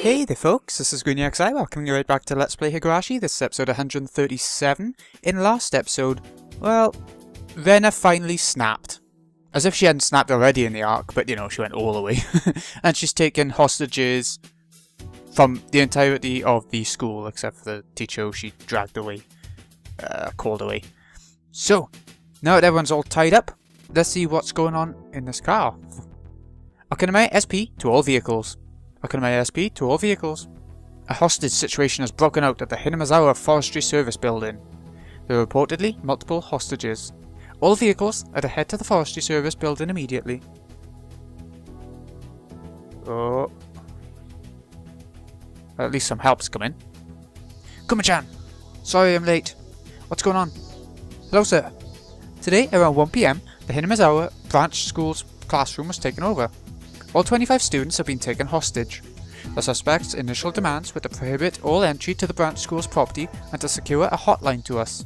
Hey there folks, this is GreenXI, welcoming you right back to Let's Play Higurashi. This is episode 137. In last episode, well, Rena finally snapped. As if she hadn't snapped already in the arc, but you know, she went all the way. And she's taken hostages from the entirety of the school, except for the teacher who she dragged away, called away. So, now that everyone's all tied up, let's see what's going on in this car. Akaname SP to all vehicles. Akaname SP to all vehicles. A hostage situation has broken out at the Higurashi Forestry Service building. There are reportedly multiple hostages. All vehicles are to head to the Forestry Service building immediately. Oh. Well, at least some help's coming. Kuma-chan! Sorry I'm late. What's going on? Hello sir. Today around 1 PM, the Higurashi branch school's classroom was taken over. All 25 students have been taken hostage. The suspect's initial demands were to prohibit all entry to the branch school's property and to secure a hotline to us.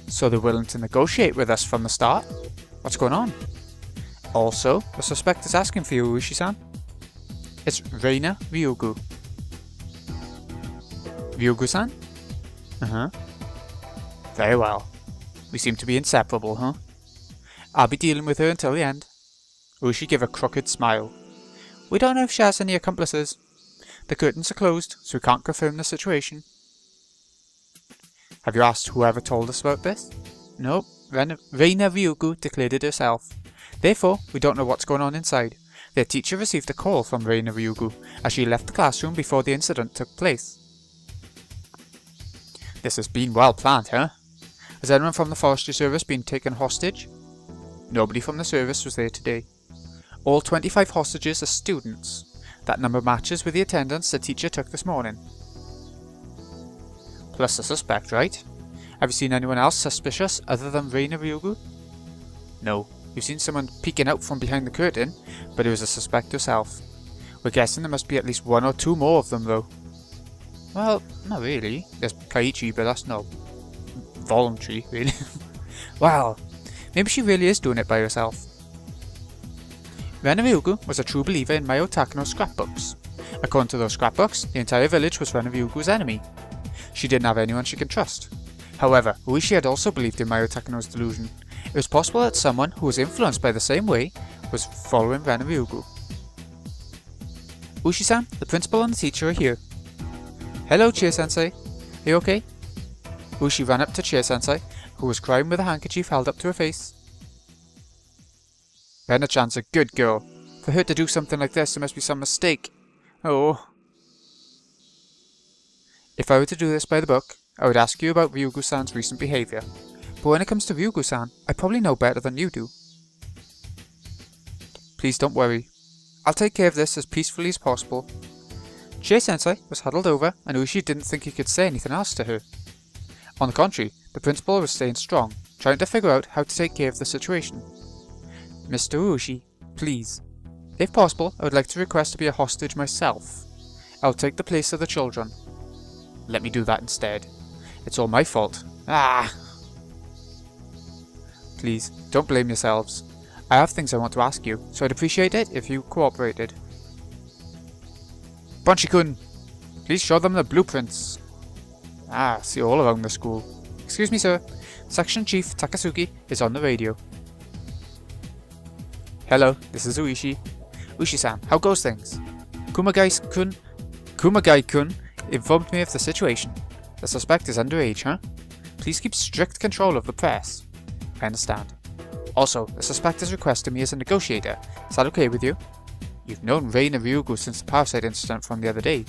So they're willing to negotiate with us from the start? What's going on? Also, the suspect is asking for you, Ushi-san. It's Rena Ryugu. Ryugu-san? Uh-huh. Very well. We seem to be inseparable, huh? I'll be dealing with her until the end. Ushi gave a crooked smile. We don't know if she has any accomplices. The curtains are closed, so we can't confirm the situation. Have you asked whoever told us about this? No, Rena Ryugu declared it herself. Therefore, we don't know what's going on inside. Their teacher received a call from Rena Ryugu as she left the classroom before the incident took place. This has been well planned, huh? Has anyone from the Forestry Service been taken hostage? Nobody from the service was there today. All 25 hostages are students. That number matches with the attendance the teacher took this morning. Plus the suspect, right? Have you seen anyone else suspicious other than Rena Ryugu? No. We've seen someone peeking out from behind the curtain, but it was a suspect herself. We're guessing there must be at least one or two more of them though. Well, not really. There's Kaiichi, but that's not voluntary, really. Well, maybe she really is doing it by herself. Rena Ryugu was a true believer in Mayo Takano's scrapbooks. According to those scrapbooks, the entire village was Rena Ryugu's enemy. She didn't have anyone she could trust. However, Uishi had also believed in Mayo Takano's delusion. It was possible that someone who was influenced by the same way was following Rena Ryugu. Ushi-san, the principal and the teacher are here. Hello, Chie-sensei. Are you okay? Ushi ran up to Chie-sensei, who was crying with a handkerchief held up to her face. Rena-chan's a good girl. For her to do something like this, there must be some mistake. Oh. If I were to do this by the book, I would ask you about Ryugu-san's recent behaviour. But when it comes to Ryugu-san, I probably know better than you do. Please don't worry. I'll take care of this as peacefully as possible. Chie-sensei was huddled over, and Ushi didn't think he could say anything else to her. On the contrary, the principal was staying strong, trying to figure out how to take care of the situation. Mr. Ushi, please. If possible, I would like to request to be a hostage myself. I'll take the place of the children. Let me do that instead. It's all my fault. Ah! Please, don't blame yourselves. I have things I want to ask you, so I'd appreciate it if you cooperated. Banshi-kun! Please show them the blueprints. Ah, see all around the school. Excuse me, sir. Section Chief Takasugi is on the radio. Hello, this is Uishi. Ushi-san, how goes things? Kumagai-kun informed me of the situation. The suspect is underage, huh? Please keep strict control of the press. I understand. Also, the suspect has requested me as a negotiator. Is that okay with you? You've known Rena Ryugu since the parasite incident from the other day.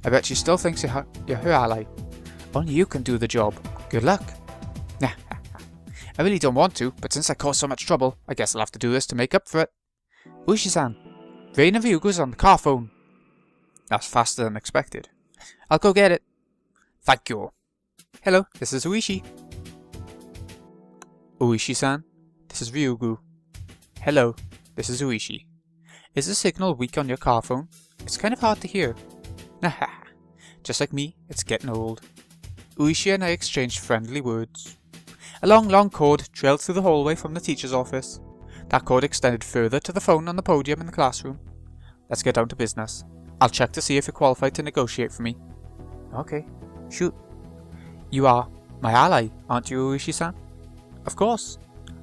I bet she still thinks you're her ally. Only you can do the job. Good luck. I really don't want to, but since I caused so much trouble, I guess I'll have to do this to make up for it. Ushi-san, Rena Ryugu's on the car phone. That's faster than expected. I'll go get it. Thank you. Hello, this is Uishi. Uishi-san, this is Ryugu. Hello, this is Uishi. Is the signal weak on your car phone? It's kind of hard to hear. Just like me, it's getting old. Uishi and I exchanged friendly words. A long cord trailed through the hallway from the teacher's office. That cord extended further to the phone on the podium in the classroom. Let's get down to business. I'll check to see if you're qualified to negotiate for me. Okay, shoot. You are my ally, aren't you, Uishi-san? Of course.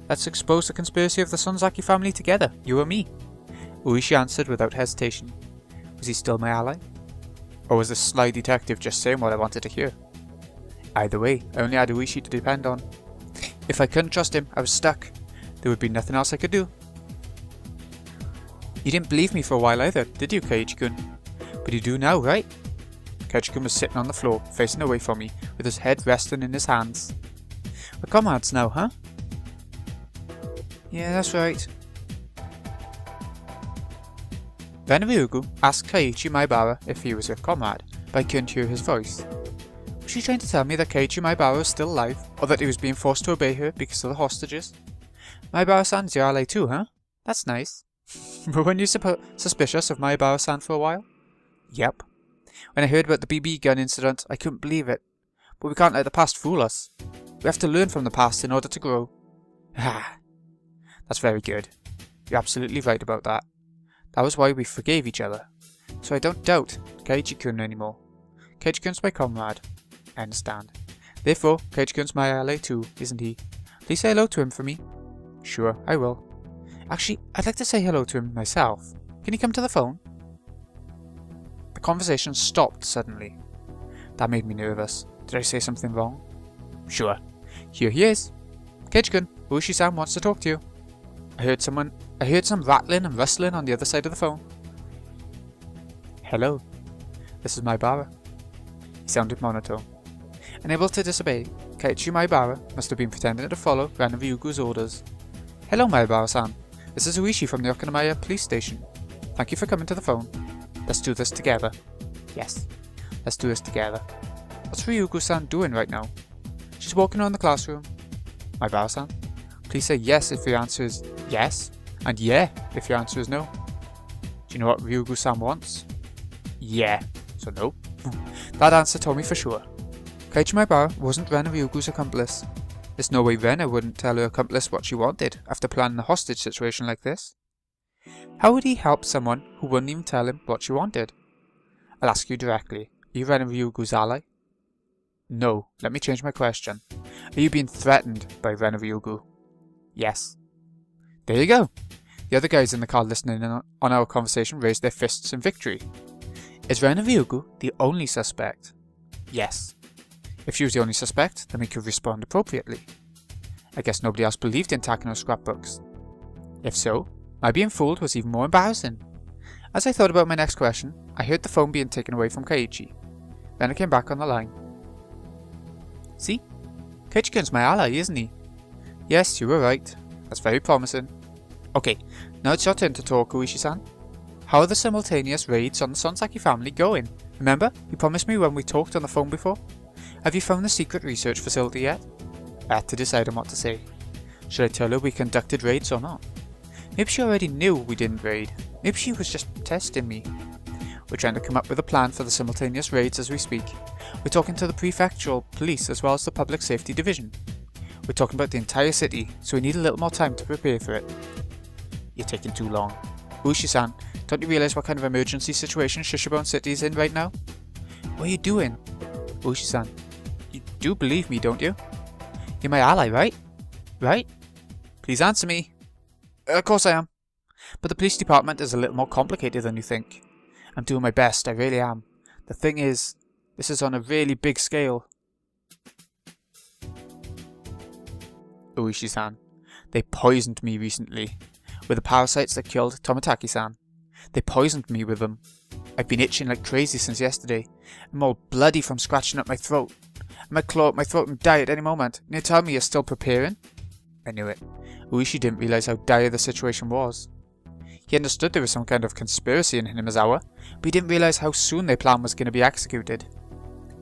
Let's expose the conspiracy of the Sonzaki family together, you and me. Uishi answered without hesitation. Was he still my ally? Or was this sly detective just saying what I wanted to hear? Either way, I only had Uishi to depend on. If I couldn't trust him, I was stuck. There would be nothing else I could do. You didn't believe me for a while either, did you, Keiichi-kun? But you do now, right? Keiichi-kun was sitting on the floor, facing away from me, with his head resting in his hands. We're comrades now, huh? Yeah, that's right. Rena Ryugu asked Keiichi Maebara if he was a comrade, but I couldn't hear his voice. Was she trying to tell me that Keiichi Maebara was still alive, or that he was being forced to obey her because of the hostages? Maebara-san's your ally too, huh? That's nice. But weren't you suspicious of Maebara-san for a while? Yep. When I heard about the BB gun incident, I couldn't believe it. But we can't let the past fool us. We have to learn from the past in order to grow. Ah, that's very good. You're absolutely right about that. That was why we forgave each other. So I don't doubt Keiichi-kun anymore. Keiichi-kun's my comrade. I understand. Therefore, Keiichi-kun's my ally too, isn't he? Please say hello to him for me. Sure, I will. Actually, I'd like to say hello to him myself. Can you come to the phone? The conversation stopped suddenly. That made me nervous. Did I say something wrong? Sure. Here he is. Keiichi-kun, Uishi-san wants to talk to you. I heard some rattling and rustling on the other side of the phone. Hello. This is Maebara. He sounded monotone. Unable to disobey, Keiichi Maebara must have been pretending to follow Rena Ryugu's orders. Hello, Maebara-san. This is Uishi from the Okinamaya police station. Thank you for coming to the phone. Let's do this together. Yes, let's do this together. What's Ryugu-san doing right now? She's walking around the classroom. Maebara-san, please say yes if your answer is yes, and yeah if your answer is no. Do you know what Ryugu-san wants? Yeah, so no. That answer told me for sure. Keiichi Maebara wasn't Rena Ryugu's accomplice. There's no way Rena wouldn't tell her accomplice what she wanted after planning a hostage situation like this. How would he help someone who wouldn't even tell him what she wanted? I'll ask you directly. Are you Rena Ryugu's ally? No, let me change my question. Are you being threatened by Rena Ryugu? Yes. There you go. The other guys in the car listening in on our conversation raised their fists in victory. Is Rena Ryugu the only suspect? Yes. If she was the only suspect, then we could respond appropriately. I guess nobody else believed in Takano's scrapbooks. If so, my being fooled was even more embarrassing. As I thought about my next question, I heard the phone being taken away from Keiichi. Then I came back on the line. See? Keiichi-kun's my ally, isn't he? Yes, you were right. That's very promising. Okay, now it's your turn to talk, Uishi-san. How are the simultaneous raids on the Sonzaki family going? Remember, you promised me when we talked on the phone before? Have you found the secret research facility yet? I had to decide on what to say. Should I tell her we conducted raids or not? Maybe she already knew we didn't raid. Maybe she was just testing me. We're trying to come up with a plan for the simultaneous raids as we speak. We're talking to the prefectural police as well as the public safety division. We're talking about the entire city, so we need a little more time to prepare for it. You're taking too long. Uishi-san, don't you realize what kind of emergency situation Shishibone City is in right now? What are you doing? Uishi-san, you do believe me, don't you? You're my ally, right? Right? Please answer me. Of course I am. But the police department is a little more complicated than you think. I'm doing my best, I really am. The thing is, this is on a really big scale. Uishi-san, they poisoned me recently. With the parasites that killed Tomitaki-san. They poisoned me with them. I've been itching like crazy since yesterday. I'm all bloody from scratching up my throat. I might claw up my throat and die at any moment. And you tell me you're still preparing? I knew it. Uishi didn't realize how dire the situation was. He understood there was some kind of conspiracy in Hinamizawa, but he didn't realize how soon their plan was going to be executed.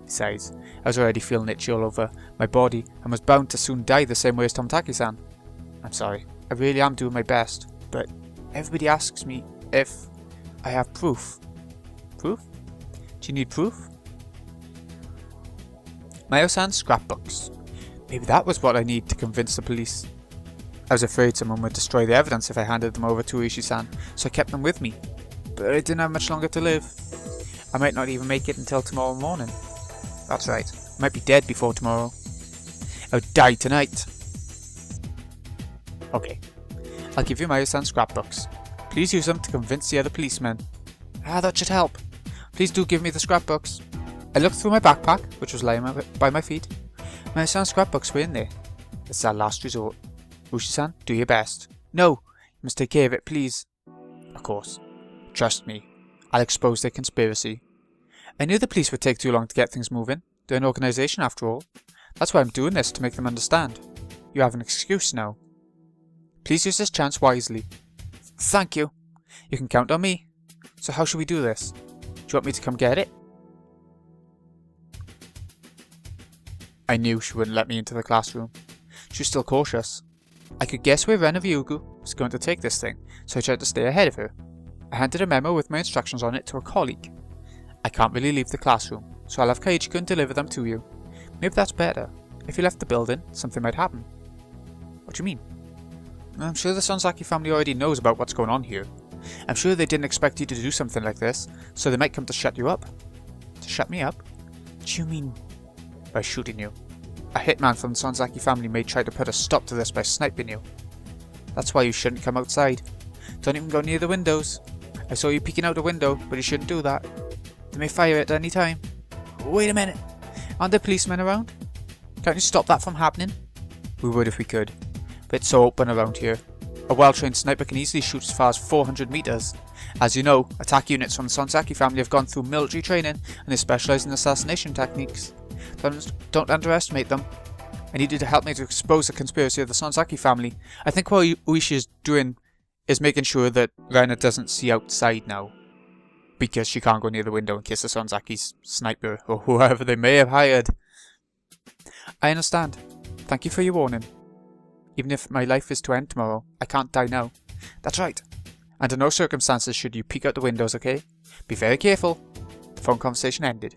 Besides, I was already feeling itchy all over my body and was bound to soon die the same way as Tomitaki-san. I'm sorry, I really am doing my best, but everybody asks me if I have proof. Proof? Do you need proof? Mayo-san's scrapbooks. Maybe that was what I need to convince the police. I was afraid someone would destroy the evidence if I handed them over to Uishi-san, so I kept them with me. But I didn't have much longer to live. I might not even make it until tomorrow morning. That's right, I might be dead before tomorrow. I'll die tonight. Okay, I'll give you my son scrapbooks. Please use them to convince the other policemen. Ah, that should help. Please do give me the scrapbooks. I looked through my backpack, which was lying by my feet. My son's scrapbooks were in there. This is our last resort. Ushi-san, do your best. No, you must take care of it, please. Of course. Trust me. I'll expose their conspiracy. I knew the police would take too long to get things moving. They're an organization after all. That's why I'm doing this, to make them understand. You have an excuse now. Please use this chance wisely. Thank you. You can count on me. So how should we do this? Do you want me to come get it? I knew she wouldn't let me into the classroom. She was still cautious. I could guess where Rena was going to take this thing, so I tried to stay ahead of her. I handed a memo with my instructions on it to a colleague. I can't really leave the classroom, so I'll have Kaiichi-kun deliver them to you. Maybe that's better. If you left the building, something might happen. What do you mean? I'm sure the Sonzaki family already knows about what's going on here. I'm sure they didn't expect you to do something like this, so they might come to shut you up. To shut me up? What do you mean by shooting you? A hitman from the Sonzaki family may try to put a stop to this by sniping you. That's why you shouldn't come outside. Don't even go near the windows. I saw you peeking out the window, but you shouldn't do that. They may fire at any time. Wait a minute. Aren't there policemen around? Can't you stop that from happening? We would if we could. But it's so open around here. A well-trained sniper can easily shoot as far as 400 meters. As you know, attack units from the Sonzaki family have gone through military training and they specialize in assassination techniques. Don't underestimate them. I need you to help me to expose the conspiracy of the Sonzaki family. I think what Uishi is doing is making sure that Rena doesn't see outside now. Because she can't go near the window in case the Sonzaki's sniper or whoever they may have hired. I understand. Thank you for your warning. Even if my life is to end tomorrow, I can't die now. That's right. Under no circumstances should you peek out the windows, okay? Be very careful. The phone conversation ended.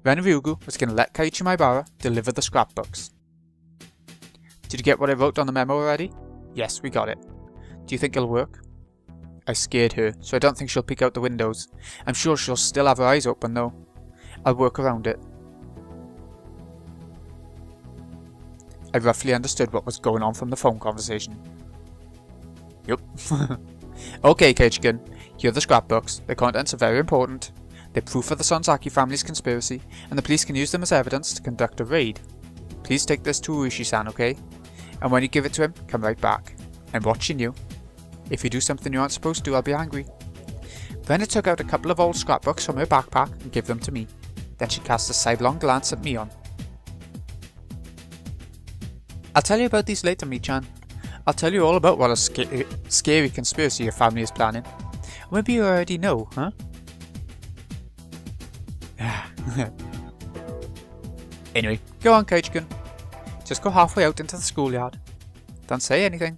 Rena was going to let Kaiichi Maibara deliver the scrapbooks. Did you get what I wrote on the memo already? Yes, we got it. Do you think it'll work? I scared her, so I don't think she'll peek out the windows. I'm sure she'll still have her eyes open though. I'll work around it. I roughly understood what was going on from the phone conversation. Yup. Okay, Kaiichi-kun. Here are the scrapbooks. Their contents are very important. They're proof of the Sonzaki family's conspiracy, and the police can use them as evidence to conduct a raid. Please take this to Uishi-san, okay? And when you give it to him, come right back. I'm watching you. If you do something you aren't supposed to, I'll be angry. Rena took out a couple of old scrapbooks from her backpack and gave them to me. Then she cast a sidelong glance at Mion. I'll tell you about these later, Mi-chan. I'll tell you all about what a scary conspiracy your family is planning. Maybe you already know, huh? Anyway, go on, Kaiichi-kun. Just go halfway out into the schoolyard. Don't say anything.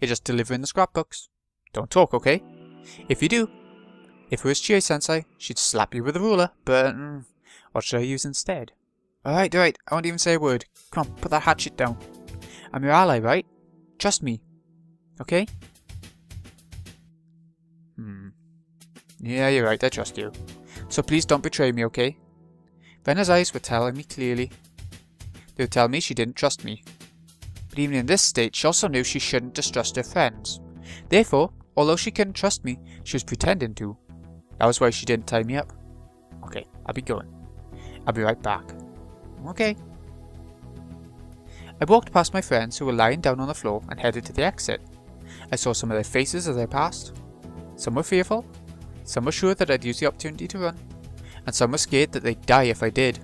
You're just delivering the scrapbooks. Don't talk, okay? If you do, if it was Chie-sensei, she'd slap you with a ruler, but what should I use instead? Alright, I won't even say a word. Come on, put that hatchet down. I'm your ally, right? Trust me. Okay? Yeah, you're right, I trust you. So please don't betray me, okay? Rena's eyes were telling me clearly. They would tell me she didn't trust me. But even in this state, she also knew she shouldn't distrust her friends. Therefore, although she couldn't trust me, she was pretending to. That was why she didn't tie me up. Okay, I'll be going. I'll be right back. Okay. I walked past my friends who were lying down on the floor and headed to the exit. I saw some of their faces as I passed. Some were fearful, some were sure that I'd use the opportunity to run, and some were scared that they'd die if I did.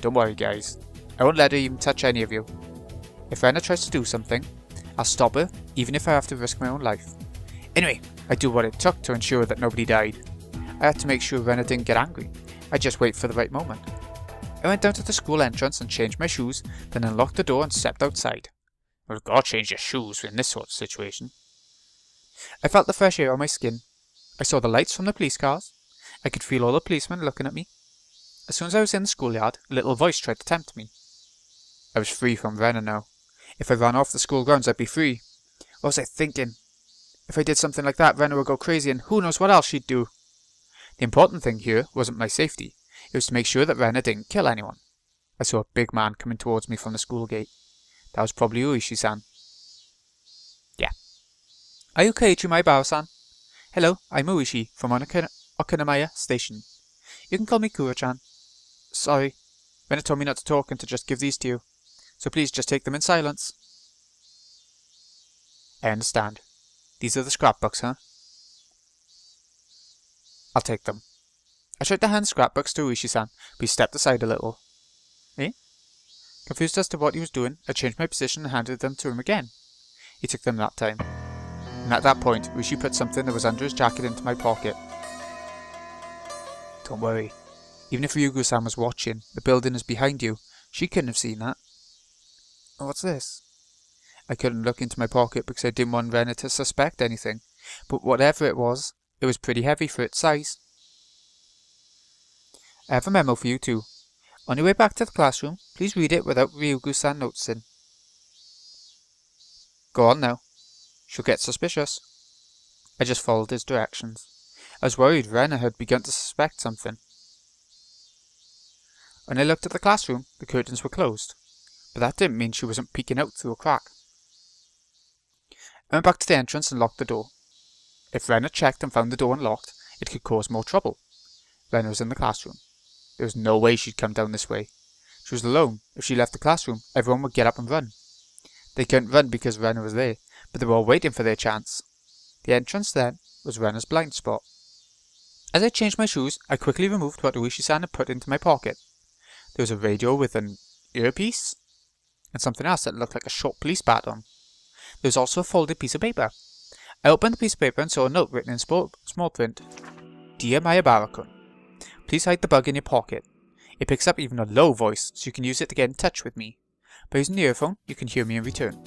Don't worry guys, I won't let her even touch any of you. If Rena tries to do something, I'll stop her even if I have to risk my own life. Anyway, I do what it took to ensure that nobody died. I had to make sure Rena didn't get angry. I'd just wait for the right moment. I went down to the school entrance and changed my shoes, then unlocked the door and stepped outside. Well, you've got to change your shoes in this sort of situation. I felt the fresh air on my skin. I saw the lights from the police cars. I could feel all the policemen looking at me. As soon as I was in the schoolyard, a little voice tried to tempt me. I was free from Rena now. If I ran off the school grounds, I'd be free. What was I thinking? If I did something like that, Rena would go crazy and who knows what else she'd do. The important thing here wasn't my safety. It was to make sure that Rena didn't kill anyone. I saw a big man coming towards me from the school gate. That was probably Uishi-san. Yeah. Are you okay, Chimaibara-san? Hello, I'm Uishi from Okinamaya Station. You can call me Kuro-chan. Sorry, Rena told me not to talk and to just give these to you. So please just take them in silence. I understand. These are the scrapbooks, huh? I'll take them. I tried to hand scrapbooks to Uishi-san, but he stepped aside a little. Eh? Confused as to what he was doing, I changed my position and handed them to him again. He took them that time. And at that point, Uishi put something that was under his jacket into my pocket. Don't worry. Even if Ryugu-san was watching, the building is behind you. She couldn't have seen that. What's this? I couldn't look into my pocket because I didn't want Rena to suspect anything. But whatever it was pretty heavy for its size. I have a memo for you too. On your way back to the classroom, please read it without Ryugu-san noticing. Go on now. She'll get suspicious. I just followed his directions. I was worried Rena had begun to suspect something. When I looked at the classroom, the curtains were closed, but that didn't mean she wasn't peeking out through a crack. I went back to the entrance and locked the door. If Rena checked and found the door unlocked, it could cause more trouble. Rena was in the classroom. There was no way she'd come down this way. She was alone. If she left the classroom, everyone would get up and run. They couldn't run because Rena was there, but they were all waiting for their chance. The entrance, then, was Rena's blind spot. As I changed my shoes, I quickly removed what Uishi-san had put into my pocket. There was a radio with an earpiece, and something else that looked like a short police baton. There was also a folded piece of paper. I opened the piece of paper and saw a note written in small print. Dear Mayabara-kun, please hide the bug in your pocket. It picks up even a low voice, so you can use it to get in touch with me. By using the earphone, you can hear me in return.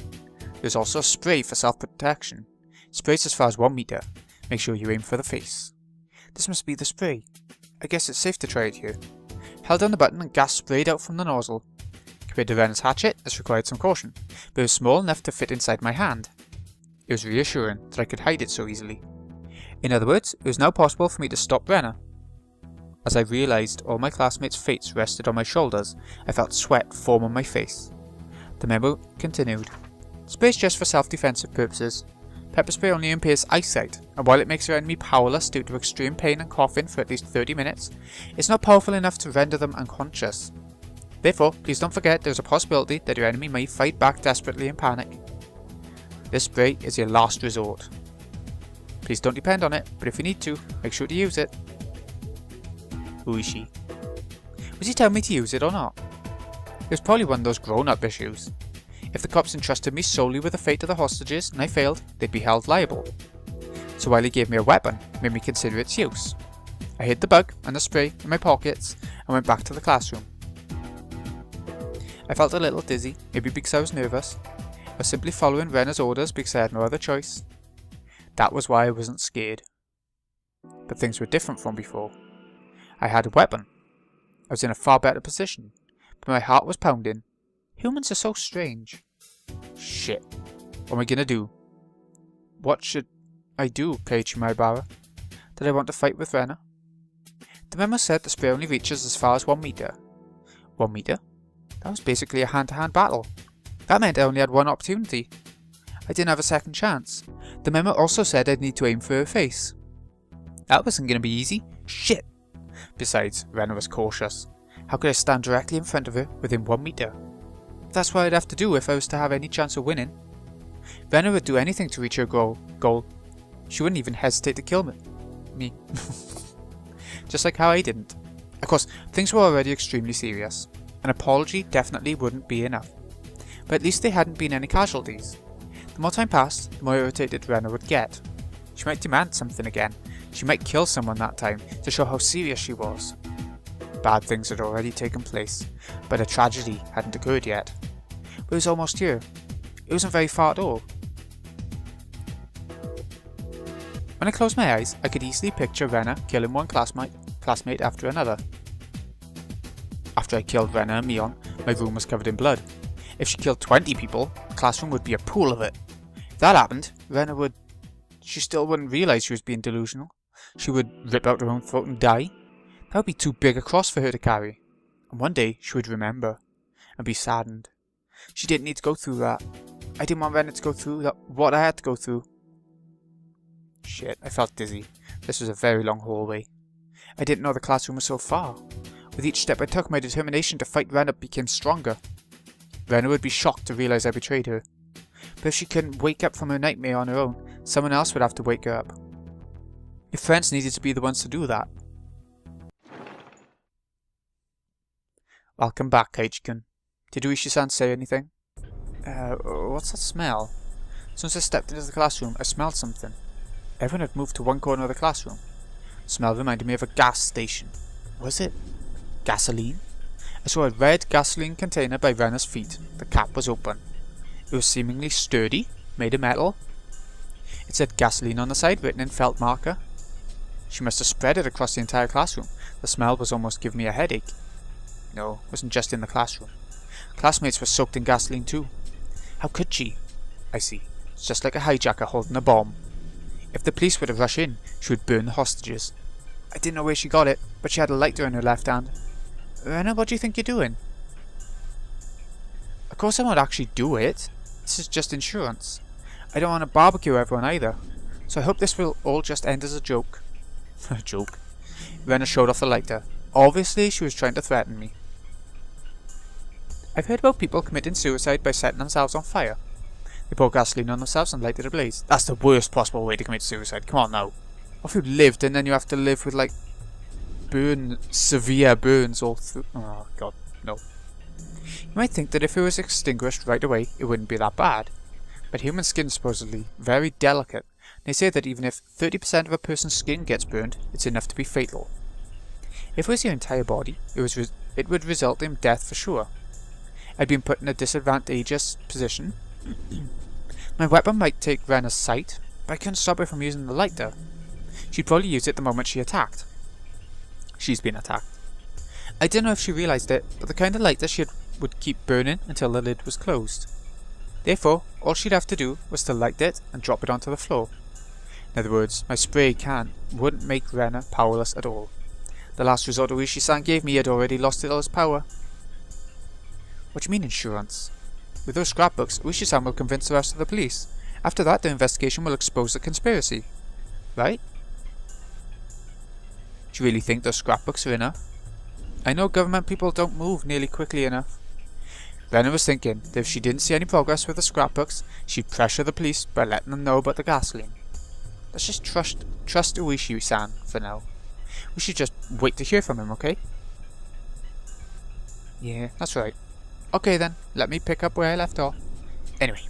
There's also a spray for self-protection. It sprays as far as 1 meter. Make sure you aim for the face. This must be the spray. I guess it's safe to try it here. Held down the button and gas sprayed out from the nozzle. Compared to Rena's hatchet, this required some caution, but it was small enough to fit inside my hand. It was reassuring that I could hide it so easily. In other words, it was now possible for me to stop Rena. As I realised all my classmates' fates rested on my shoulders, I felt sweat form on my face. The memo continued. Spray is just for self-defensive purposes. Pepper spray only impairs eyesight, and while it makes your enemy powerless due to extreme pain and coughing for at least 30 minutes, it's not powerful enough to render them unconscious. Therefore, please don't forget there is a possibility that your enemy may fight back desperately in panic. This spray is your last resort. Please don't depend on it, but if you need to, make sure to use it. Uishi. Was he telling me to use it or not? It was probably one of those grown-up issues. If the cops entrusted me solely with the fate of the hostages and I failed, they'd be held liable. So while he gave me a weapon, it made me consider its use. I hid the bug and the spray in my pockets and went back to the classroom. I felt a little dizzy, maybe because I was nervous. I was simply following Rena's orders because I had no other choice. That was why I wasn't scared. But things were different from before. I had a weapon. I was in a far better position, but my heart was pounding. Humans are so strange. Shit. What am I gonna do? What should I do, Keiichi Maibara? Did I want to fight with Rena? The memo said the spray only reaches as far as 1 meter. 1 meter? That was basically a hand-to-hand battle. That meant I only had one opportunity. I didn't have a second chance. The memo also said I'd need to aim for her face. That wasn't gonna be easy. Shit! Besides, Rena was cautious. How could I stand directly in front of her within 1 meter? That's what I'd have to do if I was to have any chance of winning. Rena would do anything to reach her goal. She wouldn't even hesitate to kill me. Just like how I didn't. Of course, things were already extremely serious. An apology definitely wouldn't be enough. But at least there hadn't been any casualties. The more time passed, the more irritated Rena would get. She might demand something again. She might kill someone that time to show how serious she was. Bad things had already taken place, but a tragedy hadn't occurred yet. But it was almost here. It wasn't very far at all. When I closed my eyes, I could easily picture Rena killing one classmate after another. After I killed Rena and Mion, my room was covered in blood. If she killed 20 people, the classroom would be a pool of it. If that happened, Rena she still wouldn't realise she was being delusional. she would rip out her own throat and die. That would be too big a cross for her to carry. And one day she would remember and be saddened. She didn't need to go through that. I didn't want Rena to go through what I had to go through. Shit, I felt dizzy. This was a very long hallway. I didn't know the classroom was so far. With each step I took, my determination to fight Rena became stronger. Rena would be shocked to realize I betrayed her. But if she couldn't wake up from her nightmare on her own, someone else would have to wake her up. Your friends needed to be the ones to do that. Welcome back, Kaichi-kun. Did Uishi-san say anything? What's that smell? As soon as I stepped into the classroom, I smelled something. Everyone had moved to one corner of the classroom. The smell reminded me of a gas station. Was it gasoline? I saw a red gasoline container by Rena's feet. The cap was open. It was seemingly sturdy, made of metal. It said gasoline on the side, written in felt marker. She must have spread it across the entire classroom. The smell was almost giving me a headache. No, it wasn't just in the classroom. Classmates were soaked in gasoline too. How could she? I see. It's just like a hijacker holding a bomb. If the police were to rush in, she would burn the hostages. I didn't know where she got it, but she had a lighter in her left hand. Rena, what do you think you're doing? Of course I won't actually do it. This is just insurance. I don't want to barbecue everyone either, so I hope this will all just end as a joke. A joke? Rena showed off the lighter. Obviously she was trying to threaten me. I've heard about people committing suicide by setting themselves on fire. They pour gasoline on themselves and light it ablaze. That's the worst possible way to commit suicide, come on now. What if you lived and then you have to live with like severe burns all through? Oh god, no. You might think that if it was extinguished right away, it wouldn't be that bad. But human skin is supposedly very delicate. They say that even if 30% of a person's skin gets burned, it's enough to be fatal. If it was your entire body, it would result in death for sure. I'd been put in a disadvantageous position. My weapon might take Rena's sight, but I couldn't stop her from using the lighter. She'd probably use it the moment she attacked. She's been attacked. I didn't know if she realised it, but the kind of lighter she would keep burning until the lid was closed. Therefore, all she'd have to do was to light it and drop it onto the floor. In other words, my spray can wouldn't make Rena powerless at all. The last resort Uishi-san gave me had already lost all its power. What do you mean insurance? With those scrapbooks, Uishi-san will convince the rest of the police. After that, the investigation will expose the conspiracy. Right? Do you really think those scrapbooks are enough? I know government people don't move nearly quickly enough. Rena was thinking that if she didn't see any progress with the scrapbooks, she'd pressure the police by letting them know about the gasoline. Let's just trust Uishi-san for now. We should just wait to hear from him, okay? Yeah, that's right. Okay then, let me pick up where I left off. Anyway,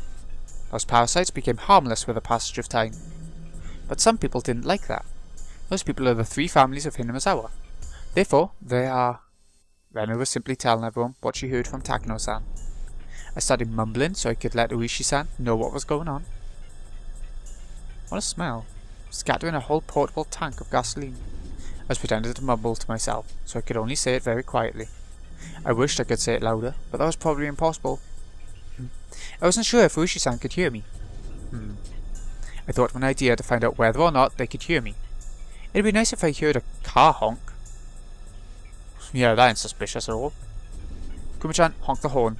those parasites became harmless with the passage of time. But some people didn't like that. Those people are the three families of Hinamizawa. Therefore, they are... Rena was simply telling everyone what she heard from Takano-san. I started mumbling so I could let Uishi-san know what was going on. What a smell. Scattering a whole portable tank of gasoline. I was pretending to mumble to myself, so I could only say it very quietly. I wished I could say it louder, but that was probably impossible. I wasn't sure if Uishi-san could hear me. I thought of an idea to find out whether or not they could hear me. It'd be nice if I heard a car honk. Yeah, that ain't suspicious at all. Kuma-chan honked the horn.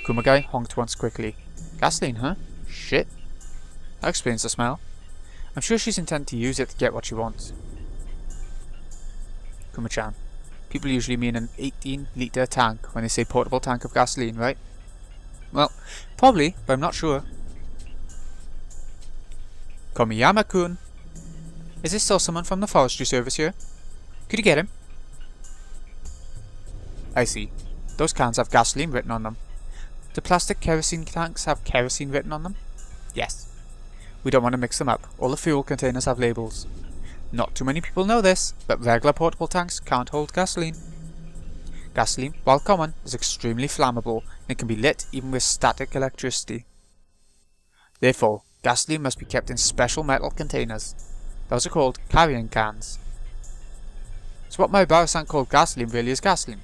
Kumagai honked once quickly. Gasoline, huh? Shit. That explains the smell. I'm sure she's intended to use it to get what she wants. Kuma-chan. People usually mean an 18-litre tank when they say portable tank of gasoline, right? Well, probably, but I'm not sure. Komiyama-kun. Is this still someone from the forestry service here? Could you get him? I see. Those cans have gasoline written on them. Do plastic kerosene tanks have kerosene written on them? Yes. We don't want to mix them up. All the fuel containers have labels. Not too many people know this, but regular portable tanks can't hold gasoline. Gasoline, while common, is extremely flammable and it can be lit even with static electricity. Therefore, gasoline must be kept in special metal containers. Those are called carrying cans. So what my Bara-san called gasoline really is gasoline.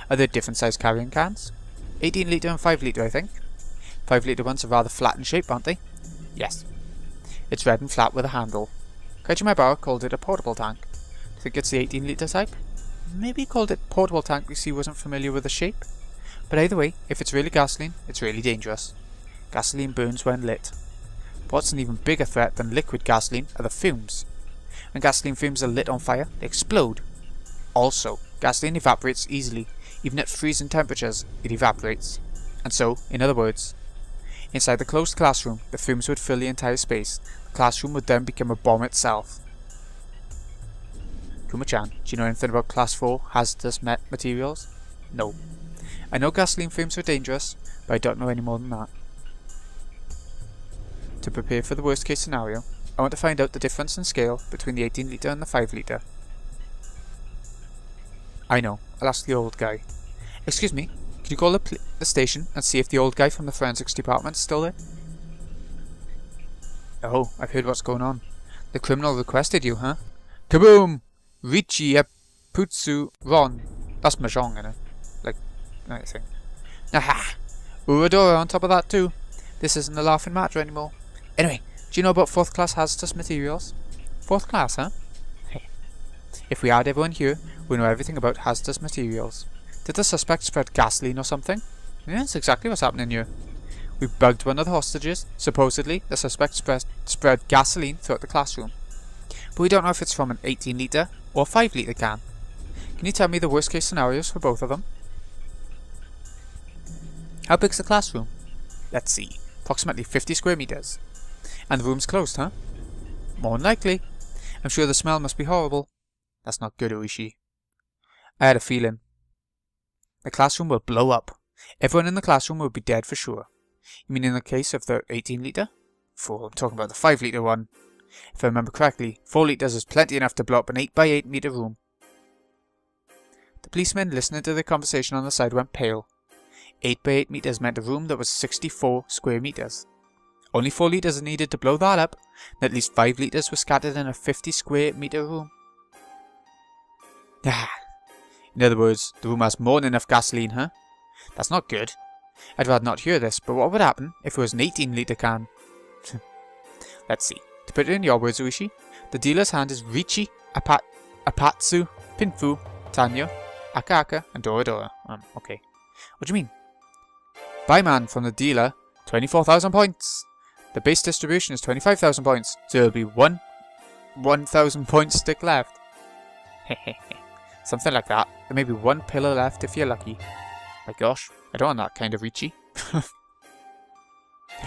Are there different sized carrying cans? 18 litre and 5 litre I think. 5 litre ones are rather flat in shape, aren't they? Yes. It's red and flat with a handle. Kaiju called it a portable tank. Do you think it's the 18 litre type? Maybe he called it portable tank because he wasn't familiar with the shape. But either way, if it's really gasoline, it's really dangerous. Gasoline burns when lit. But what's an even bigger threat than liquid gasoline are the fumes. When gasoline fumes are lit on fire, they explode. Also, gasoline evaporates easily. Even at freezing temperatures, it evaporates. And so, in other words, inside the closed classroom, the fumes would fill the entire space. The classroom would then become a bomb itself. Kuma-chan, do you know anything about Class 4 hazardous materials? No. I know gasoline fumes are dangerous, but I don't know any more than that. To prepare for the worst case scenario, I want to find out the difference in scale between the 18 litre and the 5 litre. I know, I'll ask the old guy. Excuse me, can you call the station and see if the old guy from the forensics department is still there? Oh, I've heard what's going on. The criminal requested you, huh? Kaboom! Richi Eputsu Ron. That's Mahjong, innit? Like, I think. Aha! Uradora on top of that too. This isn't a laughing matter anymore. Anyway, do you know about 4th class hazardous materials? 4th class, huh? If we add everyone here, we know everything about hazardous materials. Did the suspect spread gasoline or something? Yeah, that's exactly what's happening here. We bugged one of the hostages. Supposedly, the suspect spread gasoline throughout the classroom. But we don't know if it's from an 18 litre or a 5 litre can. Can you tell me the worst case scenarios for both of them? How big's the classroom? Let's see. Approximately 50 square meters. And the room's closed, huh? More than likely. I'm sure the smell must be horrible. That's not good, Oishi. I had a feeling. The classroom will blow up. Everyone in the classroom will be dead for sure. You mean in the case of the 18 litre? Fool, I'm talking about the 5 litre one. If I remember correctly, 4 litres is plenty enough to blow up an 8 by 8 metre room. The policeman listening to the conversation on the side went pale. 8 by 8 metres meant a room that was 64 square metres. Only 4 litres are needed to blow that up, and at least 5 litres were scattered in a 50 square metre room. In other words, the room has more than enough gasoline, huh? That's not good. I'd rather not hear this, but what would happen if it was an 18 litre can? Let's see. To put it in your words, Uishi, the dealer's hand is Richi, Apatsu, Pinfu, Tanyo, Aka, and Dora. Okay. What do you mean? Buy man from the dealer, 24,000 points. The base distribution is 25,000 points, so there'll be 1,000 points stick left. Hehehe. Something like that. There may be 1 pillar left if you're lucky. My gosh, I don't want that kind of Richi. I'm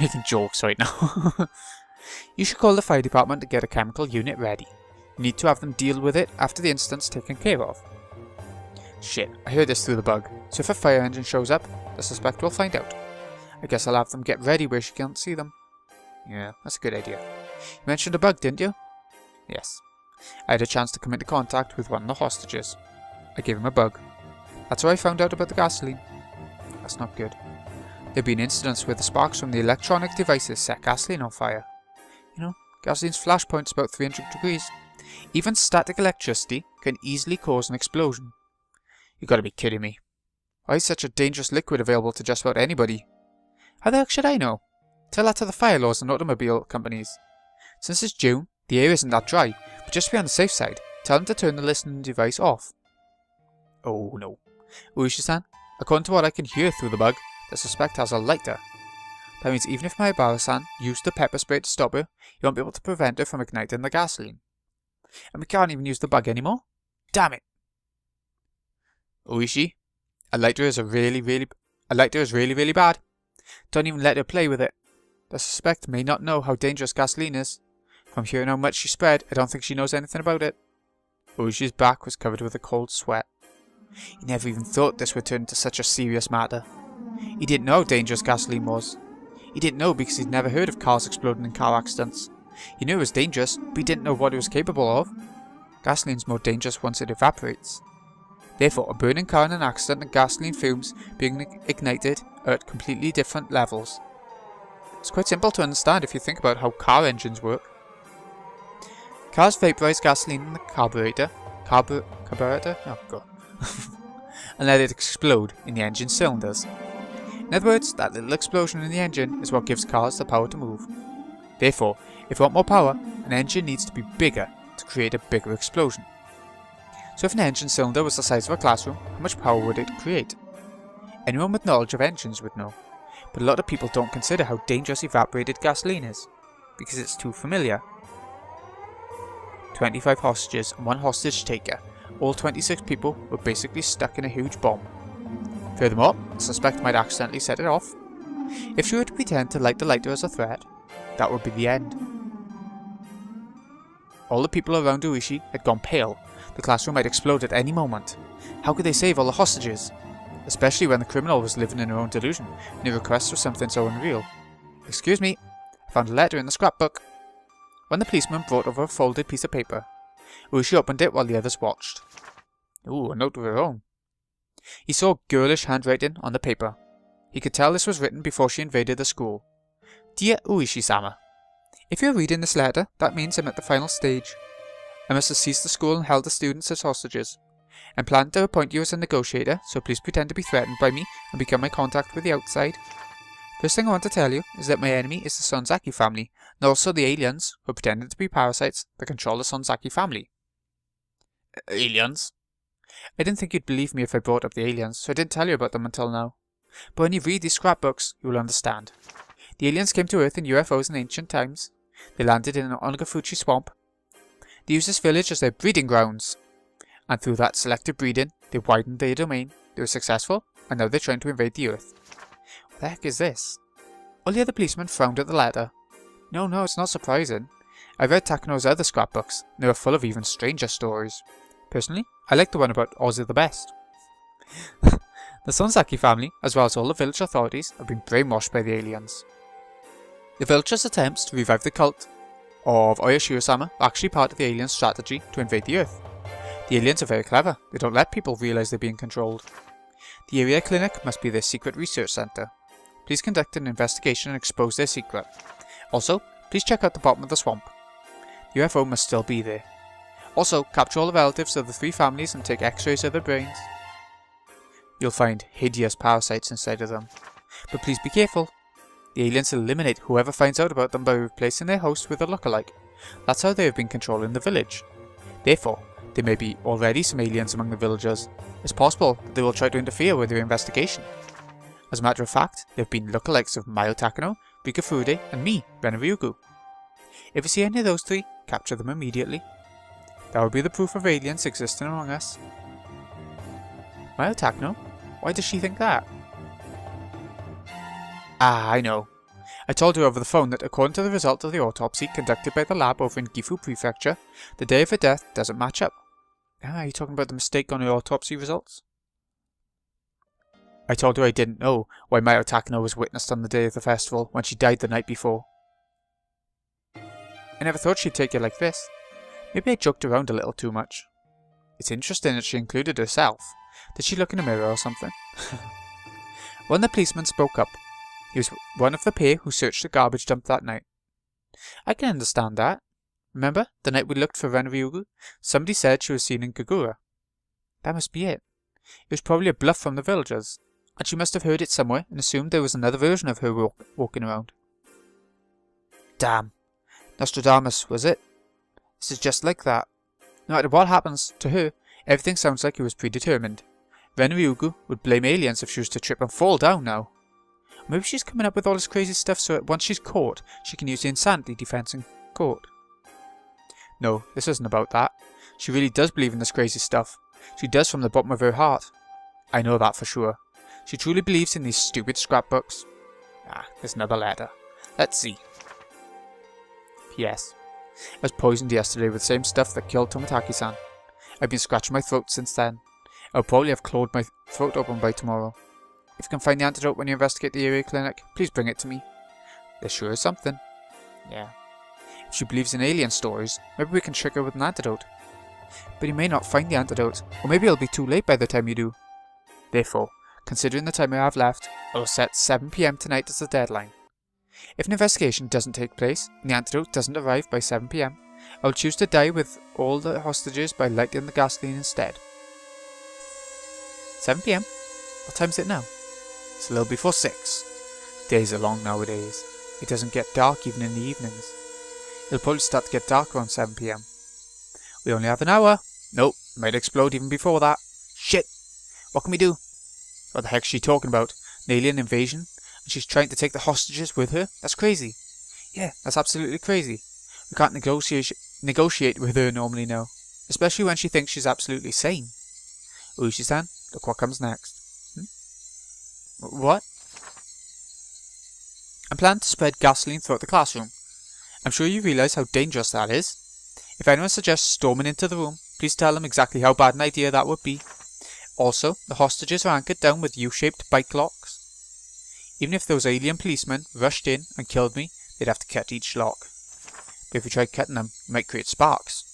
making jokes right now. You should call the fire department to get a chemical unit ready. You need to have them deal with it after the incident's taken care of. Shit, I heard this through the bug, so if a fire engine shows up, the suspect will find out. I guess I'll have them get ready where she can't see them. Yeah, that's a good idea. You mentioned a bug, didn't you? Yes. I had a chance to come into contact with one of the hostages. I gave him a bug. That's how I found out about the gasoline. That's not good. There have been incidents where the sparks from the electronic devices set gasoline on fire. You know, gasoline's flash point is about 300 degrees. Even static electricity can easily cause an explosion. You gotta be kidding me. Why is such a dangerous liquid available to just about anybody? How the heck should I know? Tell that to the fire laws and automobile companies. Since it's June, the air isn't that dry, but just to be on the safe side, tell them to turn the listening device off. Oh no. Uishi-san, according to what I can hear through the bug, the suspect has a lighter. That means even if Maibara-san used the pepper spray to stop her, you won't be able to prevent her from igniting the gasoline. And we can't even use the bug anymore? Damn it! Oishi, a lighter is really bad. Don't even let her play with it. The suspect may not know how dangerous gasoline is. From hearing how much she spread, I don't think she knows anything about it. Oishi's back was covered with a cold sweat. He never even thought this would turn into such a serious matter. He didn't know how dangerous gasoline was. He didn't know because he'd never heard of cars exploding in car accidents. He knew it was dangerous, but he didn't know what it was capable of. Gasoline's more dangerous once it evaporates. Therefore, a burning car in an accident and gasoline fumes being ignited are at completely different levels. It's quite simple to understand if you think about how car engines work. Cars vaporize gasoline in the carburetor. Oh god. And let it explode in the engine cylinders. In other words, that little explosion in the engine is what gives cars the power to move. Therefore, if you want more power, an engine needs to be bigger to create a bigger explosion. So if an engine cylinder was the size of a classroom, how much power would it create? Anyone with knowledge of engines would know, but a lot of people don't consider how dangerous evaporated gasoline is, because it's too familiar. 25 hostages and 1 hostage taker, all 26 people were basically stuck in a huge bomb. Furthermore, the suspect might accidentally set it off. If she were to pretend to light the lighter as a threat, that would be the end. All the people around Higurashi had gone pale. The classroom might explode at any moment. How could they save all the hostages? Especially when the criminal was living in her own delusion, and her request was something so unreal. Excuse me, I found a letter in the scrapbook. When the policeman brought over a folded piece of paper, Higurashi opened it while the others watched. Ooh, a note of her own. He saw girlish handwriting on the paper. He could tell this was written before she invaded the school. Dear Higurashi-sama, if you're reading this letter, that means I'm at the final stage. I must have seized the school and held the students as hostages. I'm planning to appoint you as a negotiator, so please pretend to be threatened by me and become my contact with the outside. First thing I want to tell you is that my enemy is the Sonzaki family, and also the aliens, who are pretending to be parasites that control the Sonzaki family. Aliens? I didn't think you'd believe me if I brought up the aliens, so I didn't tell you about them until now. But when you read these scrapbooks, you will understand. The aliens came to Earth in UFOs in ancient times. They landed in an Onagafuchi swamp. They used this village as their breeding grounds. And through that selective breeding, they widened their domain. They were successful, and now they're trying to invade the Earth. What the heck is this? All the other policemen frowned at the letter. No, it's not surprising. I read Takano's other scrapbooks, and they were full of even stranger stories. Personally, I like the one about Ozzy the best. The Sonzaki family, as well as all the village authorities, have been brainwashed by the aliens. The villagers' attempts to revive the cult of Oyashiro-sama are actually part of the aliens' strategy to invade the Earth. The aliens are very clever. They don't let people realise they're being controlled. The area clinic must be their secret research centre. Please conduct an investigation and expose their secret. Also, please check out the bottom of the swamp. The UFO must still be there. Also, capture all the relatives of the 3 families and take x-rays of their brains. You'll find hideous parasites inside of them. But please be careful. The aliens eliminate whoever finds out about them by replacing their host with a lookalike. That's how they have been controlling the village. Therefore, there may be already some aliens among the villagers. It's possible that they will try to interfere with your investigation. As a matter of fact, there have been lookalikes of Mayo Takano, Rika Fude, and me, Rena. If you see any of those 3, capture them immediately. That would be the proof of aliens existing among us. Mayo Takano? Why does she think that? Ah, I know. I told her over the phone that according to the result of the autopsy conducted by the lab over in Gifu Prefecture, the day of her death doesn't match up. Ah, are you talking about the mistake on her autopsy results? I told her I didn't know why Mayo Takano was witnessed on the day of the festival when she died the night before. I never thought she'd take it like this. Maybe I joked around a little too much. It's interesting that she included herself. Did she look in a mirror or something? One of the policemen spoke up. He was one of the pair who searched the garbage dump that night. I can understand that. Remember, the night we looked for Rena, somebody said she was seen in Kagura. That must be it. It was probably a bluff from the villagers, and she must have heard it somewhere and assumed there was another version of her walking around. Damn. Nostradamus, was it? This is just like that. No matter what happens to her, everything sounds like it was predetermined. Rena would blame aliens if she was to trip and fall down now. Maybe she's coming up with all this crazy stuff so that once she's caught, she can use the insanity defense in court. No, this isn't about that. She really does believe in this crazy stuff. She does from the bottom of her heart. I know that for sure. She truly believes in these stupid scrapbooks. Ah, there's another letter. Let's see. P.S. I was poisoned yesterday with the same stuff that killed Tomitaki-san. I've been scratching my throat since then. I'll probably have clawed my throat open by tomorrow. If you can find the antidote when you investigate the area clinic, please bring it to me. There sure is something. Yeah. If she believes in alien stories, maybe we can trick her with an antidote. But you may not find the antidote, or maybe it'll be too late by the time you do. Therefore, considering the time I have left, I will set 7 PM tonight as the deadline. If an investigation doesn't take place, and the antidote doesn't arrive by 7 PM, I will choose to die with all the hostages by lighting the gasoline instead. 7 PM? What time is it now? It's a little before 6. Days are long nowadays. It doesn't get dark even in the evenings. It'll probably start to get dark around 7 PM. We only have an hour. Nope, might explode even before that. Shit! What can we do? What the heck's she talking about? An alien invasion? And she's trying to take the hostages with her? That's crazy. Yeah, that's absolutely crazy. We can't negotiate with her normally, no. Especially when she thinks she's absolutely sane. Ushi-san, look what comes next. What? I plan to spread gasoline throughout the classroom. I'm sure you realise how dangerous that is. If anyone suggests storming into the room, please tell them exactly how bad an idea that would be. Also, the hostages are anchored down with U-shaped bike locks. Even if those alien policemen rushed in and killed me, they'd have to cut each lock. But if you tried cutting them, you might create sparks.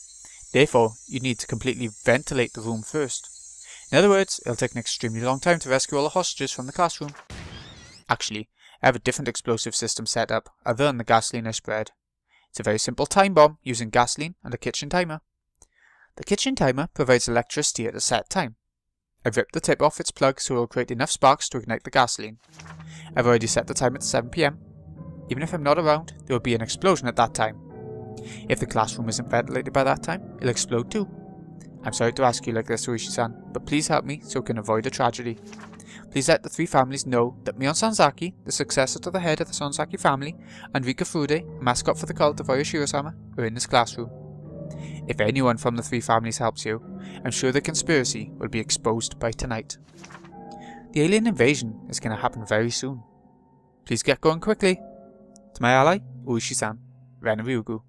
Therefore, you'd need to completely ventilate the room first. In other words, it'll take an extremely long time to rescue all the hostages from the classroom. Actually, I have a different explosive system set up, other than the gasoline I spread. It's a very simple time bomb using gasoline and a kitchen timer. The kitchen timer provides electricity at a set time. I've ripped the tip off its plug so it will create enough sparks to ignite the gasoline. I've already set the time at 7 PM. Even if I'm not around, there will be an explosion at that time. If the classroom isn't ventilated by that time, it'll explode too. I'm sorry to ask you like this, Uishi-san, but please help me so we can avoid a tragedy. Please let the three families know that Mion Sanzaki, the successor to the head of the Sanzaki family, and Rika Fude, a mascot for the cult of Oyashiro-sama, are in this classroom. If anyone from the three families helps you, I'm sure the conspiracy will be exposed by tonight. The alien invasion is going to happen very soon. Please get going quickly. To my ally, Uishi-san, Rena Ryugu.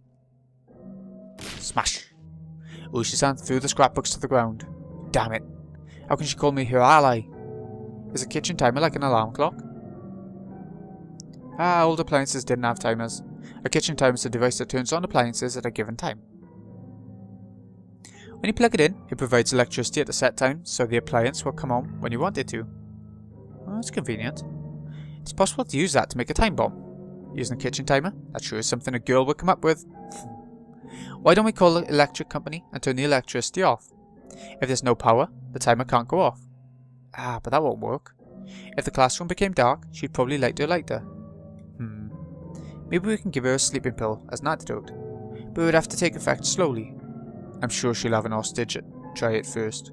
Smash! Uishi-san threw the scrapbooks to the ground. Damn it. How can she call me her ally? Is a kitchen timer like an alarm clock? Old appliances didn't have timers. A kitchen timer is a device that turns on appliances at a given time. When you plug it in, it provides electricity at a set time, so the appliance will come on when you want it to. Well, that's convenient. It's possible to use that to make a time bomb. Using a kitchen timer? That sure is something a girl would come up with. Why don't we call the electric company and turn the electricity off? If there's no power, the timer can't go off. But that won't work. If the classroom became dark, she'd probably light her lighter. Maybe we can give her a sleeping pill as an antidote, but it would have to take effect slowly. I'm sure she'll have an hostage try it first.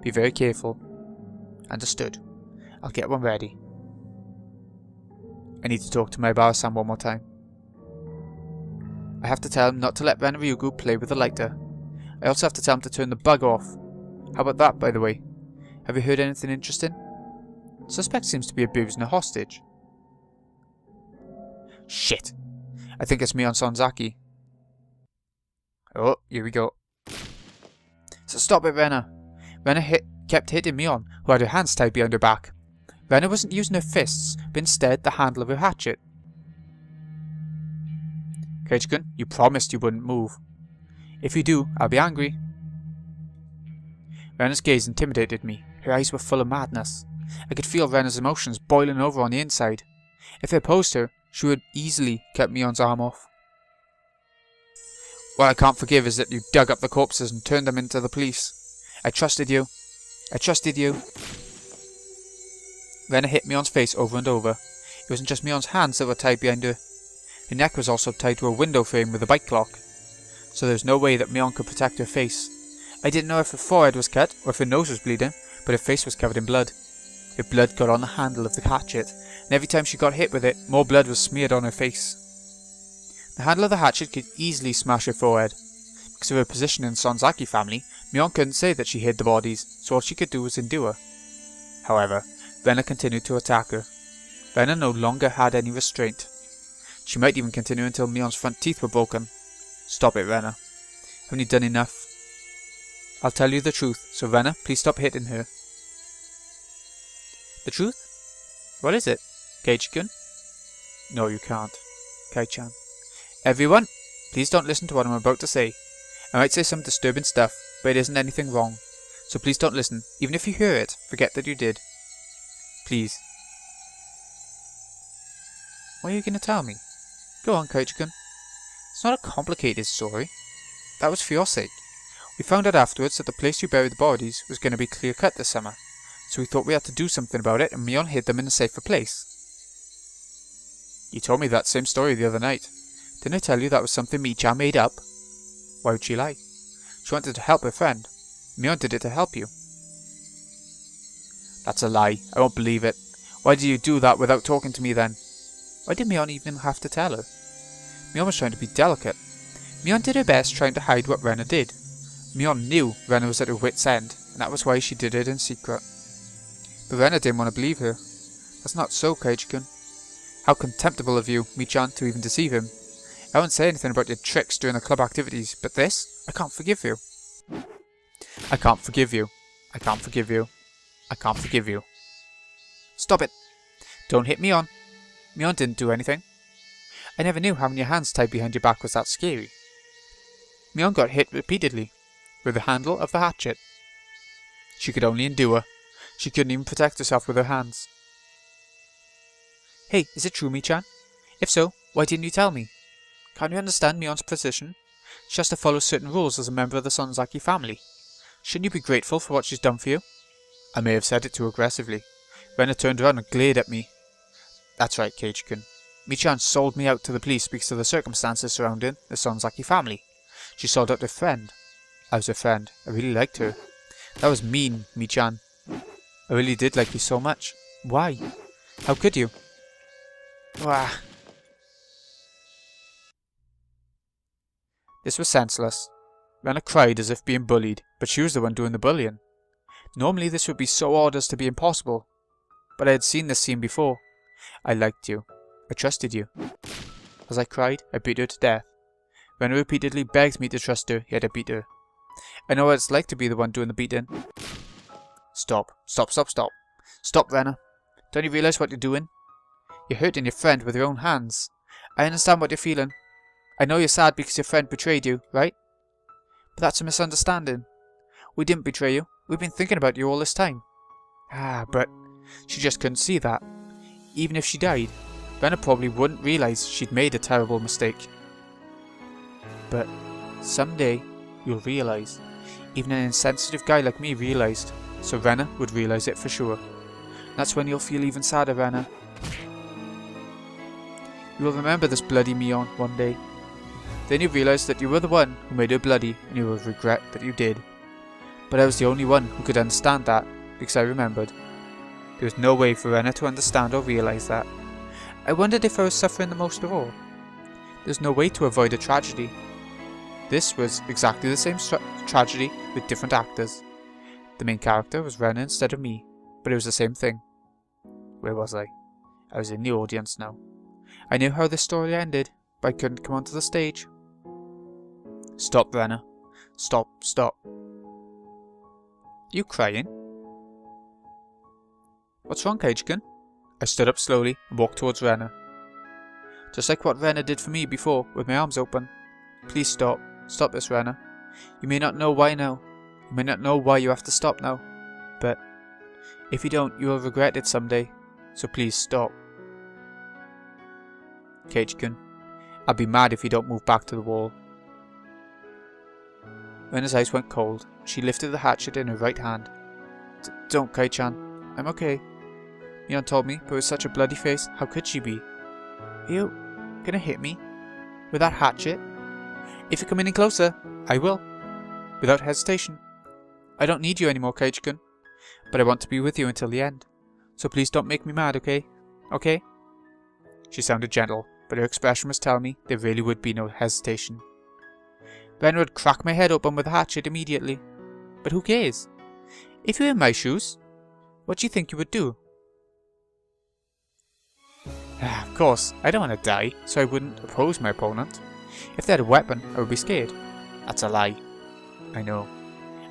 Be very careful. Understood. I'll get one ready. I need to talk to my Bara-san one more time. I have to tell him not to let Rena Ryugu play with the lighter. I also have to tell him to turn the bug off. How about that, by the way? Have you heard anything interesting? Suspect seems to be abusing a hostage. Shit! I think it's Mion Sanzaki. Oh, here we go. So stop it, Rena. Rena kept hitting Mion, who had her hands tied behind her back. Rena wasn't using her fists, but instead the handle of her hatchet. Keiichi-kun, you promised you wouldn't move. If you do, I'll be angry. Rena's gaze intimidated me. Her eyes were full of madness. I could feel Rena's emotions boiling over on the inside. If I opposed her, she would easily cut Mion's arm off. What I can't forgive is that you dug up the corpses and turned them into the police. I trusted you. I trusted you. Rena hit Mion's face over and over. It wasn't just Mion's hands that were tied behind her. Her neck was also tied to a window frame with a bike clock. So there was no way that Mion could protect her face. I didn't know if her forehead was cut or if her nose was bleeding, but her face was covered in blood. Her blood got on the handle of the hatchet, and every time she got hit with it, more blood was smeared on her face. The handle of the hatchet could easily smash her forehead. Because of her position in the Sanzaki family, Mion couldn't say that she hid the bodies, so all she could do was endure. However, Rena continued to attack her. Rena no longer had any restraint. She might even continue until Mion's front teeth were broken. Stop it, Rena. Haven't you done enough? I'll tell you the truth, so Rena, please stop hitting her. The truth? What is it? Keiichi-kun? No, you can't. Kai-chan. Everyone, please don't listen to what I'm about to say. I might say some disturbing stuff, but it isn't anything wrong. So please don't listen. Even if you hear it, forget that you did. Please. What are you going to tell me? Go on, Keiichi-kun. It's not a complicated story. That was for your sake. We found out afterwards that the place you buried the bodies was going to be clear-cut this summer, so we thought we had to do something about it, and Mion hid them in a safer place. You told me that same story the other night. Didn't I tell you that was something Michan made up? Why would she lie? She wanted to help her friend. Mion did it to help you. That's a lie. I won't believe it. Why did you do that without talking to me then? Why did Mion even have to tell her? Mion was trying to be delicate. Mion did her best trying to hide what Rena did. Mion knew Rena was at her wit's end, and that was why she did it in secret. But Rena didn't want to believe her. That's not so, Keiji-kun. How contemptible of you, Michan, to even deceive him. I won't say anything about your tricks during the club activities, but this, I can't forgive you. I can't forgive you. I can't forgive you. I can't forgive you. Stop it! Don't hit Mion. Mion didn't do anything. I never knew having your hands tied behind your back was that scary. Mion got hit repeatedly with the handle of the hatchet. She could only endure. She couldn't even protect herself with her hands. Hey, is it true, Michan? If so, why didn't you tell me? Can't you understand Mion's position? She has to follow certain rules as a member of the Sonzaki family. Shouldn't you be grateful for what she's done for you? I may have said it too aggressively. Rena turned around and glared at me. That's right, Keiji-kun. Michan sold me out to the police because of the circumstances surrounding the Sonzaki family. She sold out her friend. I was her friend. I really liked her. That was mean, Michan. I really did like you so much. Why? How could you? Wah. This was senseless. Rena cried as if being bullied, but she was the one doing the bullying. Normally this would be so odd as to be impossible, but I had seen this scene before. I liked you. I trusted you. As I cried, I beat her to death. Rena repeatedly begged me to trust her, yet I beat her. I know what it's like to be the one doing the beating. Stop. Stop, stop, stop. Stop, Rena. Don't you realize what you're doing? You're hurting your friend with your own hands. I understand what you're feeling. I know you're sad because your friend betrayed you, right? But that's a misunderstanding. We didn't betray you. We've been thinking about you all this time. But she just couldn't see that. Even if she died, Rena probably wouldn't realize she'd made a terrible mistake. But someday, you'll realize. Even an insensitive guy like me realized, so Rena would realize it for sure. That's when you'll feel even sadder, Rena. You will remember this bloody Mion one day. Then you realize that you were the one who made her bloody, and you will regret that you did. But I was the only one who could understand that, because I remembered. There was no way for Rena to understand or realize that. I wondered if I was suffering the most of all. There's no way to avoid a tragedy. This was exactly the same tragedy with different actors. The main character was Rena instead of me, but it was the same thing. Where was I? I was in the audience now. I knew how this story ended, but I couldn't come onto the stage. Stop, Rena. Stop, stop. You crying? What's wrong, Keiji-kun? I stood up slowly and walked towards Rena. Just like what Rena did for me before, with my arms open. Please stop. Stop this, Rena. You may not know why now. You may not know why you have to stop now. But if you don't, you will regret it someday. So please stop. Keiji-kun, I'll be mad if you don't move back to the wall. Rena's eyes went cold. She lifted the hatchet in her right hand. Don't, Kai-chan. I'm okay. Mion told me, but with such a bloody face, how could she be? Are you gonna hit me? With that hatchet? If you come any closer, I will. Without hesitation. I don't need you anymore, Keiji-kun. But I want to be with you until the end. So please don't make me mad, okay? Okay? She sounded gentle, but her expression was telling me there really would be no hesitation. Rena would crack my head open with a hatchet immediately. But who cares? If you were in my shoes, what do you think you would do? Of course, I don't want to die, so I wouldn't oppose my opponent. If they had a weapon, I would be scared. That's a lie. I know.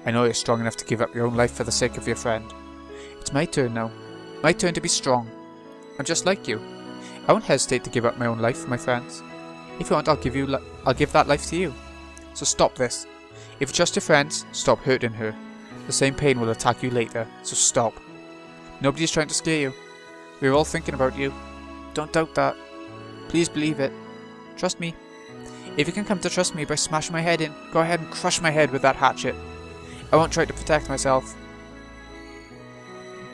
I know you're strong enough to give up your own life for the sake of your friend. It's my turn now. My turn to be strong. I'm just like you. I won't hesitate to give up my own life for my friends. If you want, I'll give that life to you. So stop this. If it's just your friends, stop hurting her. The same pain will attack you later, so stop. Nobody's trying to scare you. We're all thinking about you. Don't doubt that. Please believe it. Trust me. If you can come to trust me by smashing my head in, go ahead and crush my head with that hatchet. I won't try to protect myself.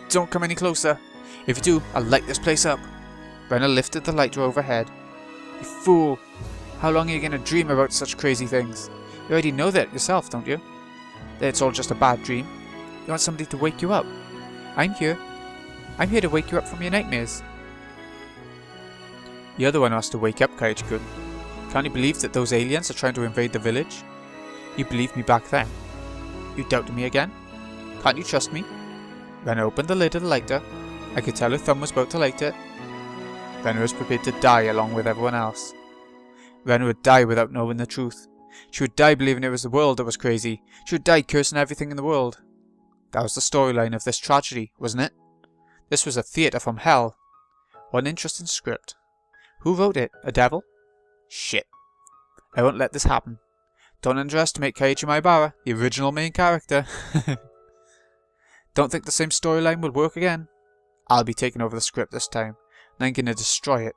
Don't come any closer. If you do, I'll light this place up. Rena lifted the lighter overhead. You fool! How long are you gonna dream about such crazy things? You already know that yourself, don't you? That it's all just a bad dream. You want somebody to wake you up. I'm here. I'm here to wake you up from your nightmares. You're the one who has to wake up, Kaiji-kun. Can't you believe that those aliens are trying to invade the village? You believed me back then. You doubted me again? Can't you trust me? Rena opened the lid of the lighter. I could tell her thumb was about to light it. Rena was prepared to die along with everyone else. Rena would die without knowing the truth. She would die believing it was the world that was crazy. She would die cursing everything in the world. That was the storyline of this tragedy, wasn't it? This was a theatre from hell. What an interesting script. Who wrote it? A devil? Shit. I won't let this happen. Don't underestimate Keiichi Maibara, the original main character. Don't think the same storyline will work again. I'll be taking over the script this time, and I'm gonna destroy it.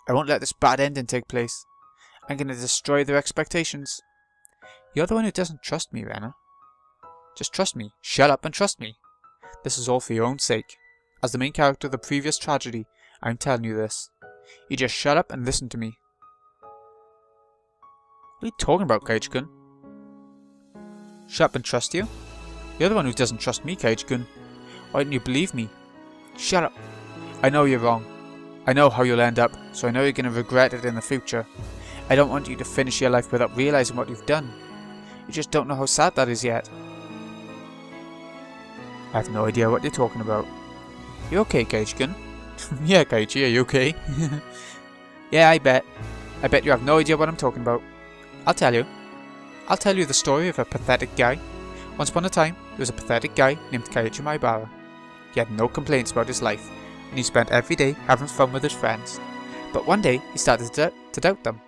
I won't let this bad ending take place. I'm gonna destroy their expectations. You're the one who doesn't trust me, Rena. Just trust me. Shut up and trust me. This is all for your own sake. As the main character of the previous tragedy, I'm telling you this. You just shut up and listen to me. What are you talking about, Kaiji-kun? Shut up and trust you? You're the one who doesn't trust me, Kaiji-kun. Why didn't you believe me? Shut up. I know you're wrong. I know how you'll end up, so I know you're going to regret it in the future. I don't want you to finish your life without realizing what you've done. You just don't know how sad that is yet. I have no idea what you're talking about. You okay, Kaiji-kun? Yeah, Kaiji, are you okay? Yeah, I bet. I bet you have no idea what I'm talking about. I'll tell you. I'll tell you the story of a pathetic guy. Once upon a time, there was a pathetic guy named Keiichi Maibara. He had no complaints about his life, and he spent every day having fun with his friends. But one day, he started to doubt them.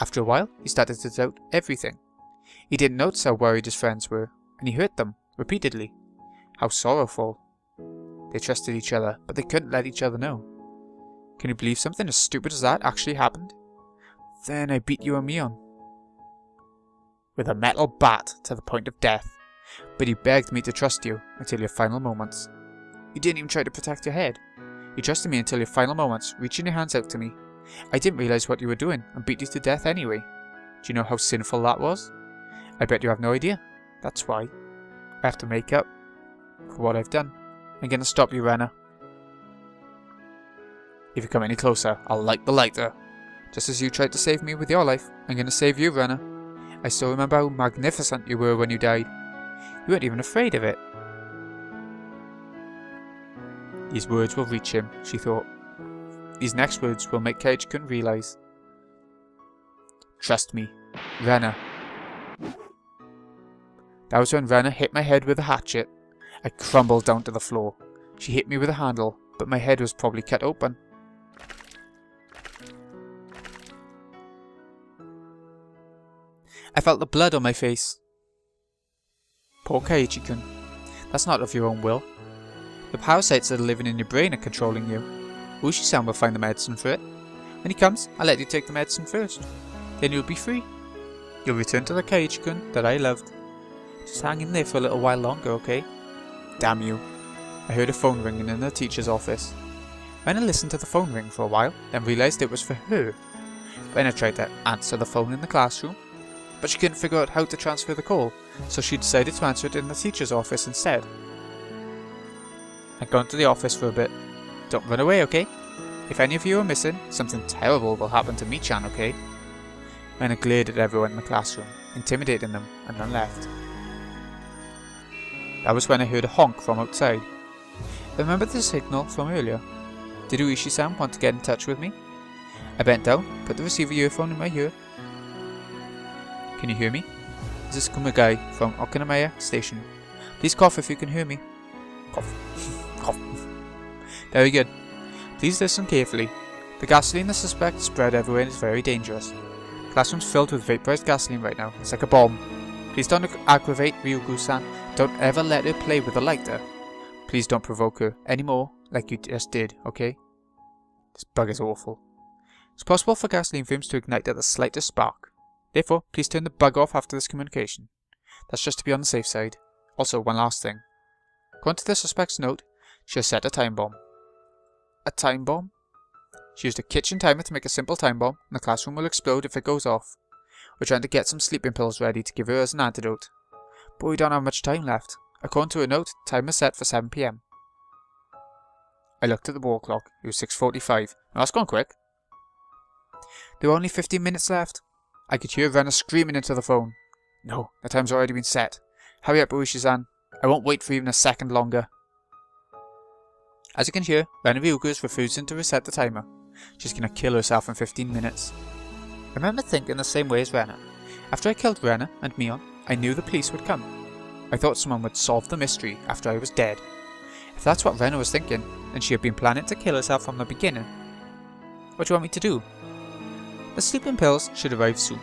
After a while, he started to doubt everything. He didn't notice how worried his friends were, and he hurt them, repeatedly. How sorrowful. They trusted each other, but they couldn't let each other know. Can you believe something as stupid as that actually happened? Then I beat you and Mion with a metal bat to the point of death. But you begged me to trust you until your final moments. You didn't even try to protect your head. You trusted me until your final moments, reaching your hands out to me. I didn't realize what you were doing and beat you to death anyway. Do you know how sinful that was? I bet you have no idea. That's why. I have to make up for what I've done. I'm gonna stop you, Rena. If you come any closer, I'll light the lighter. Just as you tried to save me with your life, I'm gonna save you, Rena. I still remember how magnificent you were when you died. You weren't even afraid of it. These words will reach him, she thought. These next words will make Kaiji-kun realize. Trust me, Rena. That was when Rena hit my head with a hatchet. I crumbled down to the floor. She hit me with a handle, but my head was probably cut open. I felt the blood on my face. Poor Kaiji-kun. That's not of your own will. The parasites that are living in your brain are controlling you. Ushi-san will find the medicine for it. When he comes, I'll let you take the medicine first. Then you'll be free. You'll return to the Kaiji-kun that I loved. Just hang in there for a little while longer, okay? Damn you. I heard a phone ringing in the teacher's office. Rena listened to the phone ring for a while, then realised it was for her. Rena tried to answer the phone in the classroom, but she couldn't figure out how to transfer the call, so she decided to answer it in the teacher's office instead. I'm going to the office for a bit. Don't run away, okay? If any of you are missing, something terrible will happen to Mii-chan, okay? Rena glared at everyone in the classroom, intimidating them, and then left. That was when I heard a honk from outside. Remember the signal from earlier? Did Uishi-san want to get in touch with me? I bent down, put the receiver earphone in my ear. Can you hear me? This is Kumagai from Okinamaya Station. Please cough if you can hear me. Cough. Cough. Very good. Please listen carefully. The gasoline the suspect spread everywhere is very dangerous. The classroom's filled with vaporized gasoline right now. It's like a bomb. Please don't aggravate Ryugu-san. Don't ever let her play with a lighter. Please don't provoke her anymore like you just did, okay? This bug is awful. It's possible for gasoline fumes to ignite at the slightest spark. Therefore, please turn the bug off after this communication. That's just to be on the safe side. Also, one last thing. According to the suspect's note, she has set a time bomb. A time bomb? She used a kitchen timer to make a simple time bomb, and the classroom will explode if it goes off. We're trying to get some sleeping pills ready to give her as an antidote. But we don't have much time left. According to a note, timer set for 7 PM. I looked at the wall clock. It was 6:45. Now that's gone quick. There were only 15 minutes left. I could hear Rena screaming into the phone. No, the time's already been set. Hurry up, Uishi-san. I won't wait for even a second longer. As you can hear, Rena Ryugu is refusing to reset the timer. She's gonna kill herself in 15 minutes. I remember thinking the same way as Rena. After I killed Rena and Mion, I knew the police would come. I thought someone would solve the mystery after I was dead. If that's what Rena was thinking, then she had been planning to kill herself from the beginning. What do you want me to do? The sleeping pills should arrive soon,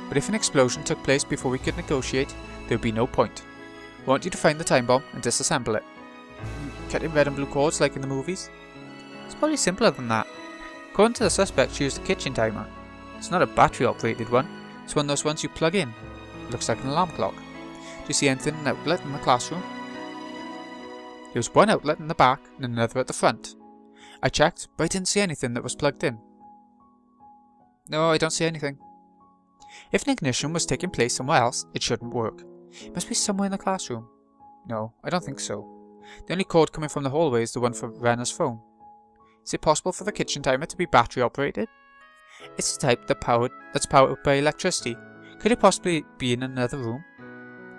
but if an explosion took place before we could negotiate, there would be no point. I want you to find the time bomb and disassemble it. Cutting red and blue cords like in the movies? It's probably simpler than that. According to the suspect, she used a kitchen timer. It's not a battery operated one, it's one of those ones you plug in. It looks like an alarm clock. Do you see anything in an outlet in the classroom? There was one outlet in the back and another at the front. I checked, but I didn't see anything that was plugged in. No, I don't see anything. If an ignition was taking place somewhere else, it shouldn't work. It must be somewhere in the classroom. No, I don't think so. The only cord coming from the hallway is the one for Rena's phone. Is it possible for the kitchen timer to be battery operated? It's the type that's powered by electricity. Could it possibly be in another room?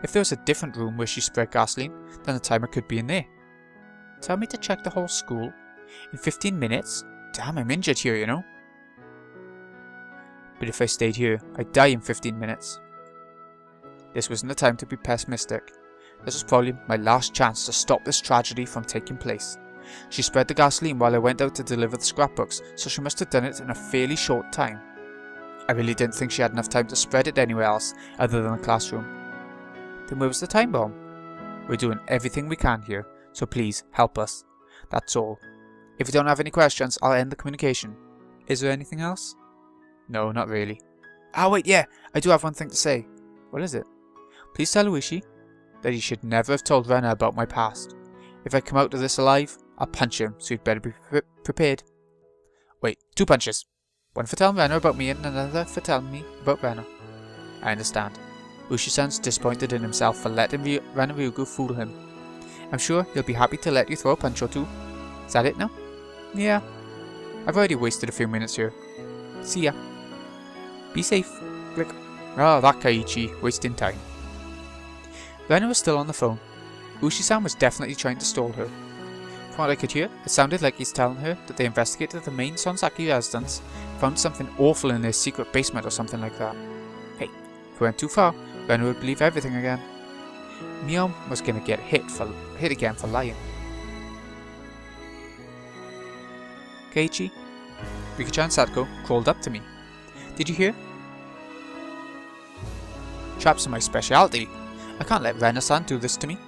If there was a different room where she spread gasoline, then the timer could be in there. Tell me to check the whole school? In 15 minutes? Damn, I'm injured here, you know. But if I stayed here, I'd die in 15 minutes. This wasn't the time to be pessimistic. This was probably my last chance to stop this tragedy from taking place. She spread the gasoline while I went out to deliver the scrapbooks, so she must have done it in a fairly short time. I really didn't think she had enough time to spread it anywhere else other than the classroom. Then where was the time bomb? We're doing everything we can here, so please help us. That's all. If you don't have any questions, I'll end the communication. Is there anything else? No, not really. Ah wait, yeah, I do have one thing to say. What is it? Please tell Uishi that he should never have told Rena about my past. If I come out of this alive, I'll punch him, so you'd better be prepared. Wait, 2 punches. One for telling Rena about me and another for telling me about Rena. I understand. Uishi-san's disappointed in himself for letting Rena Ryugu fool him. I'm sure he'll be happy to let you throw a punch or two. Is that it now? Yeah. I've already wasted a few minutes here. See ya. Be safe. Click. Ah, that Kaiichi, wasting time. Rena was still on the phone. Uishi-san was definitely trying to stall her. From what I could hear, it sounded like he's telling her that they investigated the main Sonsaki residence, found something awful in their secret basement or something like that. Hey, if we went too far, Rena would believe everything again. Mion was gonna get hit again for lying. Keiichi, Rika-chan and Sadako crawled up to me. Did you hear? Traps are my specialty. I can't let Rena-san do this to me.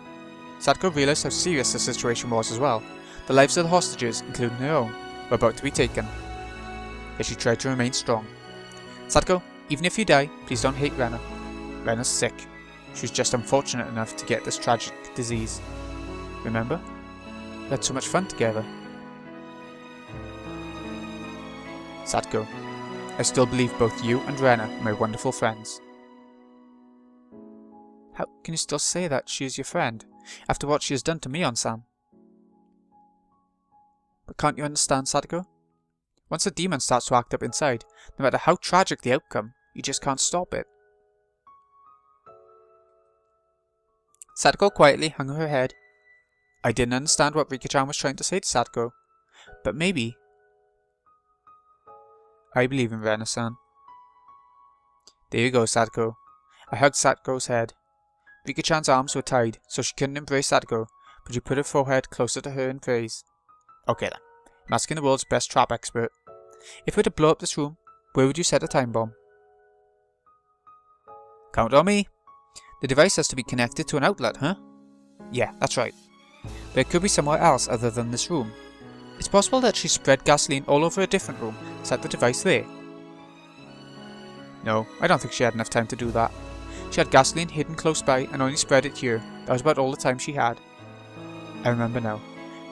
Sadako realized how serious the situation was as well. The lives of the hostages, including her own, were about to be taken. Yet she tried to remain strong. Sadako, even if you die, please don't hate Rena. Rena's sick. She was just unfortunate enough to get this tragic disease. Remember? We had so much fun together. Sadako, I still believe both you and Rena are my wonderful friends. How can you still say that she is your friend, after what she has done to Mion-san? But can't you understand, Sadako? Once a demon starts to act up inside, no matter how tragic the outcome, you just can't stop it. Sadako quietly hung her head. I didn't understand what Rika-chan was trying to say to Sadako, but maybe... I believe in Rena-san. There you go, Sadako. I hugged Sadako's head. Rika-chan's arms were tied, so she couldn't embrace Sadako, but she put her forehead closer to her in praise. Okay then, I'm asking the world's best trap expert. If we were to blow up this room, where would you set a time bomb? Count on me. The device has to be connected to an outlet, huh? Yeah, that's right. But it could be somewhere else other than this room. It's possible that she spread gasoline all over a different room, set the device there. No, I don't think she had enough time to do that. She had gasoline hidden close by and only spread it here. That was about all the time she had. I remember now.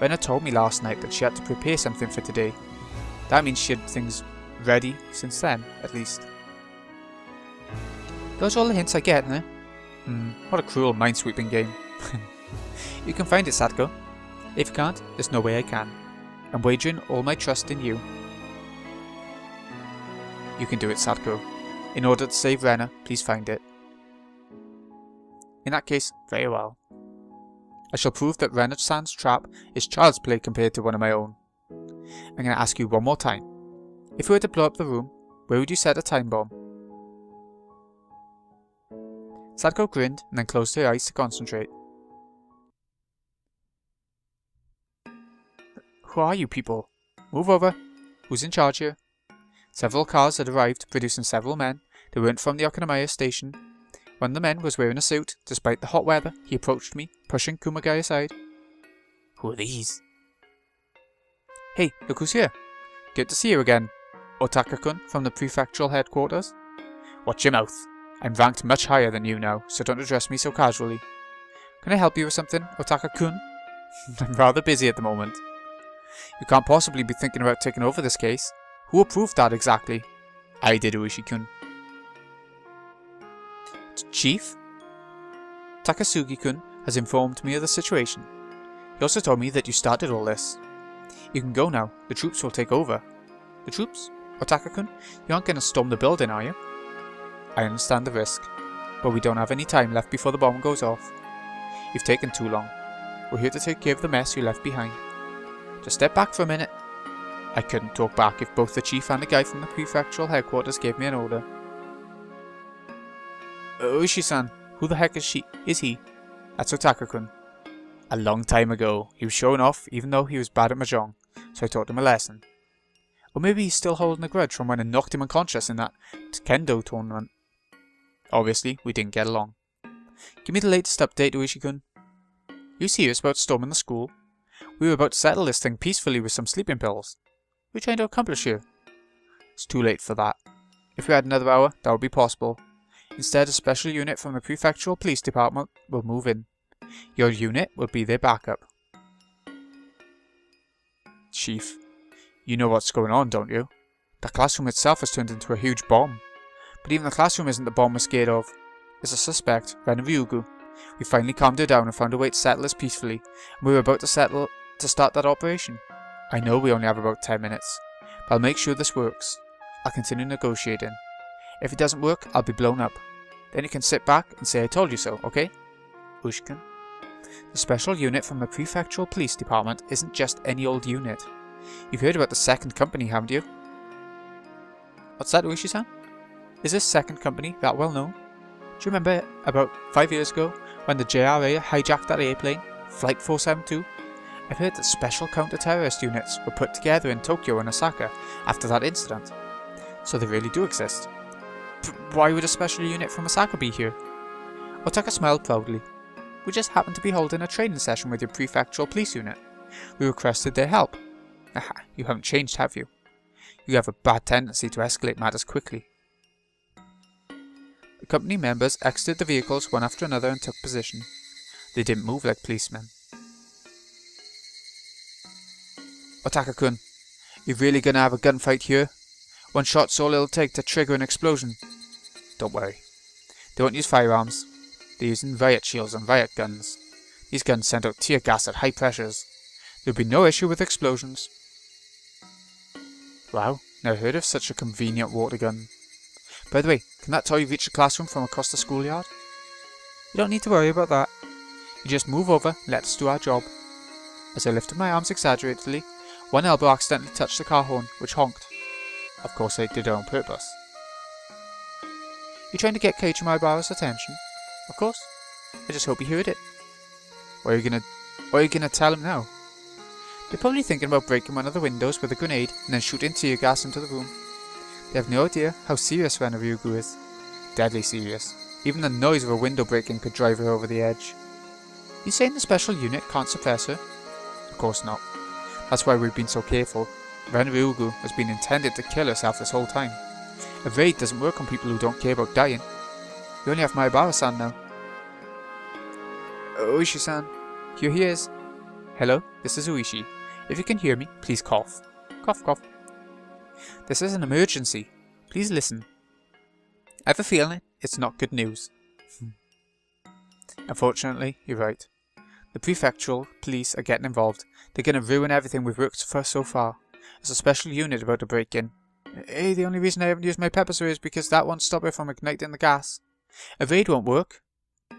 Rena told me last night that she had to prepare something for today. That means she had things ready since then, at least. Those are all the hints I get, eh? What a cruel minesweeping game. You can find it, Satko. If you can't, there's no way I can. I'm wagering all my trust in you. You can do it, Satko. In order to save Rena, please find it. In that case, very well. I shall prove that Rena-san's trap is child's play compared to one of my own. I'm going to ask you one more time. If we were to blow up the room, where would you set a time bomb? Sadko grinned and then closed her eyes to concentrate. Who are you people? Move over. Who's in charge here? Several cars had arrived, producing several men. They weren't from the Okanamaya station. One of the men was wearing a suit. Despite the hot weather, he approached me, pushing Kumagai aside. Who are these? Hey, look who's here. Good to see you again. Otaka-kun from the prefectural headquarters. Watch your mouth. I'm ranked much higher than you now, so don't address me so casually. Can I help you with something, Otaka-kun? I'm rather busy at the moment. You can't possibly be thinking about taking over this case. Who approved that exactly? I did, Uishi-kun. Chief? Takasugi-kun has informed me of the situation. He also told me that you started all this. You can go now. The troops will take over. The troops? Otaka-kun, you aren't going to storm the building, are you? I understand the risk, but we don't have any time left before the bomb goes off. You've taken too long. We're here to take care of the mess you left behind. Just step back for a minute. I couldn't talk back if both the chief and the guy from the prefectural headquarters gave me an order. Uishi-san, who the heck is he? That's Otaka-kun. A long time ago, he was showing off even though he was bad at mahjong, so I taught him a lesson. Or maybe he's still holding a grudge from when I knocked him unconscious in that kendo tournament. Obviously, we didn't get along. Give me the latest update, Uishi-kun. You serious about storming the school? We were about to settle this thing peacefully with some sleeping pills. What are you trying to accomplish here? It's too late for that. If we had another hour, that would be possible. Instead, a special unit from the prefectural police department will move in. Your unit will be their backup. Chief, you know what's going on, don't you? The classroom itself has turned into a huge bomb. But even the classroom isn't the bomb we're scared of. There's a suspect, Rena Ryugu. We finally calmed her down and found a way to settle this peacefully, and we were about to start that operation. I know we only have about 10 minutes, but I'll make sure this works. I'll continue negotiating. If it doesn't work, I'll be blown up. Then you can sit back and say I told you so, okay? Ushkin. The special unit from the prefectural police department isn't just any old unit. You've heard about the second company, haven't you? What's that, Uishi-san? Is this second company that well known? Do you remember about 5 years ago when the JRA hijacked that airplane, Flight 472? I've heard that special counter-terrorist units were put together in Tokyo and Osaka after that incident. So they really do exist. Why would a special unit from Osaka be here? Otaka smiled proudly. We just happened to be holding a training session with your prefectural police unit. We requested their help. Aha, you haven't changed, have you? You have a bad tendency to escalate matters quickly. The company members exited the vehicles one after another and took position. They didn't move like policemen. Otaka-kun, you really gonna have a gunfight here? One shot's all it'll take to trigger an explosion. Don't worry. They won't use firearms. They're using riot shields and riot guns. These guns send out tear gas at high pressures. There'll be no issue with explosions. Wow, never heard of such a convenient water gun. By the way, can that toy reach the classroom from across the schoolyard? You don't need to worry about that. You just move over and let us do our job. As I lifted my arms exaggeratedly, one elbow accidentally touched the car horn, which honked. Of course I did it on purpose. You trying to get Keiichi Maibara's attention? Of course. I just hope he heard it. What are you gonna tell him now? They're probably thinking about breaking one of the windows with a grenade and then shooting tear gas into the room. They have no idea how serious Rena Ryugu is. Deadly serious. Even the noise of a window breaking could drive her over the edge. You saying the special unit can't suppress her? Of course not. That's why we've been so careful. Rena Ryugu has been intended to kill herself this whole time. A raid doesn't work on people who don't care about dying. We only have Maibara-san now. Uishi-san, here he is. Hello, this is Uishi. If you can hear me, please cough. Cough, cough. This is an emergency. Please listen. I have a feeling it's not good news. Unfortunately, you're right. The prefectural police are getting involved. They're going to ruin everything we've worked for so far. There's a special unit about to break in. Hey, the only reason I haven't used my pepper spray is because that won't stop it from igniting the gas. A raid won't work.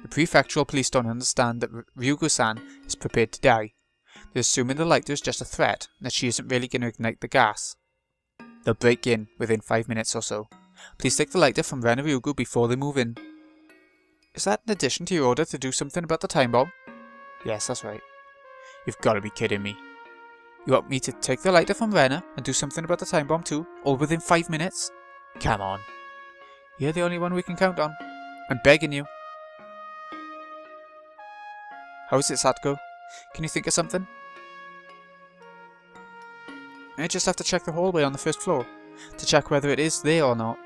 The prefectural police don't understand that Ryugu-san is prepared to die. They're assuming the lighter is just a threat, and that she isn't really going to ignite the gas. They'll break in within 5 minutes or so. Please take the lighter from Rena Ryugu before they move in. Is that in addition to your order to do something about the time bomb? Yes, that's right. You've got to be kidding me. You want me to take the lighter from Rena and do something about the time bomb too, all within 5 minutes? Come on. You're the only one we can count on. I'm begging you. How is it, Satoko? Can you think of something? I just have to check the hallway on the first floor, to check whether it is there or not.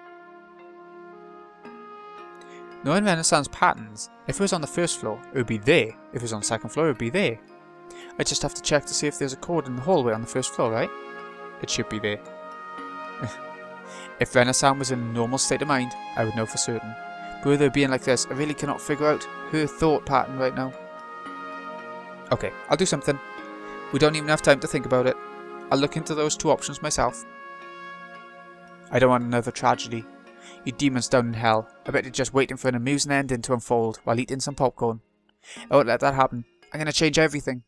Knowing Rena-san's patterns, if it was on the first floor, it would be there. If it was on the second floor, it would be there. I just have to check to see if there's a cord in the hallway on the first floor, right? It should be there. If Rena-san was in a normal state of mind, I would know for certain. But with her being like this, I really cannot figure out her thought pattern right now. Okay, I'll do something. We don't even have time to think about it. I'll look into those two options myself. I don't want another tragedy. You demons down in hell. I bet you're just waiting for an amusing ending to unfold while eating some popcorn. I won't let that happen. I'm going to change everything.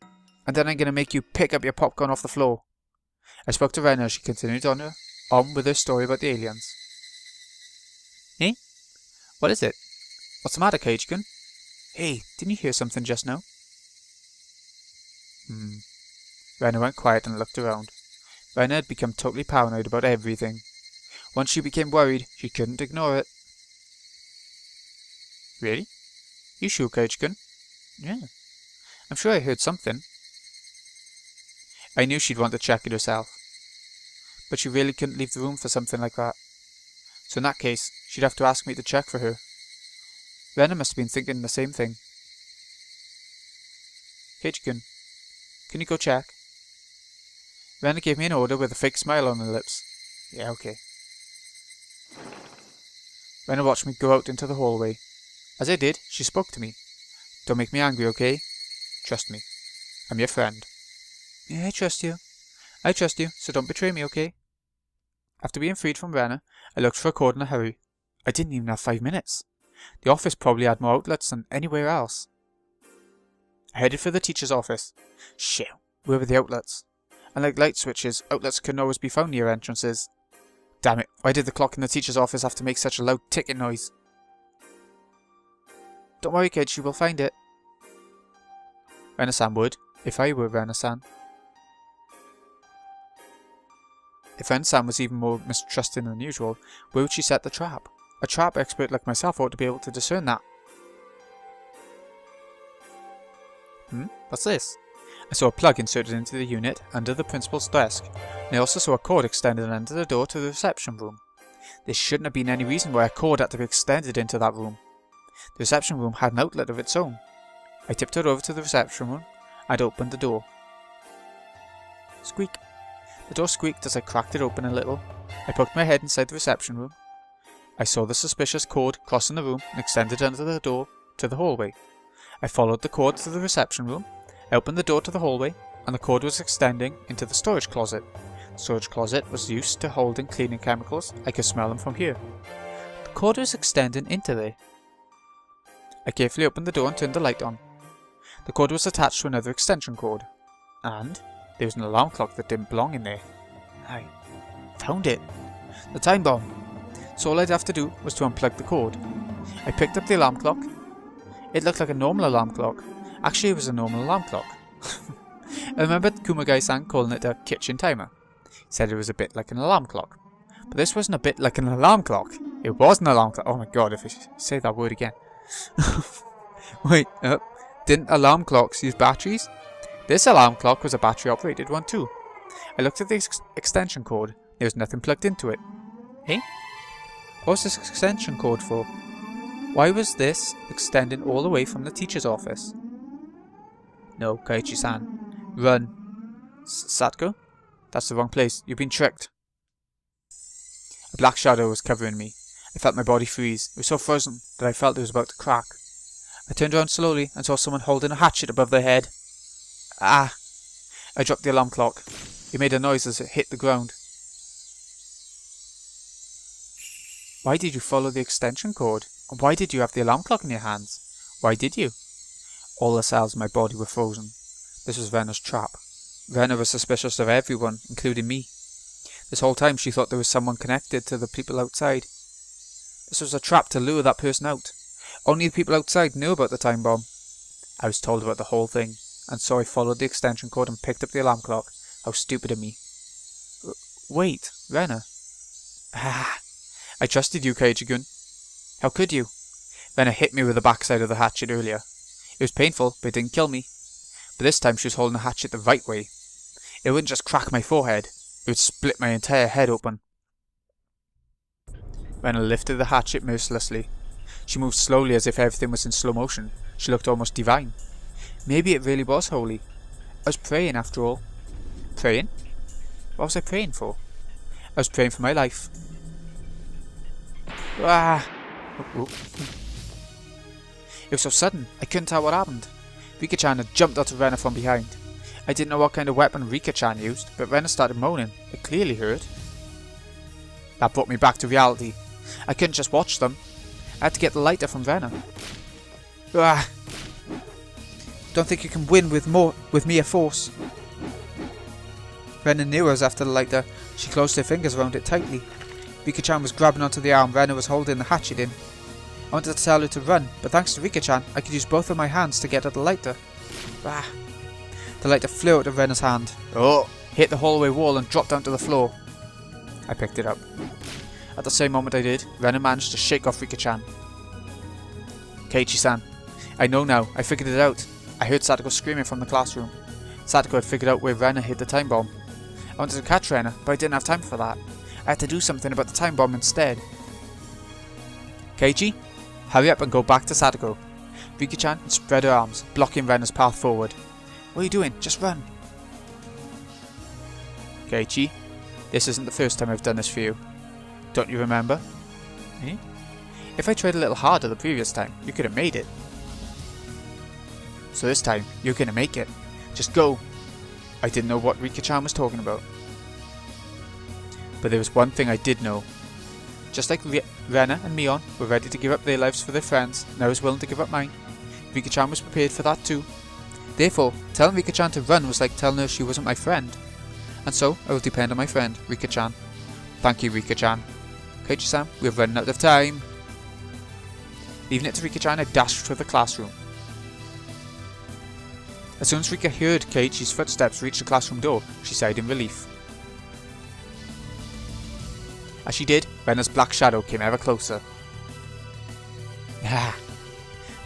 And then I'm going to make you pick up your popcorn off the floor. I spoke to Rena as she continued on with her story about the aliens. Eh? What is it? What's the matter, Cage-kun? Hey, didn't you hear something just now? Rena went quiet and looked around. Rena had become totally paranoid about everything. Once she became worried, she couldn't ignore it. Really? You sure, Cage-kun? Yeah. I'm sure I heard something. I knew she'd want to check it herself. But she really couldn't leave the room for something like that. So in that case, she'd have to ask me to check for her. Rena must have been thinking the same thing. Cage-kun, can you go check? Rena gave me an order with a fake smile on her lips. Yeah, okay. Rena watched me go out into the hallway. As I did, she spoke to me. Don't make me angry, okay? Trust me. I'm your friend. Yeah, I trust you. I trust you, so don't betray me, okay? After being freed from Rena, I looked for a cord in a hurry. I didn't even have 5 minutes. The office probably had more outlets than anywhere else. I headed for the teacher's office. Shit, where were the outlets? Unlike light switches, outlets couldn't always be found near entrances. Damn it, why did the clock in the teacher's office have to make such a loud ticking noise? Don't worry, kid, she will find it. Rena-san would, if I were Rena-san. If Rena-san was even more mistrusting than usual, where would she set the trap? A trap expert like myself ought to be able to discern that. What's this? I saw a plug inserted into the unit under the principal's desk, and I also saw a cord extended under the door to the reception room. There shouldn't have been any reason why a cord had to be extended into that room. The reception room had an outlet of its own. I tiptoed over to the reception room and opened the door. Squeak. The door squeaked as I cracked it open a little. I poked my head inside the reception room. I saw the suspicious cord crossing the room and extended under the door to the hallway. I followed the cord to the reception room. I opened the door to the hallway, and the cord was extending into the storage closet. The storage closet was used to holding cleaning chemicals. I could smell them from here. The cord was extending into there. I carefully opened the door and turned the light on. The cord was attached to another extension cord, and there was an alarm clock that didn't belong in there. I found it. The time bomb. So all I'd have to do was to unplug the cord. I picked up the alarm clock. It looked like a normal alarm clock. Actually, it was a normal alarm clock. I remember Kumagai-san calling it a kitchen timer. He said it was a bit like an alarm clock. But this wasn't a bit like an alarm clock. It was an alarm clock. Oh my god, if I say that word again. Wait, didn't alarm clocks use batteries? This alarm clock was a battery operated one too. I looked at the extension cord. There was nothing plugged into it. Hey? What was this extension cord for? Why was this extending all the way from the teacher's office? No, Kaiichi-san. Run. Satoko? That's the wrong place. You've been tricked. A black shadow was covering me. I felt my body freeze. It was so frozen that I felt it was about to crack. I turned around slowly and saw someone holding a hatchet above their head. Ah! I dropped the alarm clock. It made a noise as it hit the ground. Why did you follow the extension cord? And why did you have the alarm clock in your hands? Why did you? All the cells in my body were frozen. This was Rena's trap. Rena was suspicious of everyone, including me. This whole time she thought there was someone connected to the people outside. This was a trap to lure that person out. Only the people outside knew about the time bomb. I was told about the whole thing, and so I followed the extension cord and picked up the alarm clock. How stupid of me. Wait, Rena. Ah, I trusted you, Keiji-gun. How could you? Rena hit me with the backside of the hatchet earlier. It was painful, but it didn't kill me. But this time she was holding the hatchet the right way. It wouldn't just crack my forehead, it would split my entire head open. Rena lifted the hatchet mercilessly. She moved slowly as if everything was in slow motion. She looked almost divine. Maybe it really was holy. I was praying after all. Praying? What was I praying for? I was praying for my life. Ah! Oh. It was so sudden, I couldn't tell what happened. Rika-chan had jumped out of Rena from behind. I didn't know what kind of weapon Rika-chan used, but Rena started moaning. It clearly hurt. That brought me back to reality. I couldn't just watch them. I had to get the lighter from Rena. Ah! Don't think you can win with mere force. Rena knew I was after the lighter. She closed her fingers around it tightly. Rika-chan was grabbing onto the arm Rena was holding the hatchet in. I wanted to tell her to run, but thanks to Rika-chan, I could use both of my hands to get at the lighter. Ah! The lighter flew out of Rena's hand. Oh! Hit the hallway wall and dropped down to the floor. I picked it up. At the same moment I did, Rena managed to shake off Rika-chan. Keiichi-san. I know now, I figured it out. I heard Sadako screaming from the classroom. Sadako had figured out where Rena hid the time bomb. I wanted to catch Rena, but I didn't have time for that. I had to do something about the time bomb instead. Keiichi, hurry up and go back to Sadako. Rika-chan had spread her arms, blocking Rena's path forward. What are you doing? Just run. Keiichi, this isn't the first time I've done this for you. Don't you remember? Eh? If I tried a little harder the previous time, you could have made it. So this time, you're gonna make it. Just go. I didn't know what Rika-chan was talking about. But there was one thing I did know. Just like Rena and Mion were ready to give up their lives for their friends, and I was willing to give up mine, Rika-chan was prepared for that too. Therefore, telling Rika-chan to run was like telling her she wasn't my friend. And so, I will depend on my friend, Rika-chan. Thank you, Rika-chan. Keiichi-san, we're running out of time. Leaving it to Rika-chan, I dashed through the classroom. As soon as Rika heard Keiichi's footsteps reach the classroom door, she sighed in relief. As she did, Rena's black shadow came ever closer. Ah,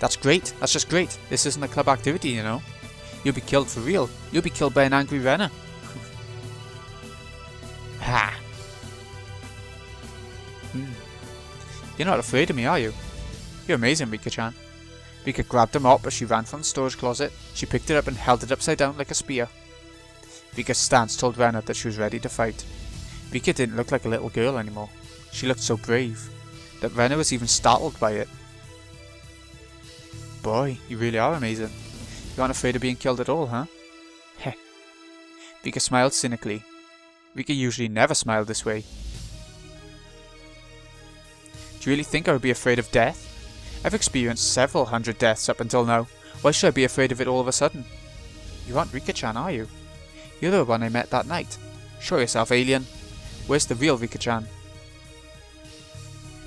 that's great, that's just great. This isn't a club activity, you know. You'll be killed for real. You'll be killed by an angry Rena. Ha! You're not afraid of me, are you? You're amazing, Rika-chan. Rika grabbed a mop as she ran from the storage closet. She picked it up and held it upside down like a spear. Rika's stance told Rena that she was ready to fight. Rika didn't look like a little girl anymore. She looked so brave, that Rena was even startled by it. Boy, you really are amazing. You aren't afraid of being killed at all, huh? Heh. Rika smiled cynically. Rika usually never smiled this way. Do you really think I would be afraid of death? I've experienced several hundred deaths up until now. Why should I be afraid of it all of a sudden? You aren't Rika-chan, are you? You're the one I met that night. Show yourself, alien. Where's the real Rika-chan?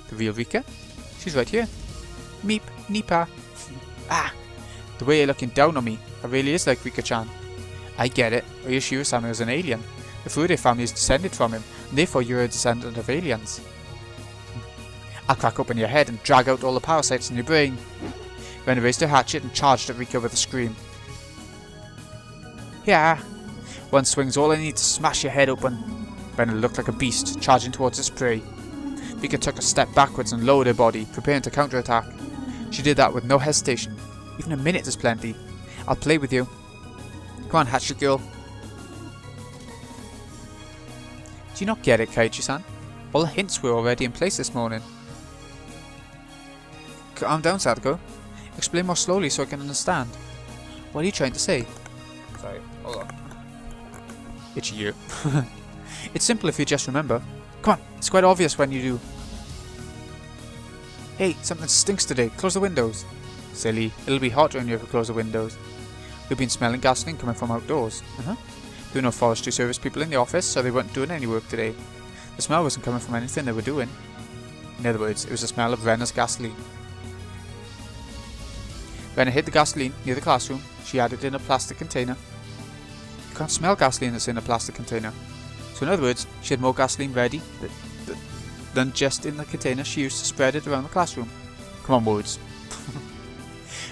The real Rika? She's right here. Meep, Nipa. Ah! The way you're looking down on me, that really is like Rika-chan. I get it. Oyashiro-sama is an alien. The Fude family is descended from him, and therefore you're a descendant of aliens. I'll crack open your head and drag out all the parasites in your brain. Rena raised her hatchet and charged at Rika with a scream. Yeah. One swing's all I need to smash your head open. Rena looked like a beast, charging towards its prey. Rika took a step backwards and lowered her body, preparing to counterattack. She did that with no hesitation. Even a minute is plenty. I'll play with you. Come on, hatchet girl. Do you not get it, Keiichi-san? All the hints were already in place this morning. Calm down, Sadako. Explain more slowly so I can understand. What are you trying to say? Sorry, hold on. It's you. It's simple if you just remember. Come on, it's quite obvious when you do. Hey, something stinks today. Close the windows. Silly, it'll be hotter in here if you close the windows. We've been smelling gasoline coming from outdoors. There were no forestry service people in the office, so they weren't doing any work today. The smell wasn't coming from anything they were doing. In other words, it was the smell of Rena's gasoline. Rena hid the gasoline near the classroom. She had it in a plastic container. You can't smell gasoline that's in a plastic container. So in other words, she had more gasoline ready than just in the container she used to spread it around the classroom. Come on, words.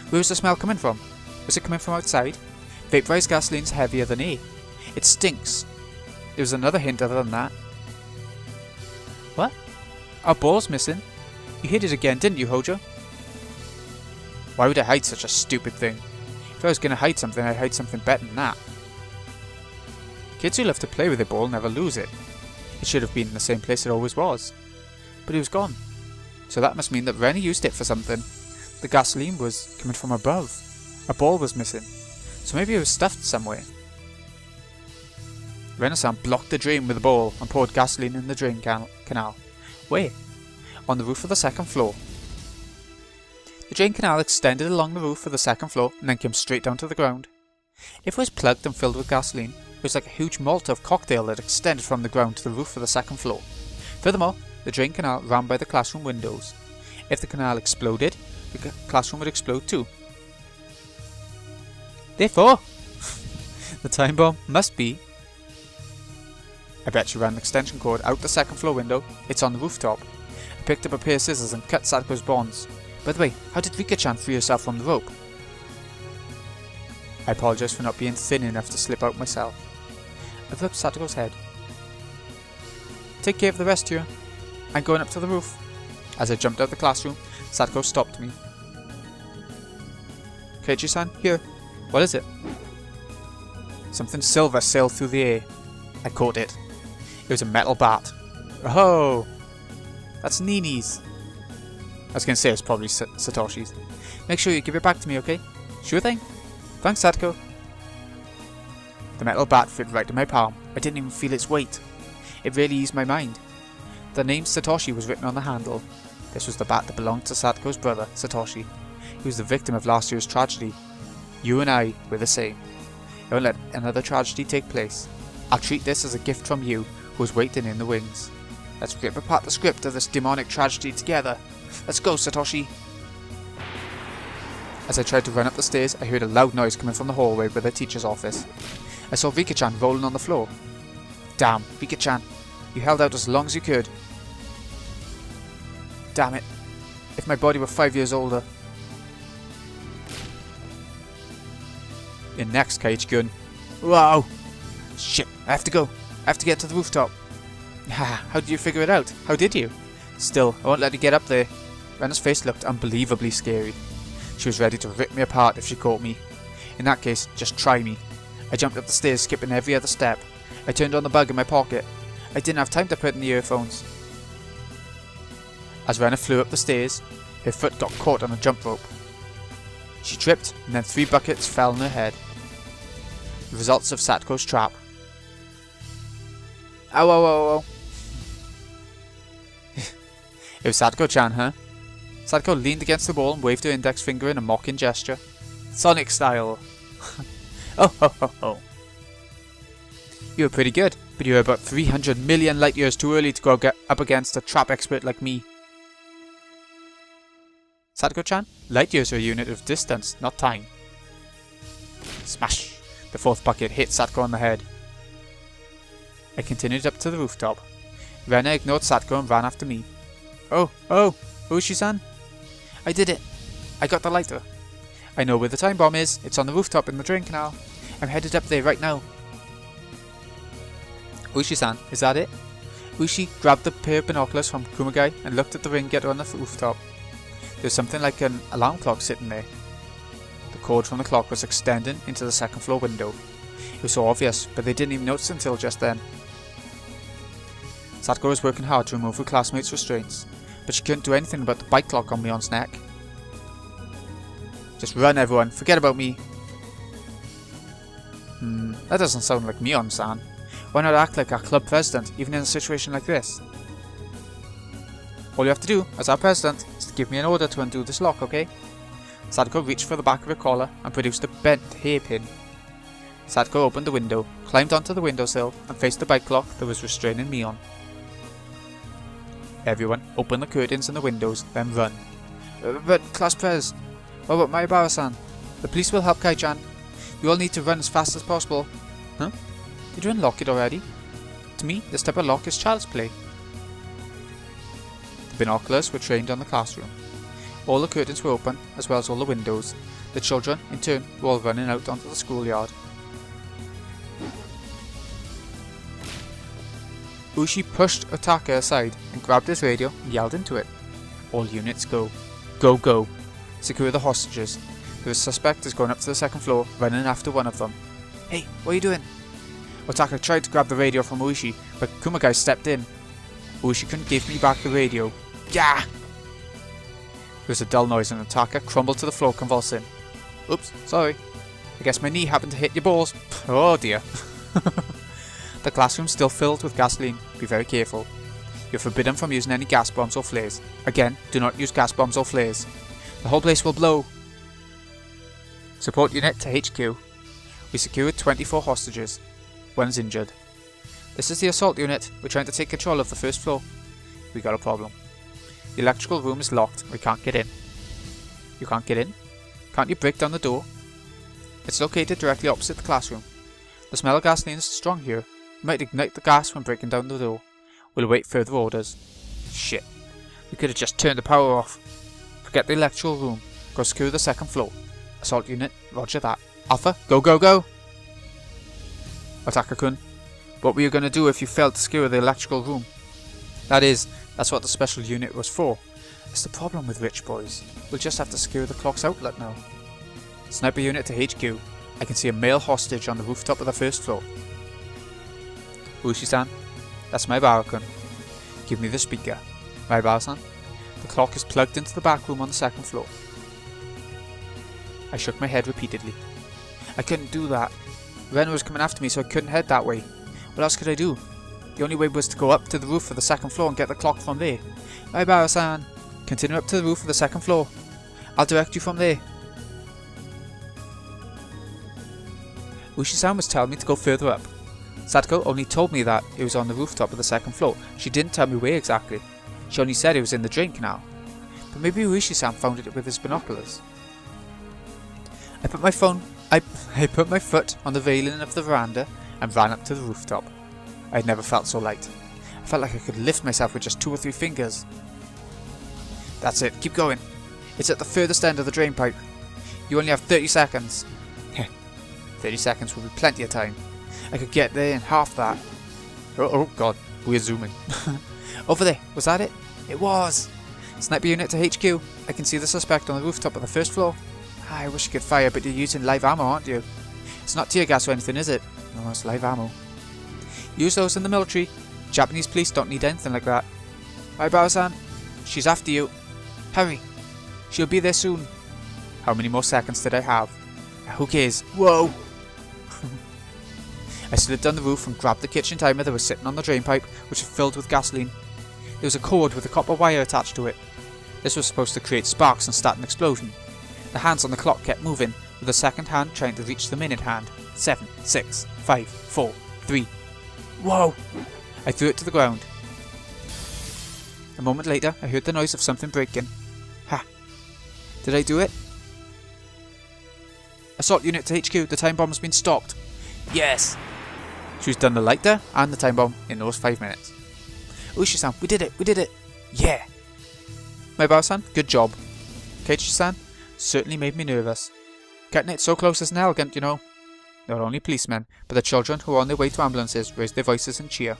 Where was the smell coming from? Was it coming from outside? Vaporized gasoline's heavier than air. It stinks. There was another hint other than that. What? Our ball's missing. You hid it again, didn't you, Hojo? Why would I hide such a stupid thing? If I was going to hide something, I'd hide something better than that. Kids who love to play with their ball never lose it. It should have been in the same place it always was. But it was gone. So that must mean that Rena used it for something. The gasoline was coming from above. A ball was missing. So maybe it was stuffed somewhere. Rena-san blocked the drain with a ball and poured gasoline in the drain canal. Where? On the roof of the second floor. The drain canal extended along the roof of the second floor and then came straight down to the ground. If it was plugged and filled with gasoline, it was like a huge Molotov cocktail that extended from the ground to the roof of the second floor. Furthermore, the drain canal ran by the classroom windows. If the canal exploded, the classroom would explode too. Therefore, the time bomb must be... I bet you ran an extension cord out the second floor window. It's on the rooftop. I picked up a pair of scissors and cut Sadako's bonds. By the way, how did Rika-chan free herself from the rope? I apologise for not being thin enough to slip out myself. I rubbed Sadako's head. Take care of the rest here. I'm going up to the roof. As I jumped out the classroom, Sadako stopped me. Keiji-san, here. What is it? Something silver sailed through the air. I caught it. It was a metal bat. Oh! That's Nini's. I was going to say it's probably Satoshi's. Make sure you give it back to me, okay? Sure thing. Thanks, Sadako. The metal bat fit right in my palm. I didn't even feel its weight. It really eased my mind. The name Satoshi was written on the handle. This was the bat that belonged to Sadako's brother, Satoshi. He was the victim of last year's tragedy. You and I were the same. I won't let another tragedy take place. I'll treat this as a gift from you, who is waiting in the wings. Let's rip apart the script of this demonic tragedy together. Let's go, Satoshi! As I tried to run up the stairs, I heard a loud noise coming from the hallway by the teacher's office. I saw Rika-chan rolling on the floor. Damn, Rika-chan, you held out as long as you could. Damn it. If my body were 5 years older. In next, Kaiichi-kun. Wow! Shit, I have to go. I have to get to the rooftop. How did you figure it out? How did you? Still, I won't let you get up there. Rena's face looked unbelievably scary. She was ready to rip me apart if she caught me. In that case, just try me. I jumped up the stairs, skipping every other step. I turned on the bug in my pocket. I didn't have time to put in the earphones. As Rena flew up the stairs, her foot got caught on a jump rope. She tripped, and then 3 buckets fell on her head. The results of Sadako's trap. Ow, ow, ow, ow. It was Sadako-chan, huh? Sadako leaned against the wall and waved her index finger in a mocking gesture. Sonic style. Oh ho ho ho. You were pretty good, but you were about 300 million light years too early to go up against a trap expert like me. Sadako-chan, light years are a unit of distance, not time. Smash! The 4th bucket hit Sadako on the head. I continued up to the rooftop. Rena ignored Sadako and ran after me. Oh, Ushi-san? I did it. I got the lighter. I know where the time bomb is. It's on the rooftop in the drain canal. I'm headed up there right now. Ushi-san, is that it? Ushi grabbed the pair of binoculars from Kumagai and looked at the ring getter on the rooftop. There was something like an alarm clock sitting there. The cord from the clock was extending into the second floor window. It was so obvious, but they didn't even notice until just then. Satoko was working hard to remove her classmates' restraints, but she couldn't do anything about the bite lock on Mion's neck. Just run, everyone. Forget about me. That doesn't sound like Mion-san. Why not act like our club president, even in a situation like this? All you have to do, as our president, is to give me an order to undo this lock, okay? Satoko reached for the back of her collar and produced a bent hairpin. Satoko opened the window, climbed onto the windowsill, and faced the bike lock that was restraining Mion. Everyone, open the curtains and the windows, then run. But, Class Prez, what about Maibara-san? The police will help Kai-chan. You all need to run as fast as possible. Huh? Did you unlock it already? To me, this type of lock is child's play. The binoculars were trained on the classroom. All the curtains were open, as well as all the windows. The children, in turn, were all running out onto the schoolyard. Ushi pushed Otaka aside and grabbed his radio and yelled into it. All units go. Go, go. Secure the hostages. The suspect is going up to the second floor, running after one of them. Hey, what are you doing? Otaka tried to grab the radio from Ushi, but Kumagai stepped in. Ushi couldn't give me back the radio. Yeah! There was a dull noise and Otaka crumbled to the floor convulsing. Oops, sorry. I guess my knee happened to hit your balls. Oh dear. The classroom's still filled with gasoline. Be very careful. You're forbidden from using any gas bombs or flares. Again, do not use gas bombs or flares. The whole place will blow. Support unit to HQ. We secured 24 hostages. One is injured. This is the assault unit. We're trying to take control of the first floor. We got a problem. The electrical room is locked. We can't get in. You can't get in? Can't you break down the door? It's located directly opposite the classroom. The smell of gasoline is strong here. We might ignite the gas when breaking down the door. We'll await further orders. Shit. We could have just turned the power off. Forget the electrical room. Go secure the second floor. Assault unit, roger that. Alpha, go, go, go! Otaka-kun, what were you going to do if you failed to secure the electrical room? That's what the special unit was for. It's the problem with rich boys. We'll just have to secure the clock's outlet now. Sniper unit to HQ. I can see a male hostage on the rooftop of the first floor. Ushi-san, that's Maibara-kun. Give me the speaker. Maibara-san, the clock is plugged into the back room on the second floor. I shook my head repeatedly. I couldn't do that. Rena was coming after me, so I couldn't head that way. What else could I do? The only way was to go up to the roof of the second floor and get the clock from there. Maibara-san, continue up to the roof of the second floor. I'll direct you from there. Ushi-san was telling me to go further up. Satoko only told me that it was on the rooftop of the second floor. She didn't tell me where exactly. She only said it was in the drain canal. But maybe Ushi-san found it with his binoculars. I put my foot on the railing of the veranda and ran up to the rooftop. I had never felt so light. I felt like I could lift myself with just 2 or 3 fingers. That's it, keep going. It's at the furthest end of the drain pipe. You only have 30 seconds. 30 seconds will be plenty of time. I could get there in half that. Oh god, we're zooming. Over there, was that it? It was! Sniper unit to HQ. I can see the suspect on the rooftop of the first floor. I wish you could fire, but you're using live ammo, aren't you? It's not tear gas or anything, is it? No, it's live ammo. Use those in the military. Japanese police don't need anything like that. Maibara-san, she's after you. Hurry. She'll be there soon. How many more seconds did I have? Who cares? Whoa! I slid down the roof and grabbed the kitchen timer that was sitting on the drain pipe, which was filled with gasoline. There was a cord with a copper wire attached to it. This was supposed to create sparks and start an explosion. The hands on the clock kept moving, with the second hand trying to reach the minute hand. 7, 6, 5, 4, 3. Whoa! I threw it to the ground. A moment later, I heard the noise of something breaking. Ha! Did I do it? Assault unit to HQ, the time bomb has been stopped. Yes! She's done the lighter and the time bomb in those 5 minutes. Ushi-san, we did it! Yeah! Maibara-san, good job. Keiichi-san, certainly made me nervous. Getting it so close isn't elegant, you know. They were only policemen, but the children who were on their way to ambulances raised their voices in cheer.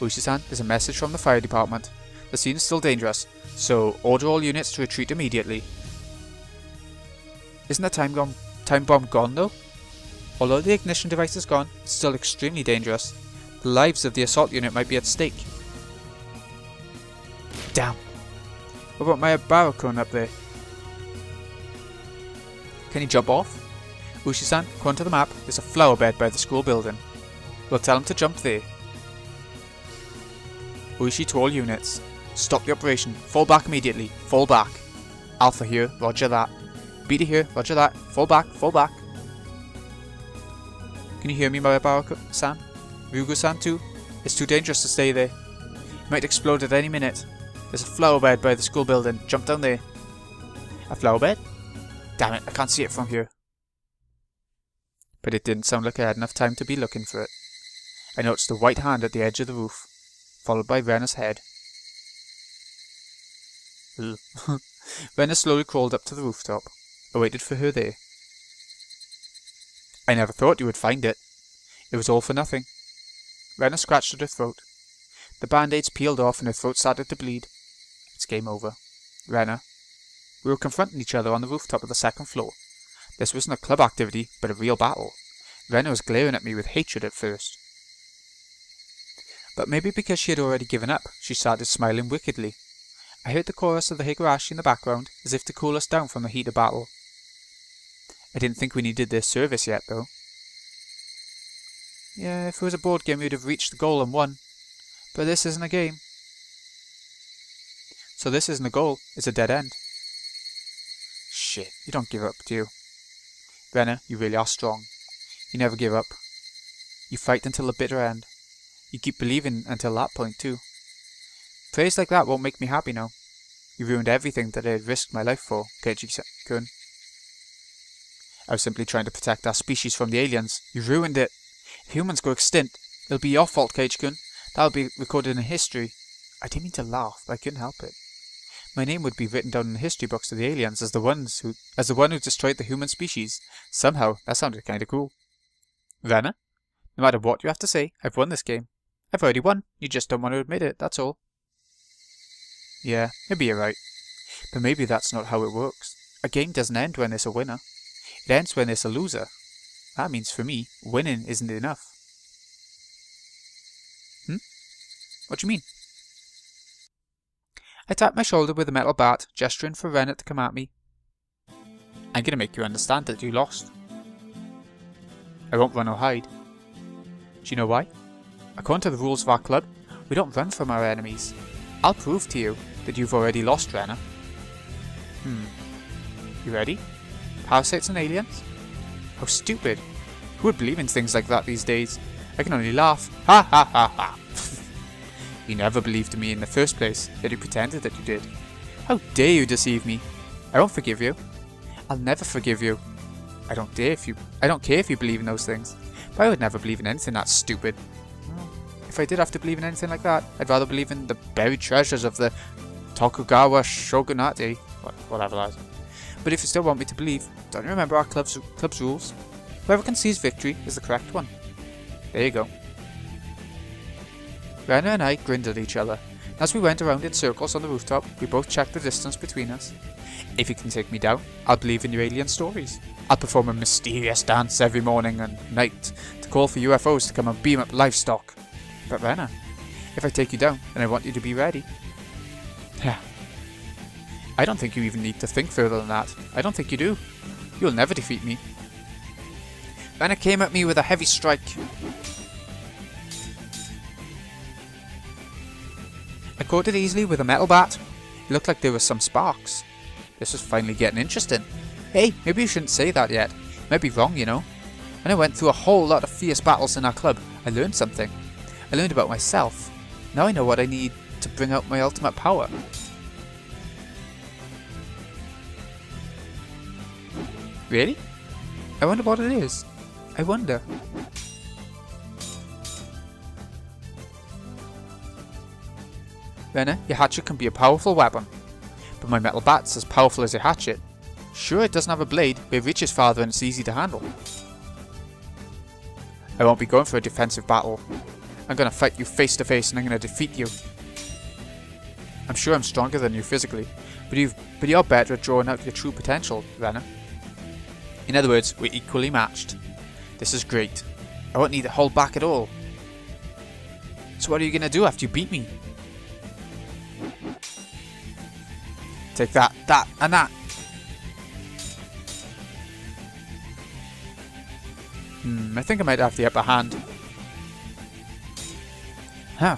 Ushi-san, there's a message from the fire department. The scene is still dangerous, so order all units to retreat immediately. Isn't the time bomb gone though? Although the ignition device is gone, it's still extremely dangerous. The lives of the assault unit might be at stake. Damn. What about my Barracone up there? Can he jump off? Ushi-san, according to the map, there's a flower bed by the school building. We'll tell him to jump there. Ushi to all units. Stop the operation. Fall back immediately. Fall back. Alpha here, roger that. Beta here, roger that. Fall back, fall back. Can you hear me, my Barracone-san? Ryugu-san too? It's too dangerous to stay there. It might explode at any minute. There's a flower bed by the school building. Jump down there. A flower bed? Damn it, I can't see it from here. But it didn't sound like I had enough time to be looking for it. I noticed a white hand at the edge of the roof, followed by Rena's head. Rena slowly crawled up to the rooftop. I waited for her there. I never thought you would find it. It was all for nothing. Rena scratched at her throat. The band-aids peeled off and her throat started to bleed. It's game over. Rena. We were confronting each other on the rooftop of the second floor. This wasn't a club activity, but a real battle. Rena was glaring at me with hatred at first. But maybe because she had already given up, she started smiling wickedly. I heard the chorus of the Higurashi in the background, as if to cool us down from the heat of battle. I didn't think we needed their service yet, though. Yeah, if it was a board game, we'd have reached the goal and won. But this isn't a game. So this isn't a goal, it's a dead end. Shit, you don't give up, do you? Rena, you really are strong. You never give up. You fight until the bitter end. You keep believing until that point, too. Praise like that won't make me happy now. You ruined everything that I had risked my life for, Keiichi-kun. I was simply trying to protect our species from the aliens. You ruined it. If humans go extinct, it'll be your fault, Keiichi-kun. That'll be recorded in history. I didn't mean to laugh, but I couldn't help it. My name would be written down in the history books of the aliens as the one who destroyed the human species. Somehow, that sounded kinda cool. Rena? No matter what you have to say, I've won this game. I've already won. You just don't want to admit it, that's all. Yeah, maybe you're right. But maybe that's not how it works. A game doesn't end when there's a winner. It ends when there's a loser. That means for me, winning isn't enough. What do you mean? I tapped my shoulder with a metal bat, gesturing for Rena to come at me. I'm gonna make you understand that you lost. I won't run or hide. Do you know why? According to the rules of our club, we don't run from our enemies. I'll prove to you that you've already lost, Rena. You ready? Parasites and aliens? How stupid. Who would believe in things like that these days? I can only laugh. Ha ha ha ha. You never believed in me in the first place, yet you pretended that you did. How dare you deceive me? I won't forgive you. I'll never forgive you. I don't care if you believe in those things, but I would never believe in anything that stupid. If I did have to believe in anything like that, I'd rather believe in the buried treasures of the Tokugawa Shogunate, whatever that is. But if you still want me to believe, don't you remember our club's rules? Whoever concedes victory is the correct one. There you go. Rena and I grinned at each other. As we went around in circles on the rooftop, we both checked the distance between us. If you can take me down, I'll believe in your alien stories. I'll perform a mysterious dance every morning and night to call for UFOs to come and beam up livestock. But Rena, if I take you down, then I want you to be ready. Yeah. I don't think you even need to think further than that. I don't think you do. You'll never defeat me. Rena came at me with a heavy strike. I caught it easily with a metal bat. It looked like there were some sparks. This was finally getting interesting. Hey, maybe you shouldn't say that yet. It might be wrong, you know. When I went through a whole lot of fierce battles in our club, I learned something. I learned about myself. Now I know what I need to bring out my ultimate power. Really? I wonder what it is. I wonder. Rena, your hatchet can be a powerful weapon, but my metal bat's as powerful as your hatchet. Sure, it doesn't have a blade, but it reaches farther and it's easy to handle. I won't be going for a defensive battle. I'm gonna fight you face to face and I'm gonna defeat you. I'm sure I'm stronger than you physically, but you're better at drawing out your true potential, Rena. In other words, we're equally matched. This is great. I won't need to hold back at all. So what are you gonna do after you beat me? Take that, that, and that. I think I might have the upper hand. Huh.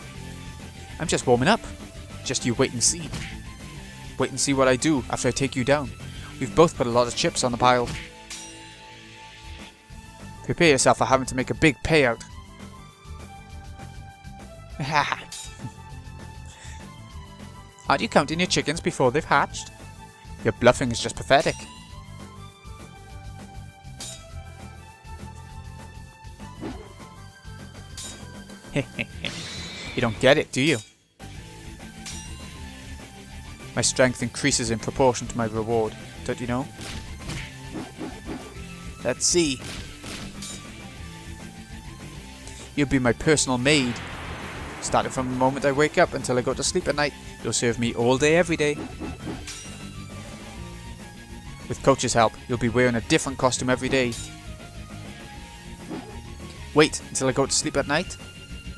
I'm just warming up. Just you wait and see. Wait and see what I do after I take you down. We've both put a lot of chips on the pile. Prepare yourself for having to make a big payout. Aren't you counting your chickens before they've hatched? Your bluffing is just pathetic. You don't get it, do you? My strength increases in proportion to my reward, don't you know? Let's see. You'll be my personal maid. Starting from the moment I wake up until I go to sleep at night, you'll serve me all day, every day. With Coach's help, you'll be wearing a different costume every day. Wait until I go to sleep at night?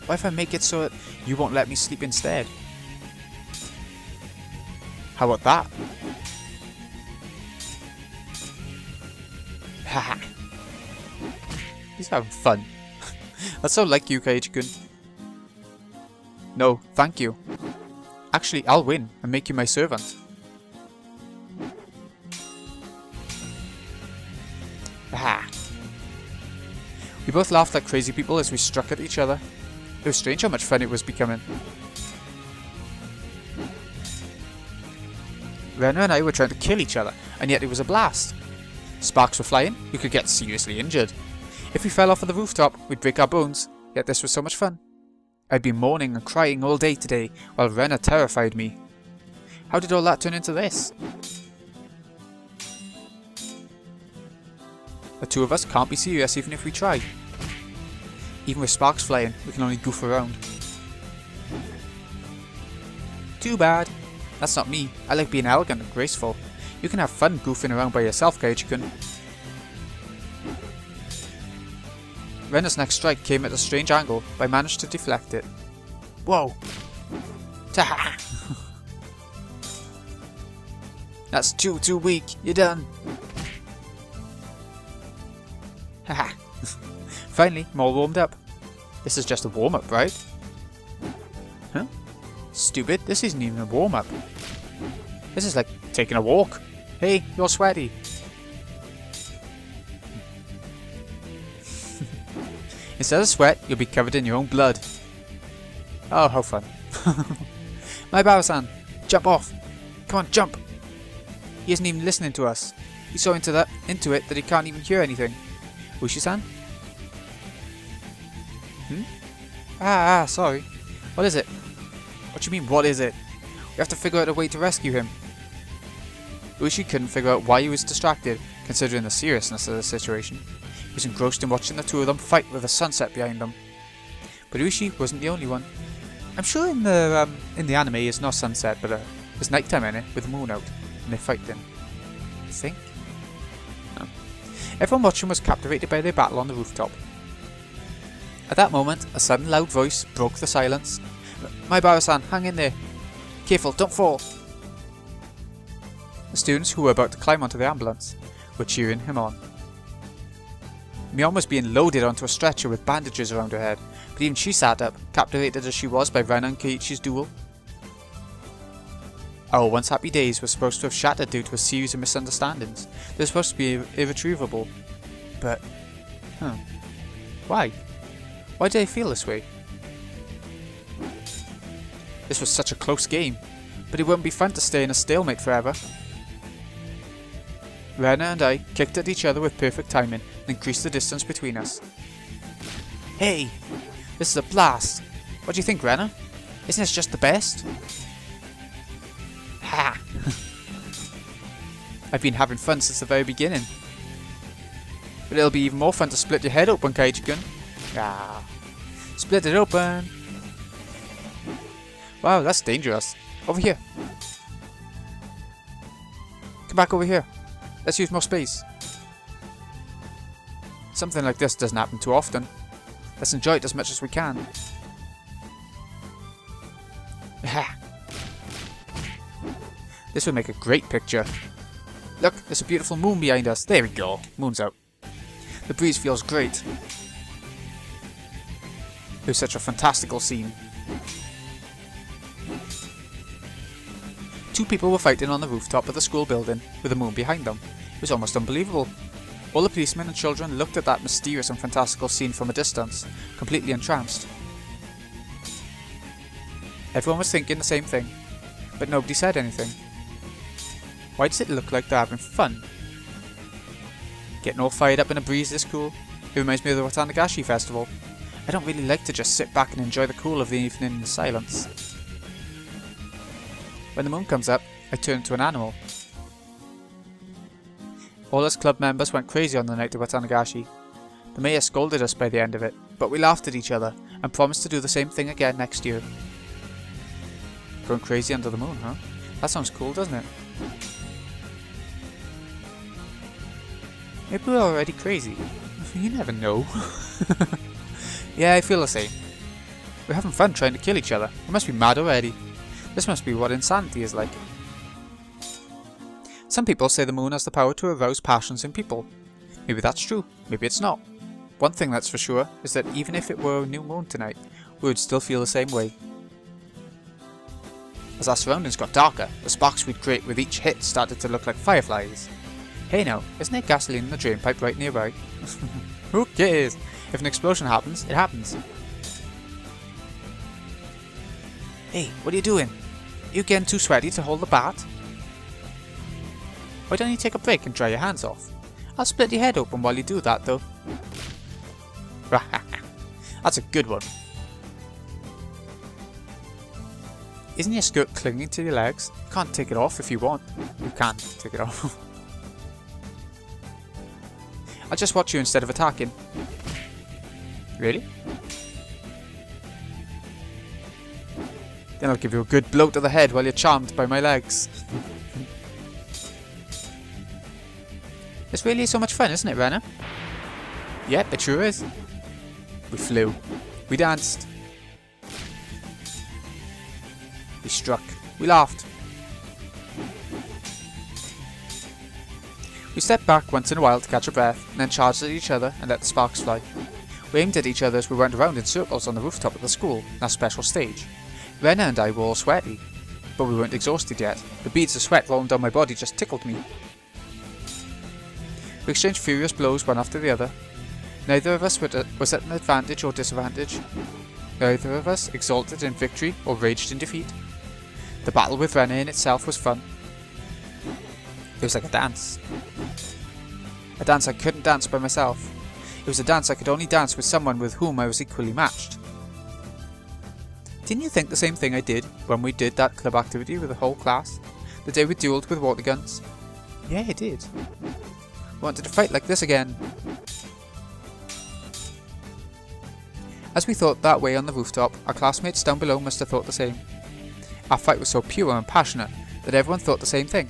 What if I make it so that you won't let me sleep instead? How about that? Haha. He's having fun. That's so like you, Kaiji-kun. No, thank you. Actually, I'll win and make you my servant. Aha. We both laughed like crazy people as we struck at each other. It was strange how much fun it was becoming. Rena and I were trying to kill each other, and yet it was a blast. Sparks were flying, we could get seriously injured. If we fell off of the rooftop, we'd break our bones, yet this was so much fun. I'd been mourning and crying all day today, while Rena terrified me. How did all that turn into this? The two of us can't be serious even if we try. Even with sparks flying, we can only goof around. Too bad. That's not me. I like being elegant and graceful. You can have fun goofing around by yourself, Kaiji-kun. Rena's next strike came at a strange angle, but I managed to deflect it. Whoa! Ta-ha! That's too weak. You're done. Haha. Finally, I'm all warmed up. This is just a warm-up, right? Huh? Stupid, this isn't even a warm-up. This is like taking a walk. Hey, you're sweaty. Instead of sweat, you'll be covered in your own blood. Oh, how fun. My Bao-san, jump off. Come on, jump. He isn't even listening to us. He's so into it that he can't even hear anything. Ushi-san? Sorry. What is it? What do you mean, what is it? We have to figure out a way to rescue him. Ushi couldn't figure out why he was distracted, considering the seriousness of the situation. He was engrossed in watching the two of them fight with the sunset behind them. But Ushi wasn't the only one. I'm sure in the anime it's not sunset, but it's nighttime in it, with the moon out, and they fight then. I think? No. Everyone watching was captivated by their battle on the rooftop. At that moment, a sudden loud voice broke the silence. My Bao-san, hang in there. Careful, don't fall. The students who were about to climb onto the ambulance were cheering him on. Mion was being loaded onto a stretcher with bandages around her head, but even she sat up, captivated as she was by Rena and Keiichi's duel. Our once happy days were supposed to have shattered due to a series of misunderstandings. They were supposed to be irretrievable. But, why? Why did I feel this way? This was such a close game, but it wouldn't be fun to stay in a stalemate forever. Rena and I kicked at each other with perfect timing and increased the distance between us. Hey! This is a blast! What do you think, Rena? Isn't this just the best? Ha! I've been having fun since the very beginning. But it'll be even more fun to split your head open, Kaiji-kun. Ah. Split it open! Wow, that's dangerous. Over here. Come back over here. Let's use more space. Something like this doesn't happen too often. Let's enjoy it as much as we can. This would make a great picture. Look, there's a beautiful moon behind us. There we go. Moon's out. The breeze feels great. It was such a fantastical scene. Two people were fighting on the rooftop of the school building with the moon behind them. It was almost unbelievable. All the policemen and children looked at that mysterious and fantastical scene from a distance, completely entranced. Everyone was thinking the same thing, but nobody said anything. Why does it look like they're having fun? Getting all fired up in a breeze this cool? It reminds me of the Higurashi festival. I don't really like to just sit back and enjoy the cool of the evening in silence. When the moon comes up, I turn into an animal. All us club members went crazy on the night of Higurashi. The mayor scolded us by the end of it, but we laughed at each other and promised to do the same thing again next year. Going crazy under the moon, huh? That sounds cool, doesn't it? Maybe we're already crazy. You never know. Yeah, I feel the same. We're having fun trying to kill each other. We must be mad already. This must be what insanity is like. Some people say the moon has the power to arouse passions in people. Maybe that's true, maybe it's not. One thing that's for sure is that even if it were a new moon tonight, we would still feel the same way. As our surroundings got darker, the sparks we'd create with each hit started to look like fireflies. Hey now, isn't there gasoline in the drain pipe right nearby? Who cares? If an explosion happens, it happens. Hey, what are you doing? You getting too sweaty to hold the bat? Why don't you take a break and dry your hands off? I'll split your head open while you do that though. That's a good one. Isn't your skirt clinging to your legs? You can't take it off if you want. You can't take it off. I'll just watch you instead of attacking. Really? Then I'll give you a good blow to the head while you're charmed by my legs. This really is so much fun, isn't it, Rena? Yep, it sure is. We flew. We danced. We struck. We laughed. We stepped back once in a while to catch a breath, and then charged at each other and let the sparks fly. We aimed at each other as we went around in circles on the rooftop of the school, our special stage. Rena and I were all sweaty, but we weren't exhausted yet. The beads of sweat rolling down my body just tickled me. We exchanged furious blows one after the other. Neither of us was at an advantage or disadvantage. Neither of us exulted in victory or raged in defeat. The battle with Rena in itself was fun. It was like a dance. A dance I couldn't dance by myself. It was a dance I could only dance with someone with whom I was equally matched. Didn't you think the same thing I did when we did that club activity with the whole class? The day we duelled with water guns? Yeah, I did. I wanted to fight like this again. As we thought that way on the rooftop, our classmates down below must have thought the same. Our fight was so pure and passionate that everyone thought the same thing.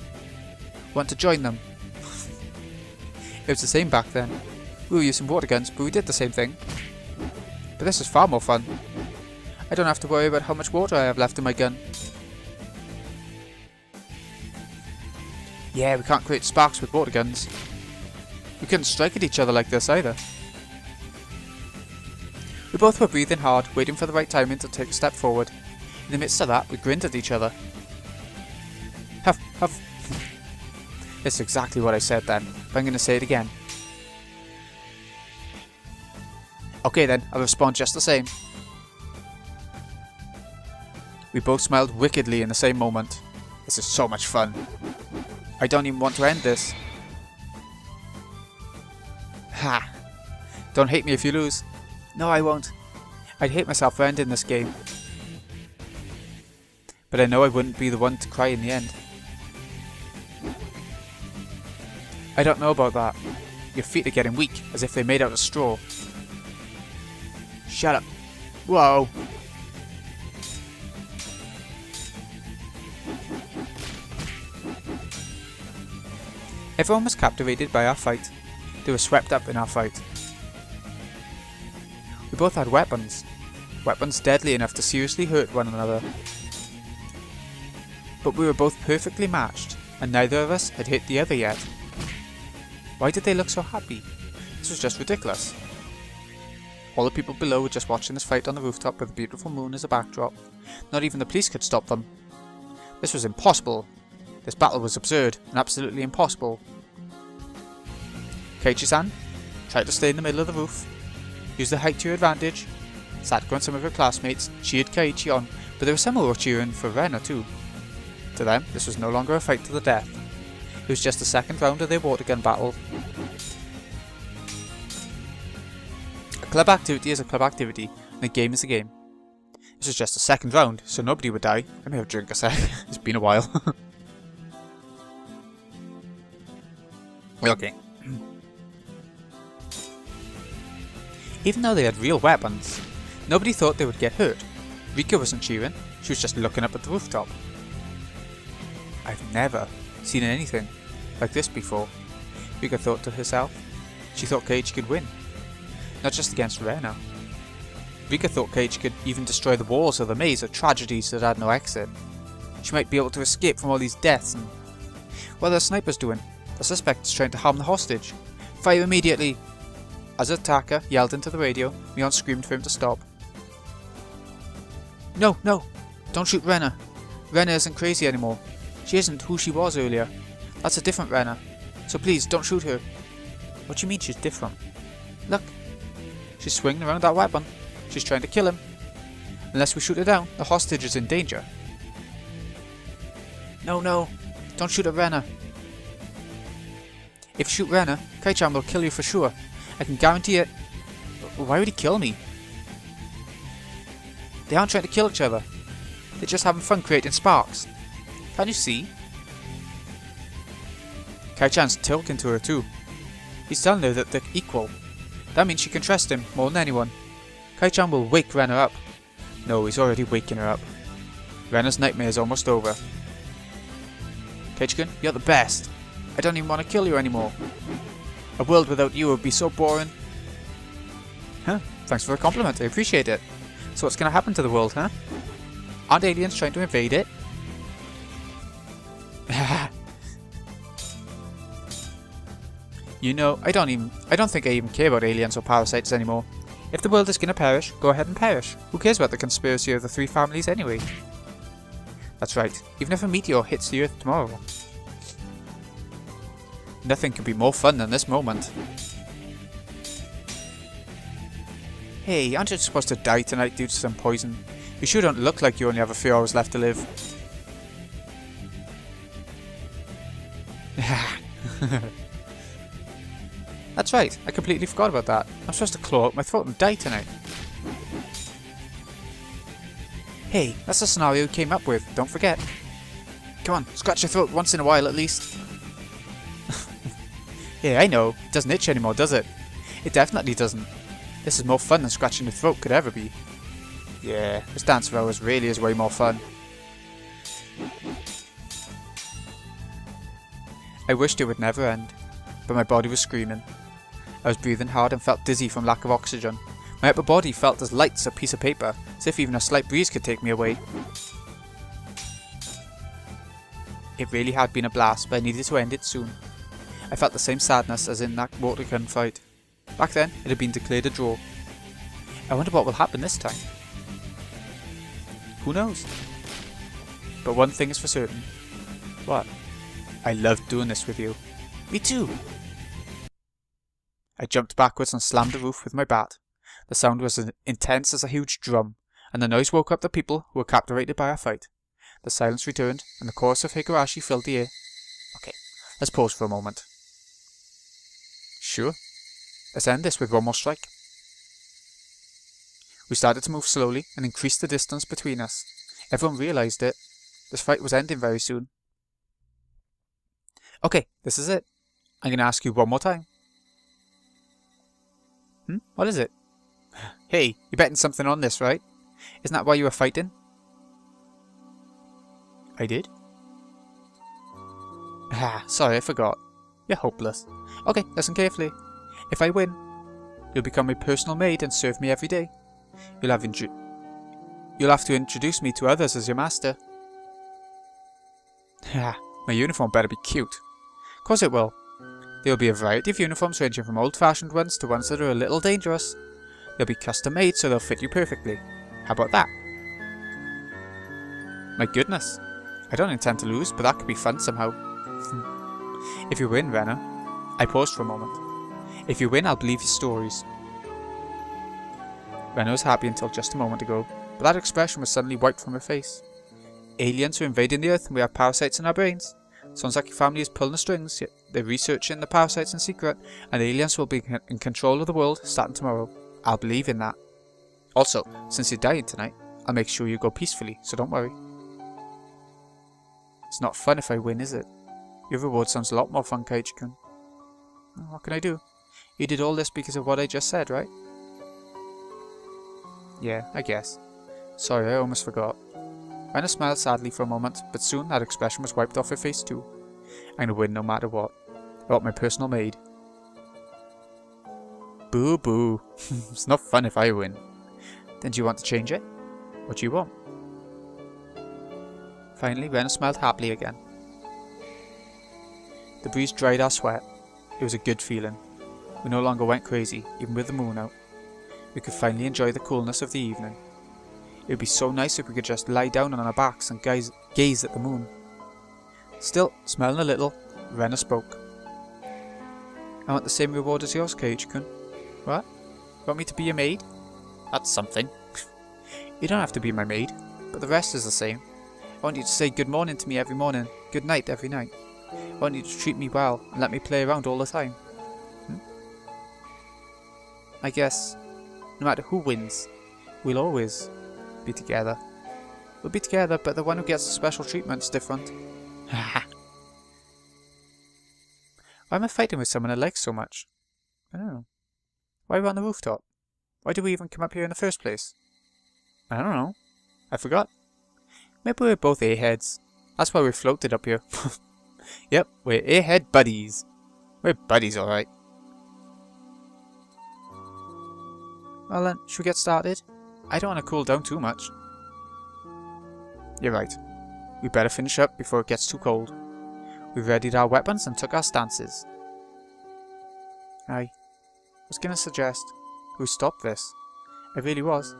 Want to join them. It was the same back then. We were using water guns, but we did the same thing. But this is far more fun. I don't have to worry about how much water I have left in my gun. Yeah, we can't create sparks with water guns. We couldn't strike at each other like this either. We both were breathing hard, waiting for the right timing to take a step forward. In the midst of that, we grinned at each other. Huff, huff. It's exactly what I said then, but I'm going to say it again. Okay then, I'll respond just the same. We both smiled wickedly in the same moment. This is so much fun. I don't even want to end this. Ha! Don't hate me if you lose. No, I won't. I'd hate myself for ending this game. But I know I wouldn't be the one to cry in the end. I don't know about that. Your feet are getting weak, as if they're made out of straw. Shut up. Whoa! Everyone was captivated by our fight. They were swept up in our fight. We both had weapons. Weapons deadly enough to seriously hurt one another. but we were both perfectly matched, and neither of us had hit the other yet. Why did they look so happy? This was just ridiculous. All the people below were just watching this fight on the rooftop with a beautiful moon as a backdrop. Not even the police could stop them. This was impossible. This battle was absurd and absolutely impossible. Keiichi-san tried to stay in the middle of the roof, used the height to your advantage. Satoko and some of her classmates cheered Keiichi on, but there were some who were cheering for Rena too. To them, this was no longer a fight to the death. It was just the second round of their water gun battle. A club activity is a club activity, and a game is a game. This was just the second round, so nobody would die. Let me have a drink a sec. It's been a while. Okay. Even though they had real weapons, nobody thought they would get hurt. Rika wasn't cheering, she was just looking up at the rooftop. I've never seen anything like this before, Rika thought to herself. She thought Keiichi could win, not just against Rena. Rika thought Keiichi could even destroy the walls of the maze of tragedies that had no exit. She might be able to escape from all these deaths and... What are the snipers doing? The suspect is trying to harm the hostage. Fire immediately! As the attacker yelled into the radio, Mion screamed for him to stop. No, no! Don't shoot Rena! Rena isn't crazy anymore. She isn't who she was earlier. That's a different Rena. So please, don't shoot her. What do you mean she's different? Look! She's swinging around that weapon. She's trying to kill him. Unless we shoot her down, the hostage is in danger. No, no! Don't shoot at Rena! If you shoot Rena, Kai-chan will kill you for sure. I can guarantee it. Why would he kill me? They aren't trying to kill each other. They're just having fun creating sparks. Can't you see? Kai-chan's talking to her too. He's telling her that they're equal. That means she can trust him more than anyone. Kai-chan will wake Rena up. No, he's already waking her up. Rena's nightmare is almost over. Keiichi-kun, you're the best. I don't even want to kill you anymore. A world without you would be so boring. Huh, thanks for the compliment, I appreciate it. So what's going to happen to the world, huh? Aren't aliens trying to invade it? You know, I don't think I even care about aliens or parasites anymore. If the world is going to perish, go ahead and perish. Who cares about the conspiracy of the three families anyway? That's right, even if a meteor hits the Earth tomorrow. Nothing could be more fun than this moment. Hey, aren't you supposed to die tonight due to some poison? You sure don't look like you only have a few hours left to live. That's right, I completely forgot about that. I'm supposed to claw out my throat and die tonight. Hey, that's the scenario you came up with, don't forget. Come on, scratch your throat once in a while at least. Yeah, I know. It doesn't itch anymore, does it? It definitely doesn't. This is more fun than scratching your throat could ever be. Yeah, this dance for hours really is way more fun. I wished it would never end, but my body was screaming. I was breathing hard and felt dizzy from lack of oxygen. My upper body felt as light as a piece of paper, as if even a slight breeze could take me away. It really had been a blast, but I needed to end it soon. I felt the same sadness as in that water gun fight. Back then, it had been declared a draw. I wonder what will happen this time. Who knows? But one thing is for certain. What? I loved doing this with you. Me too! I jumped backwards and slammed the roof with my bat. The sound was as intense as a huge drum, and the noise woke up the people who were captivated by our fight. The silence returned, and the chorus of Higurashi filled the air. Okay, let's pause for a moment. Sure. Let's end this with one more strike. We started to move slowly and increased the distance between us. Everyone realised it. This fight was ending very soon. Okay, this is it. I'm going to ask you one more time. What is it? Hey, you're betting something on this, right? Isn't that why you were fighting? I did? Sorry, I forgot. You're hopeless. Okay, listen carefully. If I win, you'll become my personal maid and serve me every day. You'll have to introduce me to others as your master. Ha, my uniform better be cute. Of course it will. There will be a variety of uniforms ranging from old-fashioned ones to ones that are a little dangerous. They'll be custom-made so they'll fit you perfectly. How about that? My goodness. I don't intend to lose, but that could be fun somehow. If you win, Rena. I paused for a moment. If you win, I'll believe your stories. Rena was happy until just a moment ago, but that expression was suddenly wiped from her face. Aliens are invading the Earth and we have parasites in our brains. Sounds like your family is pulling the strings, yet they're researching the parasites in secret, and aliens will be in control of the world starting tomorrow. I'll believe in that. Also, since you're dying tonight, I'll make sure you go peacefully, so don't worry. It's not fun if I win, is it? Your reward sounds a lot more fun, Kaiji-kun. What can I do? You did all this because of what I just said, right? Yeah, I guess. Sorry, I almost forgot. Rena smiled sadly for a moment, but soon that expression was wiped off her face too. I'm gonna win no matter what. I want my personal maid. Boo boo. It's not fun if I win. Then do you want to change it? What do you want? Finally, Rena smiled happily again. The breeze dried our sweat. It was a good feeling. We no longer went crazy, even with the moon out. We could finally enjoy the coolness of the evening. It would be so nice if we could just lie down on our backs and gaze at the moon. Still, smelling a little, Rena spoke. I want the same reward as yours, Kaiji-kun. What? You want me to be your maid? That's something. You don't have to be my maid, but the rest is the same. I want you to say good morning to me every morning, good night every night. I want you to treat me well and let me play around all the time. I guess, no matter who wins, we'll always be together. We'll be together, but the one who gets the special treatment's different. Why am I fighting with someone I like so much? I don't know. Why are we on the rooftop? Why did we even come up here in the first place? I don't know. I forgot. Maybe we're both airheads. That's why we floated up here. Yep, we're airhead buddies. We're buddies, alright. Well then, should we get started? I don't want to cool down too much. You're right. We better finish up before it gets too cold. We readied our weapons and took our stances. I was gonna suggest we stop this. I really was.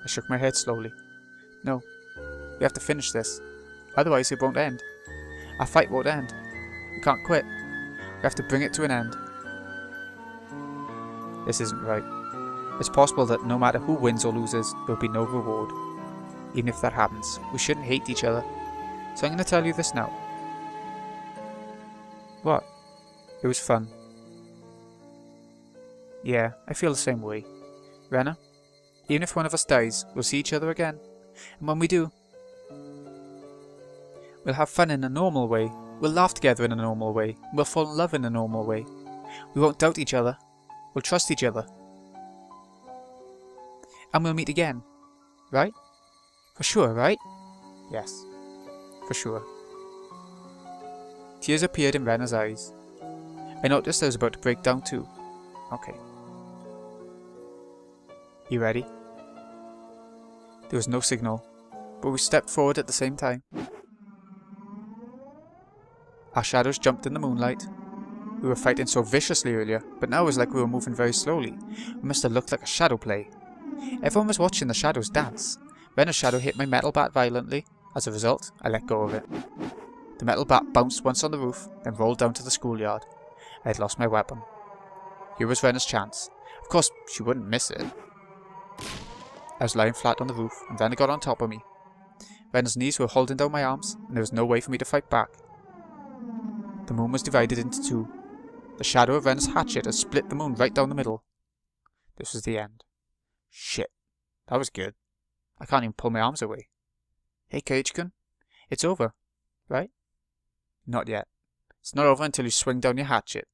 I shook my head slowly. No, we have to finish this. Otherwise it won't end. Our fight won't end. We can't quit. We have to bring it to an end. This isn't right. It's possible that no matter who wins or loses, there will be no reward. Even if that happens, we shouldn't hate each other. So I'm going to tell you this now. What? It was fun. Yeah, I feel the same way. Rena, even if one of us dies, we'll see each other again. And when we do, we'll have fun in a normal way. We'll laugh together in a normal way. We'll fall in love in a normal way. We won't doubt each other. We'll trust each other. And we'll meet again. Right? For sure, right? Yes. For sure. Tears appeared in Rena's eyes. I noticed I was about to break down too. Okay. You ready? There was no signal, but we stepped forward at the same time. Our shadows jumped in the moonlight. We were fighting so viciously earlier, but now it was like we were moving very slowly. We must have looked like a shadow play. Everyone was watching the shadows dance. Rena's shadow hit my metal bat violently. As a result, I let go of it. The metal bat bounced once on the roof, then rolled down to the schoolyard. I had lost my weapon. Here was Rena's chance. Of course, she wouldn't miss it. I was lying flat on the roof, and Rena got on top of me. Rena's knees were holding down my arms, and there was no way for me to fight back. The moon was divided into two. The shadow of Rena's hatchet had split the moon right down the middle. This was the end. Shit. That was good. I can't even pull my arms away. Hey, Kaiji-kun. It's over, right? Not yet. It's not over until you swing down your hatchet.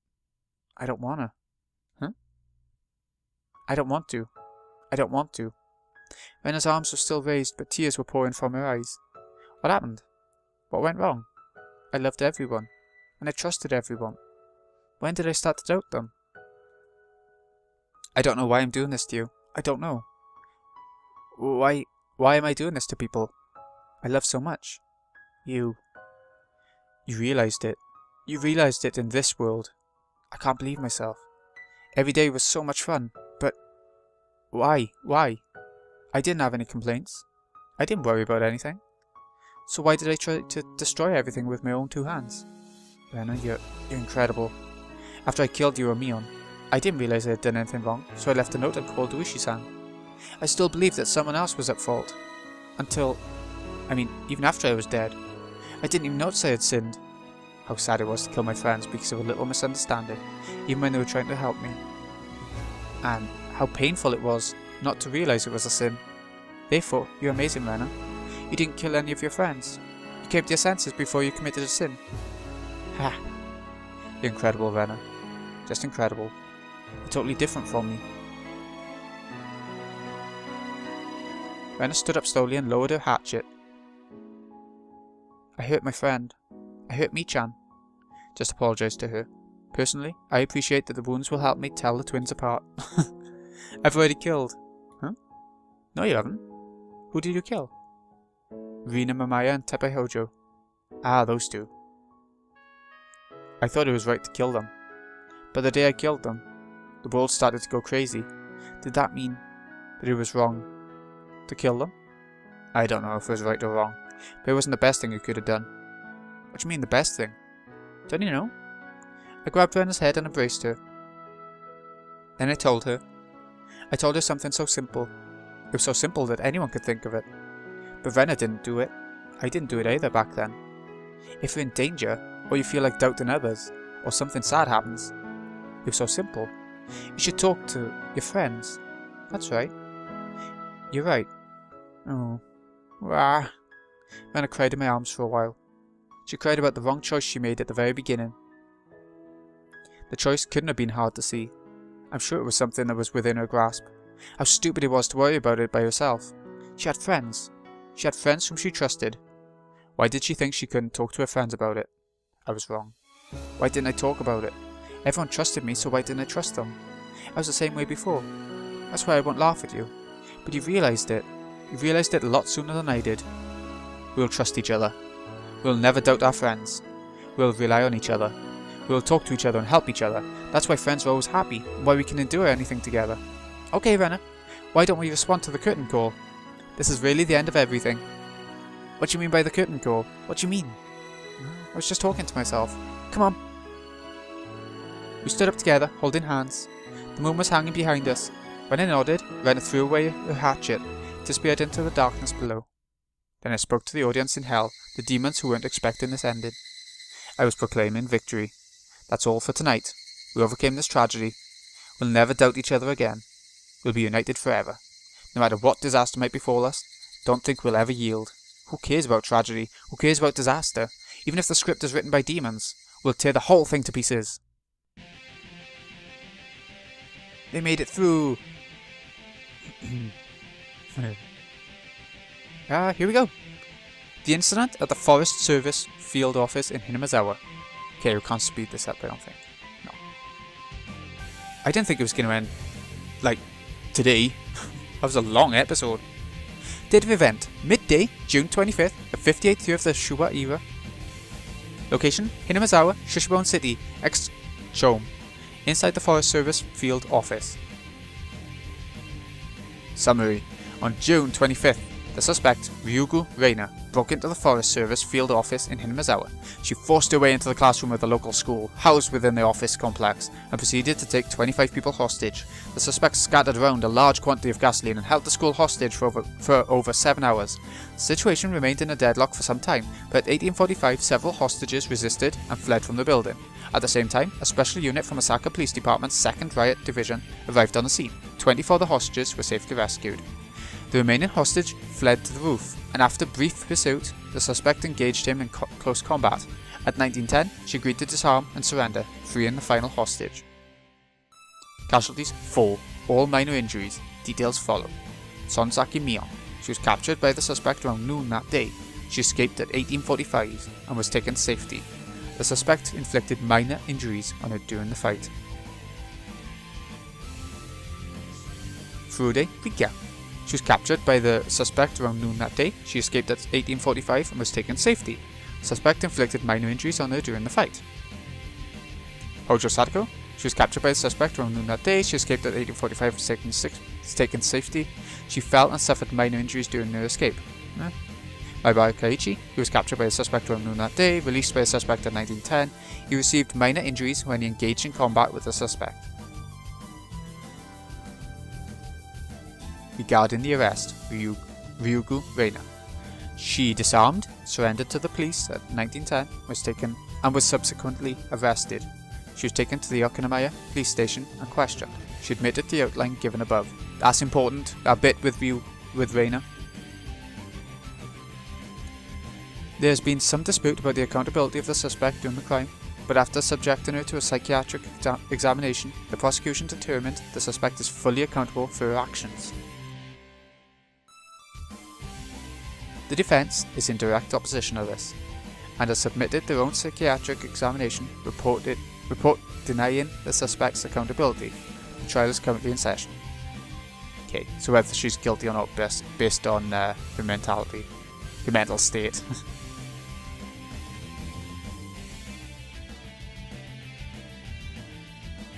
I don't wanna. Huh? I don't want to. I don't want to. Rena's arms were still raised, but tears were pouring from her eyes. What happened? What went wrong? I loved everyone, and I trusted everyone. When did I start to doubt them? I don't know why I'm doing this to you. I don't know. Why am I doing this to people I love so much? You. You realized it. You realized it in this world. I can't believe myself. Every day was so much fun, but why? Why? I didn't have any complaints. I didn't worry about anything. So why did I try to destroy everything with my own 2 hands? Rena, you're incredible. After I killed you or Mion, I didn't realize I had done anything wrong, so I left a note and called Uishi-san. I still believed that someone else was at fault. Even after I was dead. I didn't even notice I had sinned. How sad it was to kill my friends because of a little misunderstanding, even when they were trying to help me. And how painful it was not to realize it was a sin. Therefore, you're amazing, Rena. You didn't kill any of your friends. You came to your senses before you committed a sin. Ha! You're incredible, Rena. Just incredible. You're totally different from me. Rena stood up slowly and lowered her hatchet. I hurt my friend. I hurt Mi-chan. Just apologise to her. Personally, I appreciate that the wounds will help me tell the twins apart. I've already killed. Huh? No, you haven't. Who did you kill? Rena, Mamaya, and Teppei Hojo. Ah, those 2. I thought it was right to kill them. But the day I killed them, the world started to go crazy. Did that mean that it was wrong to kill them? I don't know if it was right or wrong, but it wasn't the best thing you could have done. What do you mean the best thing? Don't you know? I grabbed Rena's head and embraced her. Then I told her something so simple. It was so simple that anyone could think of it. But Rena didn't do it. I didn't do it either back then. If you're in danger, or you feel like doubting others, or something sad happens, it was so simple. You should talk to your friends. That's right. You're right. Oh. Wah. Rena cried in my arms for a while. She cried about the wrong choice she made at the very beginning. The choice couldn't have been hard to see. I'm sure it was something that was within her grasp. How stupid it was to worry about it by herself. She had friends. She had friends whom she trusted. Why did she think she couldn't talk to her friends about it? I was wrong. Why didn't I talk about it? Everyone trusted me, so why didn't I trust them? I was the same way before. That's why I won't laugh at you. But you realised it. You realised it a lot sooner than I did. We'll trust each other. We'll never doubt our friends. We'll rely on each other. We'll talk to each other and help each other. That's why friends are always happy, and why we can endure anything together. Okay, Rena, why don't we respond to the curtain call? This is really the end of everything. What do you mean by the curtain call? What do you mean? I was just talking to myself. Come on. We stood up together, holding hands. The moon was hanging behind us. When I nodded, Rena threw away her hatchet, disappeared into the darkness below. Then I spoke to the audience in hell, the demons who weren't expecting this ending. I was proclaiming victory. That's all for tonight. We overcame this tragedy. We'll never doubt each other again. We'll be united forever. No matter what disaster might befall us, don't think we'll ever yield. Who cares about tragedy? Who cares about disaster? Even if the script is written by demons, we'll tear the whole thing to pieces. They made it through. Here we go. The incident at the Forest Service field office in Hinamazawa. Okay, we can't speed this up, I don't think. No. I didn't think it was going to end, like, today. That was a long episode. Date of event, midday, June 25th, the 58th year of the Showa era. Location, Hinamazawa, Shishibone City, Chome, inside the Forest Service field office. Summary, on June 25th, the suspect, Ryugu Rena, broke into the Forest Service field office in Hinamazawa. She forced her way into the classroom of the local school, housed within the office complex, and proceeded to take 25 people hostage. The suspect scattered around a large quantity of gasoline and held the school hostage for over 7 hours. The situation remained in a deadlock for some time, but at 1845 several hostages resisted and fled from the building. At the same time, a special unit from Osaka Police Department's 2nd Riot Division arrived on the scene. 24 of the hostages were safely rescued. The remaining hostage fled to the roof, and after brief pursuit, the suspect engaged him in close combat. At 1910, she agreed to disarm and surrender, freeing the final hostage. Casualties 4, all minor injuries. Details follow. Sonzaki Mion. She was captured by the suspect around noon that day. She escaped at 1845 and was taken to safety. The suspect inflicted minor injuries on her during the fight. Furude Rika. She was captured by the suspect around noon that day. She escaped at 1845 and was taken to safety. Suspect inflicted minor injuries on her during the fight. Hojo Sadako. She was captured by the suspect around noon that day. She escaped at 1845 and was taken to safety. She fell and suffered minor injuries during her escape. Maibara Kaiichi. He was captured by the suspect around noon that day. Released by the suspect in 1910. He received minor injuries when he engaged in combat with the suspect. Regarding the arrest, Ryugu Rena. She disarmed, surrendered to the police at 1910, was taken and was subsequently arrested. She was taken to the Okinamaya police station and questioned. She admitted the outline given above. That's important, that bit with Rena. There has been some dispute about the accountability of the suspect during the crime, but after subjecting her to a psychiatric examination, the prosecution determined the suspect is fully accountable for her actions. The defence is in direct opposition of this, and has submitted their own psychiatric examination report denying the suspect's accountability. The trial is currently in session. Okay, so whether she's guilty or not based on her mentality, her mental state.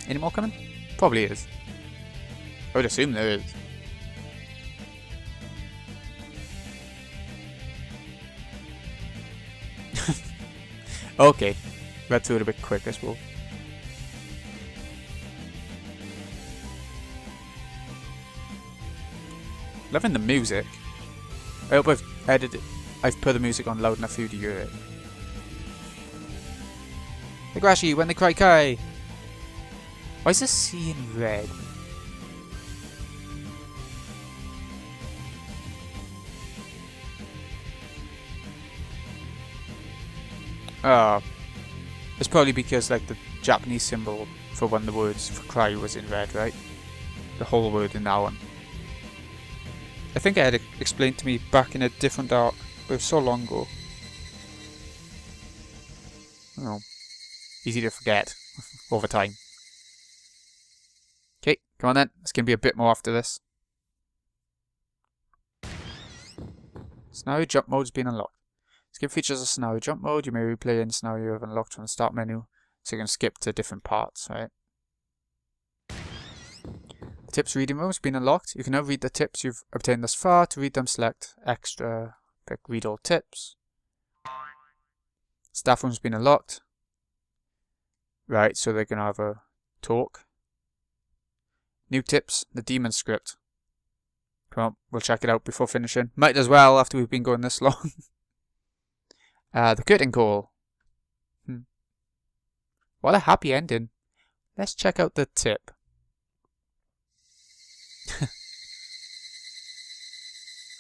Any more coming? Probably is. I would assume there is. Okay, read through it a bit quick, I suppose. Loving the music. I hope I've put the music on loud enough for you to hear it. Higurashi, when they cry kai! Why is the sea in red? It's probably because like the Japanese symbol for one of the words for cry was in red, right? The whole word in that one. I think I had it explained to me back in a different arc, but it was so long ago. Oh, easy to forget over time. Okay, come on then. It's going to be a bit more after this. Scenario jump mode has been unlocked. This game features a scenario jump mode. You may replay any scenario you have unlocked from the start menu, so you can skip to different parts, right? The tips reading room has been unlocked. You can now read the tips you've obtained thus far. To read them, select extra, pick read all tips. Staff room has been unlocked. Right, so they're going to have a talk. New tips, the demon script. Come on, we'll check it out before finishing. Might as well after we've been going this long. The curtain call. What a happy ending. Let's check out the tip.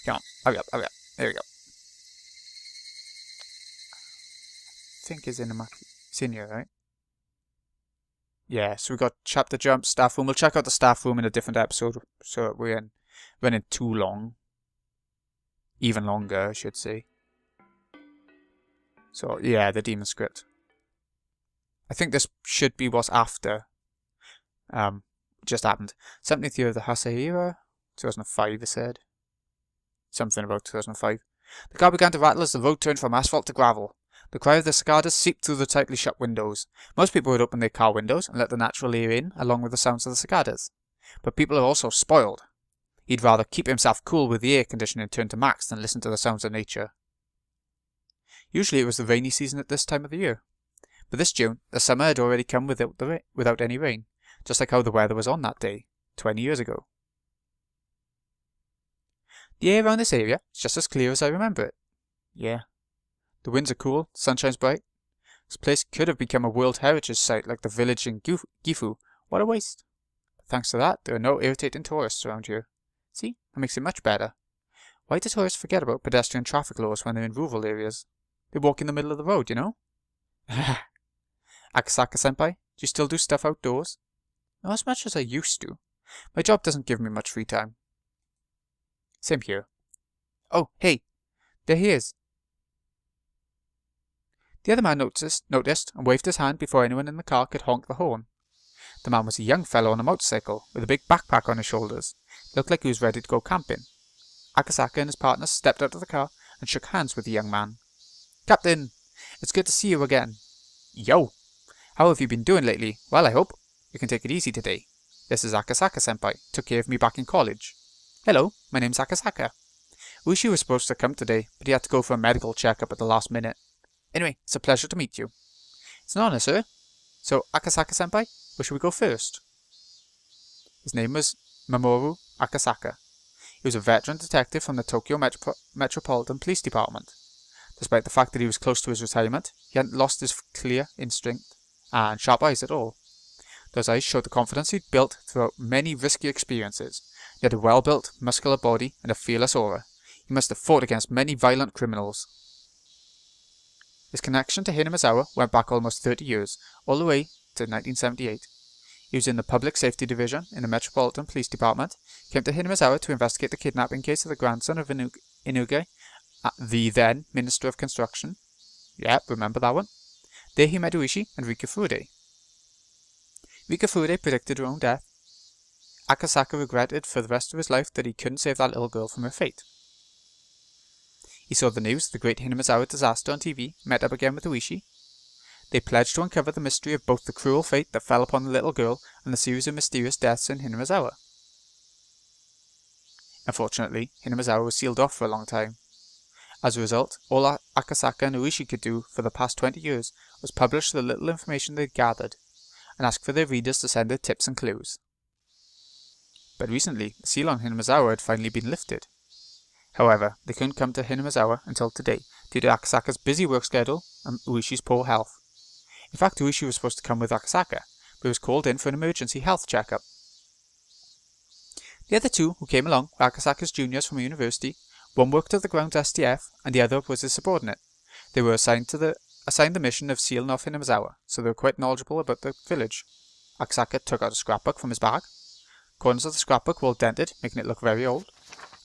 Come on, hurry up, hurry up. There we go. I think it's in here, right? Yeah, so we got chapter jump, staff room. We'll check out the staff room in a different episode, so we're running too long. Even longer, I should say. So, yeah, the demon script. I think this should be what's after. Just happened. 70th year of the Heisei era. 2005, it said. Something about 2005. The car began to rattle as the road turned from asphalt to gravel. The cry of the cicadas seeped through the tightly shut windows. Most people would open their car windows and let the natural air in, along with the sounds of the cicadas. But people are also spoiled. He'd rather keep himself cool with the air conditioning turned to max than listen to the sounds of nature. Usually it was the rainy season at this time of the year. But this June, the summer had already come without any rain, just like how the weather was on that day, 20 years ago. The air around this area is just as clear as I remember it. Yeah. The winds are cool, the sun shines bright. This place could have become a World Heritage Site like the village in Gifu. What a waste. But thanks to that, there are no irritating tourists around here. See, that makes it much better. Why do tourists forget about pedestrian traffic laws when they're in rural areas? They walk in the middle of the road, you know? Akasaka-senpai, do you still do stuff outdoors? Not as much as I used to. My job doesn't give me much free time. Same here. Oh, hey, there he is. The other man noticed and waved his hand before anyone in the car could honk the horn. The man was a young fellow on a motorcycle with a big backpack on his shoulders. It looked like he was ready to go camping. Akasaka and his partner stepped out of the car and shook hands with the young man. Captain, It's good to see you again. Yo! How have you been doing lately? Well, I hope. You can take it easy today. This is Akasaka-senpai. Took care of me back in college. Hello, my name's Akasaka. Ushi was supposed to come today, but he had to go for a medical checkup at the last minute. Anyway, it's a pleasure to meet you. It's an honor, sir. So, Akasaka-senpai, where should we go first? His name was Mamoru Akasaka. He was a veteran detective from the Tokyo Metropolitan Police Department. Despite the fact that he was close to his retirement, he hadn't lost his clear instinct and sharp eyes at all. Those eyes showed the confidence he'd built throughout many risky experiences. He had a well-built, muscular body and a fearless aura. He must have fought against many violent criminals. His connection to Hinamizawa went back almost 30 years, all the way to 1978. He was in the Public Safety Division in the Metropolitan Police Department, came to Hinamizawa to investigate the kidnapping case of the grandson of Inuge, the then Minister of Construction. Yep, remember that one? There he met Uishi and Rika Furude. Rika Furude predicted her own death. Akasaka regretted for the rest of his life that he couldn't save that little girl from her fate. He saw the news of the great Hinamizawa disaster on TV, met up again with Uishi. They pledged to uncover the mystery of both the cruel fate that fell upon the little girl and the series of mysterious deaths in Hinamizawa. Unfortunately, Hinamizawa was sealed off for a long time. As a result, all Akasaka and Uishi could do for the past 20 years was publish the little information they'd gathered, and ask for their readers to send their tips and clues. But recently, the seal on Hinamizawa had finally been lifted. However, they couldn't come to Hinamizawa until today due to Akasaka's busy work schedule and Uishi's poor health. In fact, Uishi was supposed to come with Akasaka, but he was called in for an emergency health checkup. The other two who came along were Akasaka's juniors from university. One worked at the grounds STF, and the other was his subordinate. They were assigned the mission of sealing off Hinamizawa, so they were quite knowledgeable about the village. Akasaka took out a scrapbook from his bag. Corners of the scrapbook were all dented, making it look very old.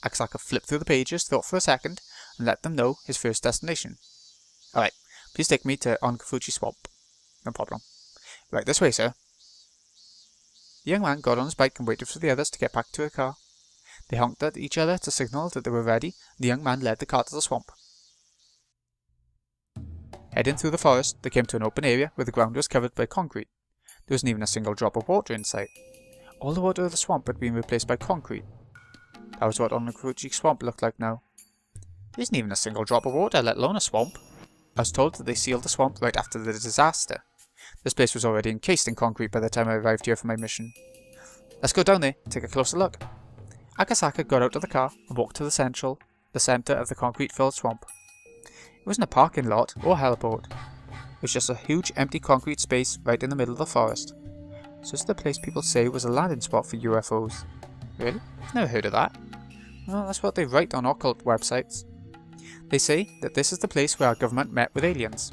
Akasaka flipped through the pages, thought for a second, and let them know his first destination. Alright, please take me to Onkafuji Swamp. No problem. Right this way, sir. The young man got on his bike and waited for the others to get back to the car. They honked at each other to signal that they were ready, and the young man led the car to the swamp. Heading through the forest, they came to an open area where the ground was covered by concrete. There wasn't even a single drop of water in sight. All the water of the swamp had been replaced by concrete. That was what Onkafuji Swamp looked like now. There isn't even a single drop of water, let alone a swamp. I was told that they sealed the swamp right after the disaster. This place was already encased in concrete by the time I arrived here for my mission. Let's go down there and take a closer look. Akasaka got out of the car and walked to the centre of the concrete-filled swamp. It wasn't a parking lot or heliport. It was just a huge empty concrete space right in the middle of the forest. So this is the place people say was a landing spot for UFOs. Really? I've never heard of that. Well, that's what they write on occult websites. They say that this is the place where our government met with aliens.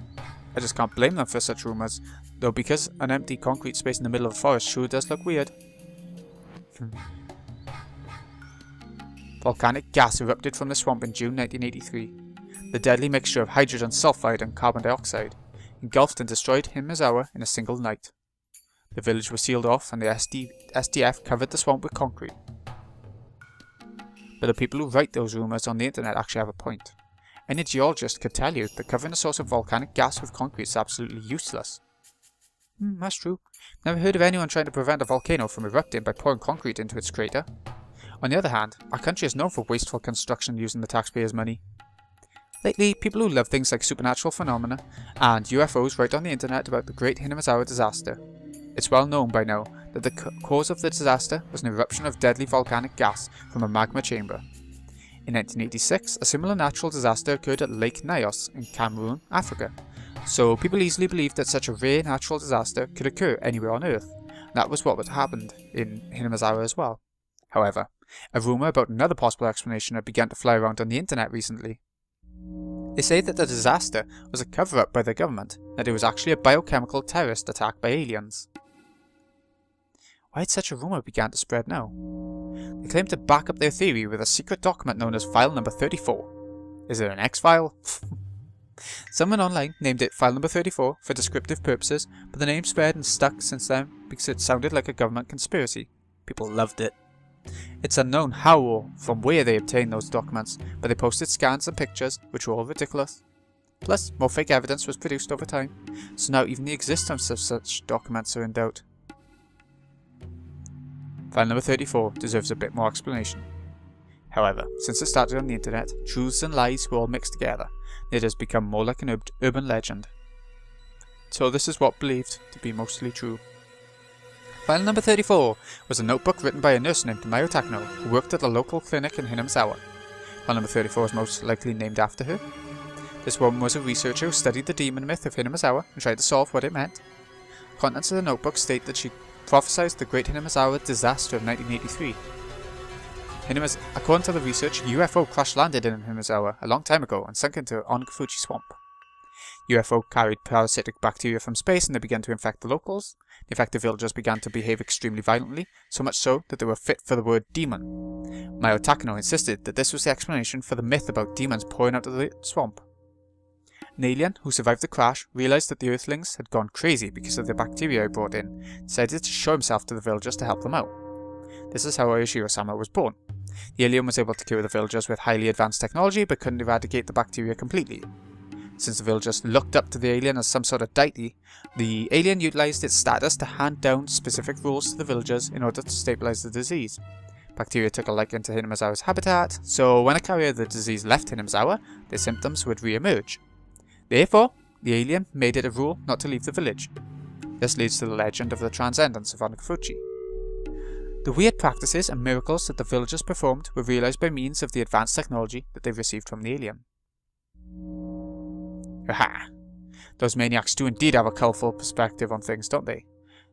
I just can't blame them for such rumours, though because an empty concrete space in the middle of the forest sure does look weird. Volcanic gas erupted from the swamp in June 1983. The deadly mixture of hydrogen sulfide and carbon dioxide engulfed and destroyed Hinamizawa in a single night. The village was sealed off and the SDF covered the swamp with concrete. But the people who write those rumours on the internet actually have a point. Any geologist could tell you that covering a source of volcanic gas with concrete is absolutely useless. That's true. Never heard of anyone trying to prevent a volcano from erupting by pouring concrete into its crater. On the other hand, our country is known for wasteful construction using the taxpayers' money. Lately, people who love things like supernatural phenomena and UFOs write on the internet about the Great Hinamizawa disaster. It's well known by now that the cause of the disaster was an eruption of deadly volcanic gas from a magma chamber. In 1986, a similar natural disaster occurred at Lake Nyos in Cameroon, Africa, so people easily believed that such a rare natural disaster could occur anywhere on Earth. That was what happened in Hinamizawa as well. However, a rumour about another possible explanation had begun to fly around on the internet recently. They say that the disaster was a cover-up by the government, that it was actually a biochemical terrorist attack by aliens. Why had such a rumour begun to spread now? They claim to back up their theory with a secret document known as File Number 34. Is it an X-file? Someone online named it File Number 34 for descriptive purposes, but the name spread and stuck since then because it sounded like a government conspiracy. People loved it. It's unknown how or from where they obtained those documents, but they posted scans and pictures, which were all ridiculous. Plus, more fake evidence was produced over time, so now even the existence of such documents are in doubt. File number 34 deserves a bit more explanation. However, since it started on the internet, truths and lies were all mixed together, and it has become more like an urban legend. So this is what believed to be mostly true. File number 34 was a notebook written by a nurse named Mayo Takano, who worked at a local clinic in Hinamizawa. File number 34 is most likely named after her. This woman was a researcher who studied the demon myth of Hinamizawa and tried to solve what it meant. Contents of the notebook state that she prophesied the Great Hinamizawa disaster of 1983. According to the research, a UFO crash-landed in Hinamizawa a long time ago and sunk into Onagafuchi Swamp. UFO carried parasitic bacteria from space and they began to infect the locals. The infected villagers began to behave extremely violently, so much so that they were fit for the word demon. Mayo Takano insisted that this was the explanation for the myth about demons pouring out of the swamp. An alien who survived the crash realized that the Earthlings had gone crazy because of the bacteria he brought in, decided to show himself to the villagers to help them out. This is how Aoshiro-sama was born. The alien was able to cure the villagers with highly advanced technology but couldn't eradicate the bacteria completely. Since the villagers looked up to the alien as some sort of deity, the alien utilized its status to hand down specific rules to the villagers in order to stabilize the disease. Bacteria took a liking to Hinamizawa's habitat, so when a carrier of the disease left Hinamizawa, their symptoms would re-emerge. Therefore, the alien made it a rule not to leave the village. This leads to the legend of the transcendence of Onagafuchi. The weird practices and miracles that the villagers performed were realized by means of the advanced technology that they received from the alien. Aha! Those maniacs do indeed have a colourful perspective on things, don't they?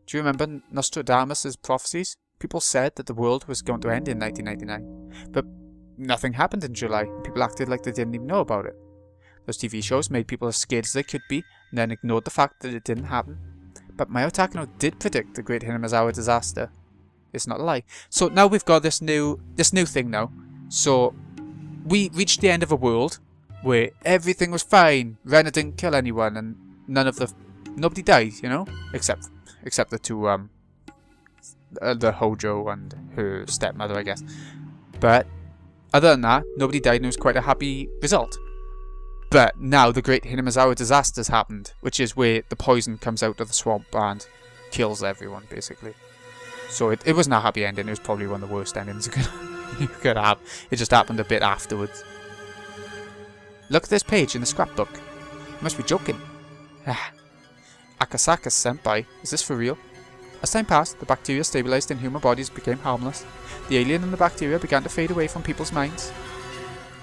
Do you remember Nostradamus' prophecies? People said that the world was going to end in 1999, but nothing happened in July, and people acted like they didn't even know about it. Those TV shows made people as scared as they could be, and then ignored the fact that it didn't happen. But Mayo Takano did predict the Great Hinamizawa disaster. It's not a lie. So now we've got this new thing now. So we reached the end of a world where everything was fine. Rena didn't kill anyone, and nobody died, you know, except the two the Hojo and her stepmother, I guess. But other than that, nobody died, and it was quite a happy result. But now the Great Hinamizawa disaster has happened, which is where the poison comes out of the swamp and kills everyone, basically. So it wasn't a happy ending. It was probably one of the worst endings you could have. It just happened a bit afterwards. Look at this page in the scrapbook. You must be joking. Akasaka-senpai, is this for real? As time passed, the bacteria stabilized in human bodies and became harmless. The alien and the bacteria began to fade away from people's minds.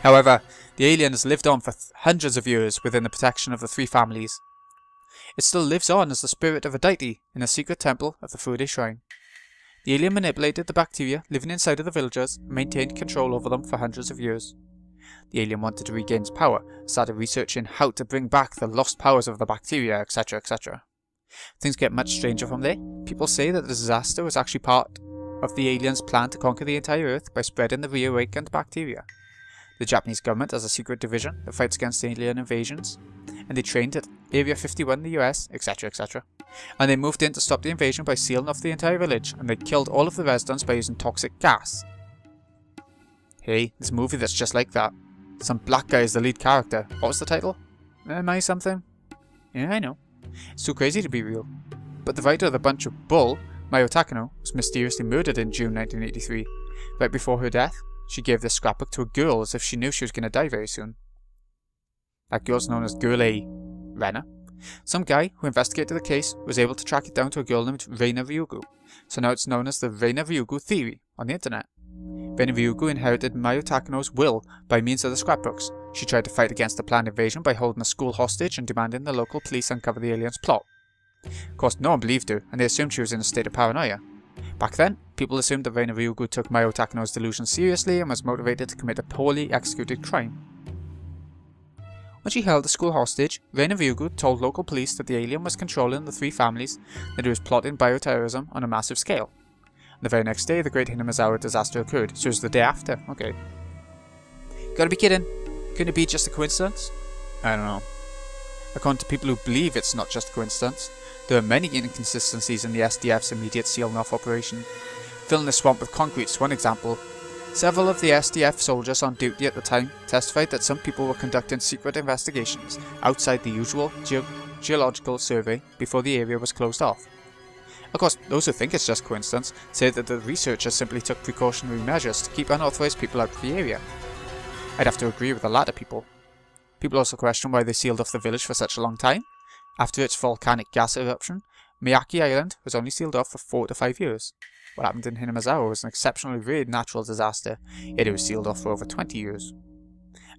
However, the alien has lived on for hundreds of years within the protection of the three families. It still lives on as the spirit of a deity in a secret temple of the Fude Shrine. The alien manipulated the bacteria living inside of the villagers and maintained control over them for hundreds of years. The alien wanted to regain its power, started researching how to bring back the lost powers of the bacteria, etc, etc. Things get much stranger from there. People say that the disaster was actually part of the alien's plan to conquer the entire Earth by spreading the reawakened bacteria. The Japanese government has a secret division that fights against alien invasions, and they trained at Area 51 in the US, etc, etc. And they moved in to stop the invasion by sealing off the entire village, and they killed all of the residents by using toxic gas. Hey, there's a movie that's just like that. Some black guy is the lead character. What was the title? Am I something? Yeah, I know. It's too crazy to be real. But the writer of The Bunch of Bull, Mayo Takano, was mysteriously murdered in June 1983. Right before her death, she gave this scrapbook to a girl as if she knew she was going to die very soon. That girl's known as Girl A. Rena. Some guy who investigated the case was able to track it down to a girl named Rena Ryugu, so now it's known as the Rena Ryugu theory on the internet. Rena Ryugu inherited Mayo Takano's will by means of the scrapbooks. She tried to fight against the planned invasion by holding a school hostage and demanding the local police uncover the alien's plot. Of course, no one believed her, and they assumed she was in a state of paranoia. Back then, people assumed that Rena Ryugu took Mayo Takano's delusions seriously and was motivated to commit a poorly executed crime. When she held the school hostage, Rena Ryugu told local police that the alien was controlling the three families and that he was plotting bioterrorism on a massive scale. The very next day, the Great Hinamizawa disaster occurred, so it was the day after. Okay. Gotta be kidding. Couldn't it be just a coincidence? I don't know. According to people who believe it's not just a coincidence, there are many inconsistencies in the SDF's immediate sealing off operation. Filling the swamp with concrete is one example. Several of the SDF soldiers on duty at the time testified that some people were conducting secret investigations outside the usual geological survey before the area was closed off. Of course, those who think it's just coincidence say that the researchers simply took precautionary measures to keep unauthorized people out of the area. I'd have to agree with the latter people. People also question why they sealed off the village for such a long time. After its volcanic gas eruption, Miyake Island was only sealed off for 4 to 5 years. What happened in Hinamizawa was an exceptionally rare natural disaster, yet it was sealed off for over 20 years.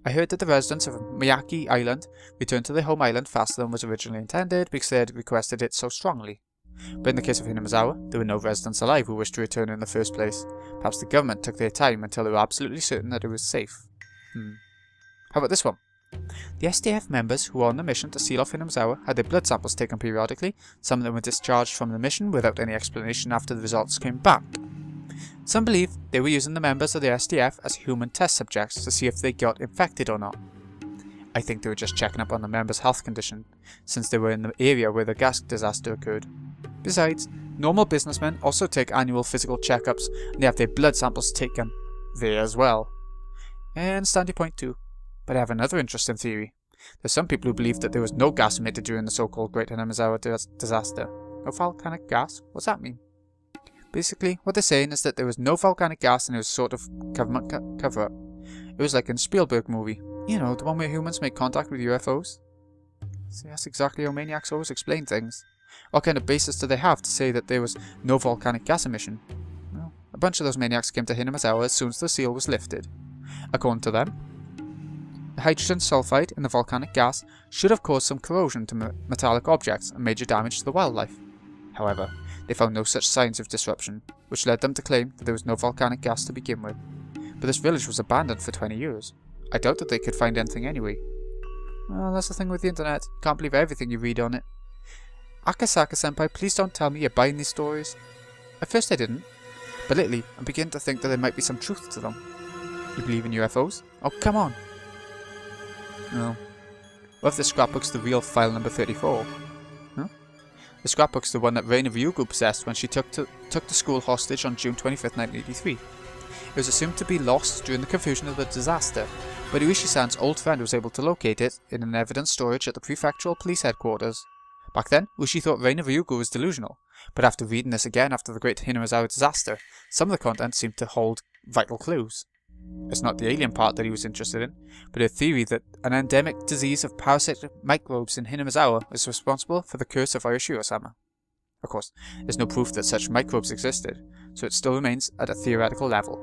I heard that the residents of Miyake Island returned to their home island faster than was originally intended because they had requested it so strongly. But in the case of Hinamizawa, there were no residents alive who wished to return in the first place. Perhaps the government took their time until they were absolutely certain that it was safe. How about this one? The SDF members who were on the mission to seal off Hinamizawa had their blood samples taken periodically. Some of them were discharged from the mission without any explanation after the results came back. Some believe they were using the members of the SDF as human test subjects to see if they got infected or not. I think they were just checking up on the members' health condition, since they were in the area where the gas disaster occurred. Besides, normal businessmen also take annual physical checkups, and they have their blood samples taken there as well. And stand your point too. But I have another interesting theory. There's some people who believe that there was no gas emitted during the so-called Great Hinamizawa disaster. No volcanic gas? What's that mean? Basically, what they're saying is that there was no volcanic gas and it was sort of government cover-up. It was like in Spielberg movie. You know, the one where humans make contact with UFOs? See, that's exactly how maniacs always explain things. What kind of basis do they have to say that there was no volcanic gas emission? Well, a bunch of those maniacs came to Hinamizawa as soon as the seal was lifted. According to them, the hydrogen sulfide in the volcanic gas should have caused some corrosion to metallic objects and major damage to the wildlife. However, they found no such signs of disruption, which led them to claim that there was no volcanic gas to begin with. But this village was abandoned for 20 years. I doubt that they could find anything anyway. Well, that's the thing with the internet. You can't believe everything you read on it. Akasaka-senpai, please don't tell me you're buying these stories. At first I didn't, but lately I'm beginning to think that there might be some truth to them. You believe in UFOs? Oh, come on! No. What if the scrapbook's the real file number 34? Huh? The scrapbook's the one that Rena possessed when she took the school hostage on June 25th, 1983. It was assumed to be lost during the confusion of the disaster, but Uishi-san's old friend was able to locate it in an evidence storage at the prefectural police headquarters. Back then, Uishi thought Rena was delusional, but after reading this again after the Great Hinamizawa disaster, some of the content seemed to hold vital clues. It's not the alien part that he was interested in, but a theory that an endemic disease of parasitic microbes in Hinamizawa was responsible for the curse of Higurashi-sama. Of course, there's no proof that such microbes existed, so it still remains at a theoretical level.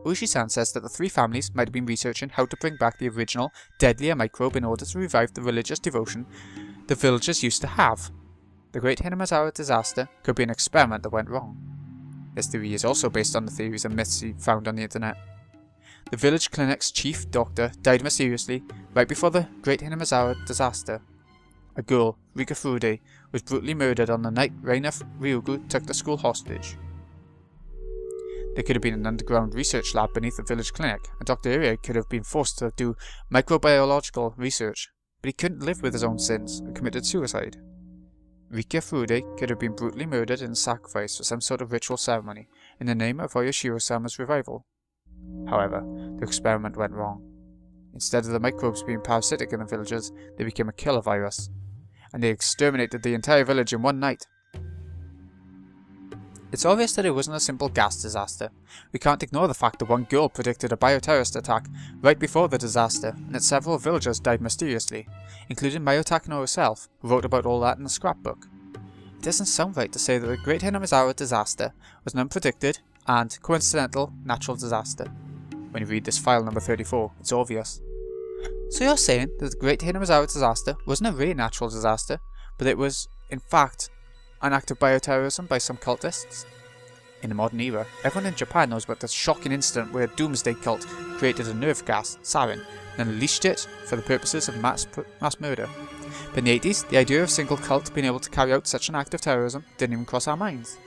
Uishi-san says that the three families might have been researching how to bring back the original, deadlier microbe in order to revive the religious devotion the villagers used to have. The Great Hinamizawa disaster could be an experiment that went wrong. This theory is also based on the theories and myths he found on the internet. The village clinic's chief doctor died mysteriously right before the Great Hinamizawa disaster. A girl, Rika Furude, was brutally murdered on the night Rena Ryugu took the school hostage. There could have been an underground research lab beneath the village clinic, and Dr. Irie could have been forced to do microbiological research, but he couldn't live with his own sins and committed suicide. Rika Furude could have been brutally murdered in sacrifice for some sort of ritual ceremony in the name of Oyashiro-sama's revival. However, the experiment went wrong. Instead of the microbes being parasitic in the villagers, they became a killer virus, and they exterminated the entire village in one night. It's obvious that it wasn't a simple gas disaster. We can't ignore the fact that one girl predicted a bioterrorist attack right before the disaster, and that several villagers died mysteriously, including Mayo Takano herself, who wrote about all that in the scrapbook. It doesn't sound right to say that the Great Hinamizawa disaster was an unpredicted and coincidental natural disaster. When you read this file number 34, it's obvious. So you're saying that the Great Hinamizawa disaster wasn't a rare natural disaster, but it was, in fact, an act of bioterrorism by some cultists? In the modern era, everyone in Japan knows about the shocking incident where a doomsday cult created a nerve gas, sarin, and unleashed it for the purposes of mass murder. But in the 80s, the idea of a single cult being able to carry out such an act of terrorism didn't even cross our minds.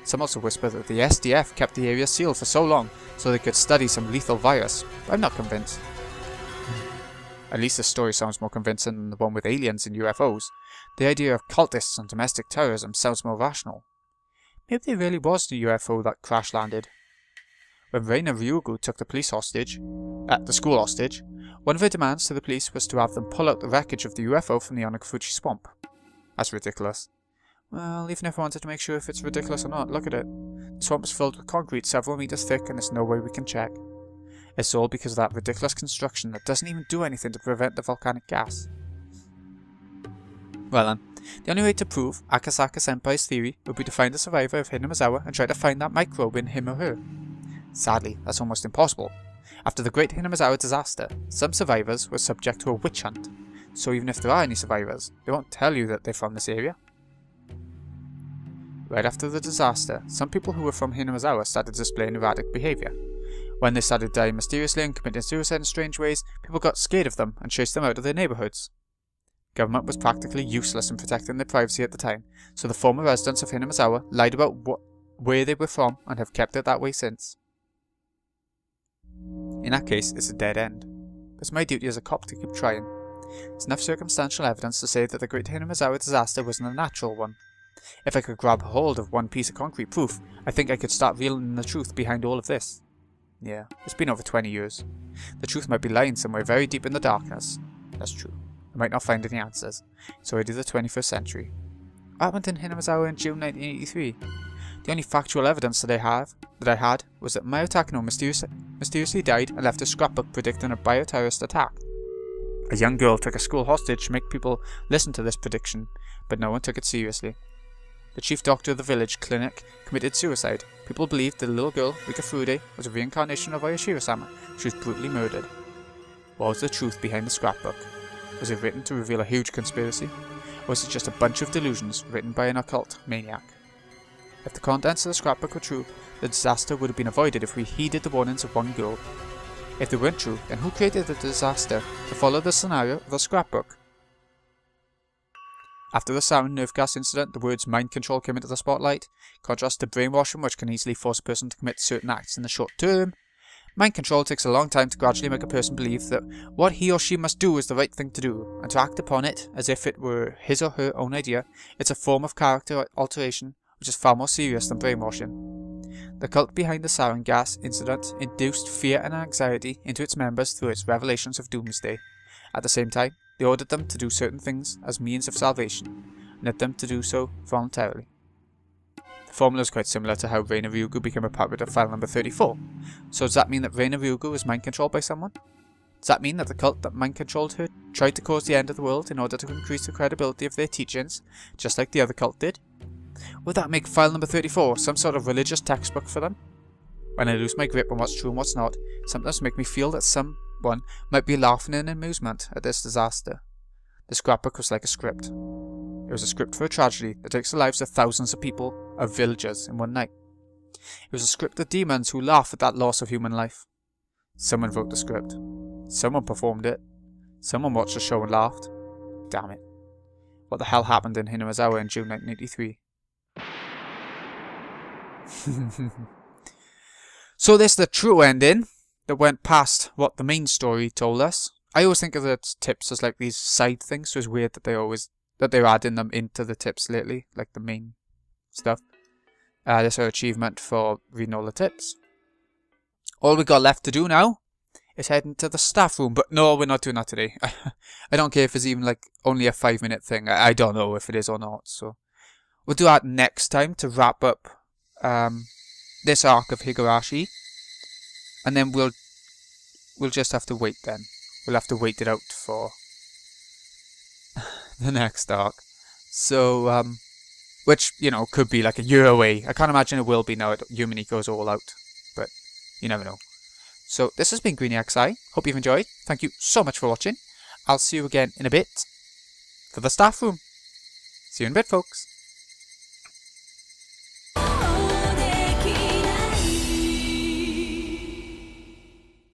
Some also whisper that the SDF kept the area sealed for so long so they could study some lethal virus, but I'm not convinced. At least this story sounds more convincing than the one with aliens and UFOs. The idea of cultists and domestic terrorism sounds more rational. Maybe there really was the UFO that crash landed. When Rena Ryugu took the school hostage, one of her demands to the police was to have them pull out the wreckage of the UFO from the Onagafuchi swamp. That's ridiculous. Well, even if I wanted to make sure if it's ridiculous or not, look at it. The swamp is filled with concrete several meters thick and there's no way we can check. It's all because of that ridiculous construction that doesn't even do anything to prevent the volcanic gas. Well then, the only way to prove Akasaka Senpai's theory would be to find the survivor of Hinamizawa and try to find that microbe in him or her. Sadly, that's almost impossible. After the Great Hinamizawa disaster, some survivors were subject to a witch hunt, so even if there are any survivors, they won't tell you that they're from this area. Right after the disaster, some people who were from Hinamizawa started displaying erratic behaviour. When they started dying mysteriously and committing suicide in strange ways, people got scared of them and chased them out of their neighbourhoods. Government was practically useless in protecting their privacy at the time, so the former residents of Hinamizawa lied about where they were from and have kept it that way since. In that case, it's a dead end. It's my duty as a cop to keep trying. There's enough circumstantial evidence to say that the Great Hinamizawa disaster wasn't a natural one. If I could grab hold of one piece of concrete proof, I think I could start revealing the truth behind all of this. Yeah, it's been over 20 years. The truth might be lying somewhere very deep in the darkness. That's true. I might not find any answers. It's already the 21st century. What happened in Hinamizawa in June 1983? The only factual evidence that I had was that Mayo Takano mysteriously died and left a scrapbook predicting a bioterrorist attack. A young girl took a school hostage to make people listen to this prediction, but no one took it seriously. The chief doctor of the village clinic committed suicide. People believed the little girl, Rika Furude, was a reincarnation of Ayashiro-sama. She was brutally murdered. What was the truth behind the scrapbook? Was it written to reveal a huge conspiracy? Or was it just a bunch of delusions written by an occult maniac? If the contents of the scrapbook were true, the disaster would have been avoided if we heeded the warnings of one girl. If they weren't true, then who created the disaster to follow the scenario of the scrapbook? After the sarin nerve gas incident, the words mind control came into the spotlight. Contrast to brainwashing, which can easily force a person to commit certain acts in the short term. Mind control takes a long time to gradually make a person believe that what he or she must do is the right thing to do, and to act upon it as if it were his or her own idea. It's a form of character alteration which is far more serious than brainwashing. The cult behind the sarin gas incident induced fear and anxiety into its members through its revelations of doomsday. At the same time, they ordered them to do certain things as means of salvation, and led them to do so voluntarily. The formula is quite similar to how Rena Ryugu became a puppet of file number 34. So does that mean that Rena Ryugu was mind controlled by someone? Does that mean that the cult that mind controlled her tried to cause the end of the world in order to increase the credibility of their teachings, just like the other cult did? Would that make file number 34 some sort of religious textbook for them? When I lose my grip on what's true and what's not, it sometimes makes me feel that someone might be laughing in amusement at this disaster. The scrapbook was like a script. It was a script for a tragedy that takes the lives of thousands of people, of villagers, in one night. It was a script of demons who laugh at that loss of human life. Someone wrote the script. Someone performed it. Someone watched the show and laughed. Damn it. What the hell happened in Hinamizawa in June 1983? So this is the true ending that went past what the main story told us. I always think of the tips as like these side things, so it's weird that they're adding them into the tips lately, like the main stuff. This is our achievement for reading all the tips. All we got left to do now is head into the staff room, but no, we're not doing that today. I don't care if it's even like only a 5-minute thing. I don't know if it is or not, so we'll do that next time to wrap up this arc of Higurashi, and then we'll just have to wait then. We'll have to wait it out for the next arc. So, which, you know, could be like a year away. I can't imagine it will be now that Yumini goes all out, but you never know. So, this has been Greeny XI. Hope you've enjoyed. Thank you so much for watching. I'll see you again in a bit for the staff room. See you in a bit, folks.